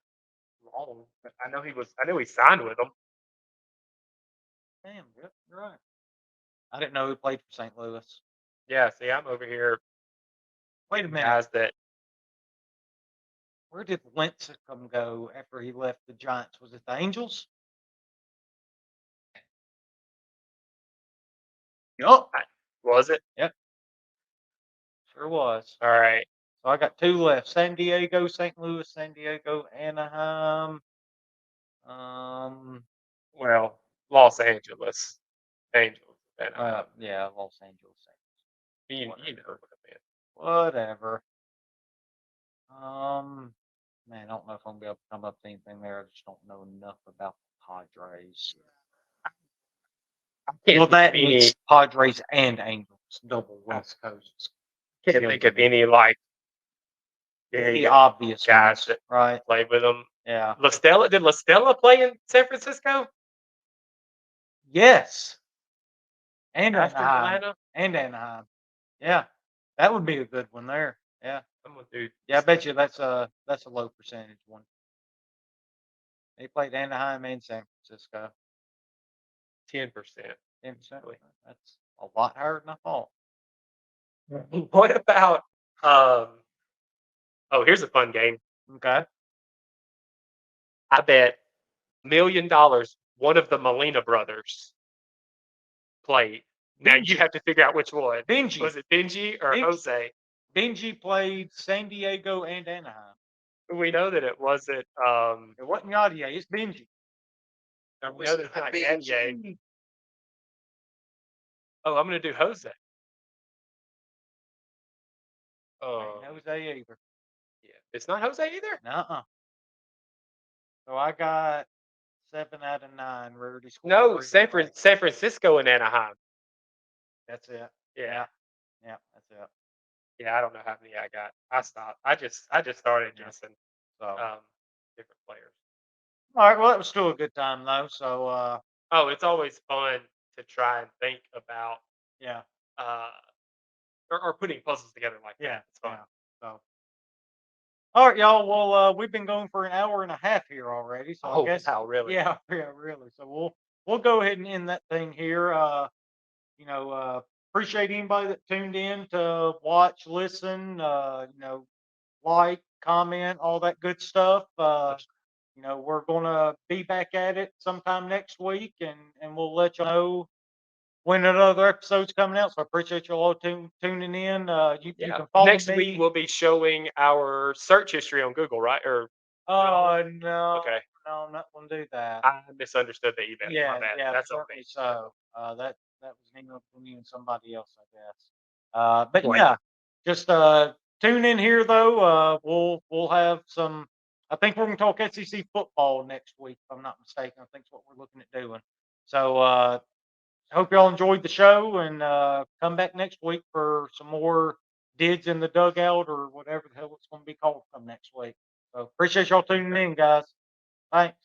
[SPEAKER 2] wrong, but I know he signed with them.
[SPEAKER 1] Damn, yep, you're right. I didn't know he played for St. Louis.
[SPEAKER 2] Yeah, see, I'm over here.
[SPEAKER 1] Wait a minute.
[SPEAKER 2] Guys that
[SPEAKER 1] Where did Lincecum go after he left the Giants? Was it the Angels? Yup.
[SPEAKER 2] was it?
[SPEAKER 1] Sure was.
[SPEAKER 2] All right.
[SPEAKER 1] So I got 2 left. San Diego, St. Louis, San Diego, Anaheim.
[SPEAKER 2] Well, Los Angeles Angels. And,
[SPEAKER 1] Yeah, Los Angeles.
[SPEAKER 2] you know what I meant.
[SPEAKER 1] Whatever. Man, I don't know if I'm gonna be able to come up with anything there. I just don't know enough about the Padres. Well, that is Padres and Angels, double West Coast.
[SPEAKER 2] Can't think of any like
[SPEAKER 1] The obvious
[SPEAKER 2] guys
[SPEAKER 1] ones,
[SPEAKER 2] that
[SPEAKER 1] right?
[SPEAKER 2] played with them.
[SPEAKER 1] Yeah.
[SPEAKER 2] Did La Stella play in San Francisco?
[SPEAKER 1] Yes. And
[SPEAKER 2] After
[SPEAKER 1] Anaheim.
[SPEAKER 2] Atlanta?
[SPEAKER 1] And Anaheim. Yeah. That would be a good one there. Yeah.
[SPEAKER 2] I'm gonna do.
[SPEAKER 1] Yeah, I bet you that's a low percentage one. They played Anaheim and San Francisco.
[SPEAKER 2] 10%.
[SPEAKER 1] 10%. That's a lot higher than I thought.
[SPEAKER 2] What about? Oh, here's a fun game.
[SPEAKER 1] Okay.
[SPEAKER 2] I bet $1 million one of the Molina brothers played. Now you have to figure out which one.
[SPEAKER 1] Benji.
[SPEAKER 2] Was it Benji or Jose?
[SPEAKER 1] Benji played San Diego and Anaheim.
[SPEAKER 2] We know that it wasn't.
[SPEAKER 1] It wasn't Yadier. It's Benji.
[SPEAKER 2] We know that it's not Yadier. Oh, I'm going to do Jose.
[SPEAKER 1] Ain't Jose either.
[SPEAKER 2] Yeah, it's not Jose either.
[SPEAKER 1] Nuh-uh. So I got 7 out of 9. Rarity scored
[SPEAKER 2] No,
[SPEAKER 1] 3
[SPEAKER 2] San,
[SPEAKER 1] today.
[SPEAKER 2] San Francisco and Anaheim.
[SPEAKER 1] That's it.
[SPEAKER 2] Yeah.
[SPEAKER 1] Yeah, that's it.
[SPEAKER 2] Yeah, I don't know how many I got. I stopped. I just started
[SPEAKER 1] Yeah.
[SPEAKER 2] guessing
[SPEAKER 1] So
[SPEAKER 2] different players.
[SPEAKER 1] all right, well that was still a good time though. So
[SPEAKER 2] Oh, it's always fun to try and think about
[SPEAKER 1] yeah.
[SPEAKER 2] uh or putting puzzles together like
[SPEAKER 1] Yeah.
[SPEAKER 2] that. It's fun.
[SPEAKER 1] Yeah. So all right, y'all. Well, we've been going for an hour and a half here already, so I
[SPEAKER 2] Oh,
[SPEAKER 1] guess
[SPEAKER 2] wow, really?
[SPEAKER 1] yeah, yeah, really. So we'll go ahead and end that thing here. You know, appreciate anybody that tuned in to watch, listen, like, comment, all that good stuff. We're gonna be back at it sometime next week, and we'll let you know when another episode's coming out. So I appreciate you all tuning in. You
[SPEAKER 2] Yeah.
[SPEAKER 1] can follow
[SPEAKER 2] Next
[SPEAKER 1] me.
[SPEAKER 2] week we'll be showing our search history on Google, right? Or
[SPEAKER 1] Oh no,
[SPEAKER 2] okay.
[SPEAKER 1] no, I'm not gonna do that.
[SPEAKER 2] I misunderstood the email. My
[SPEAKER 1] Yeah,
[SPEAKER 2] bad.
[SPEAKER 1] yeah,
[SPEAKER 2] That's on
[SPEAKER 1] certainly
[SPEAKER 2] me.
[SPEAKER 1] so. That was an email from you and somebody else, I guess. But
[SPEAKER 2] Right.
[SPEAKER 1] yeah, just tune in here though. We'll have some. I think we're gonna talk SEC football next week, if I'm not mistaken. I think that's what we're looking at doing. So I hope y'all enjoyed the show and come back next week for some more dids in the dugout or whatever the hell it's gonna be called come next week. So appreciate y'all tuning in, guys. Thanks.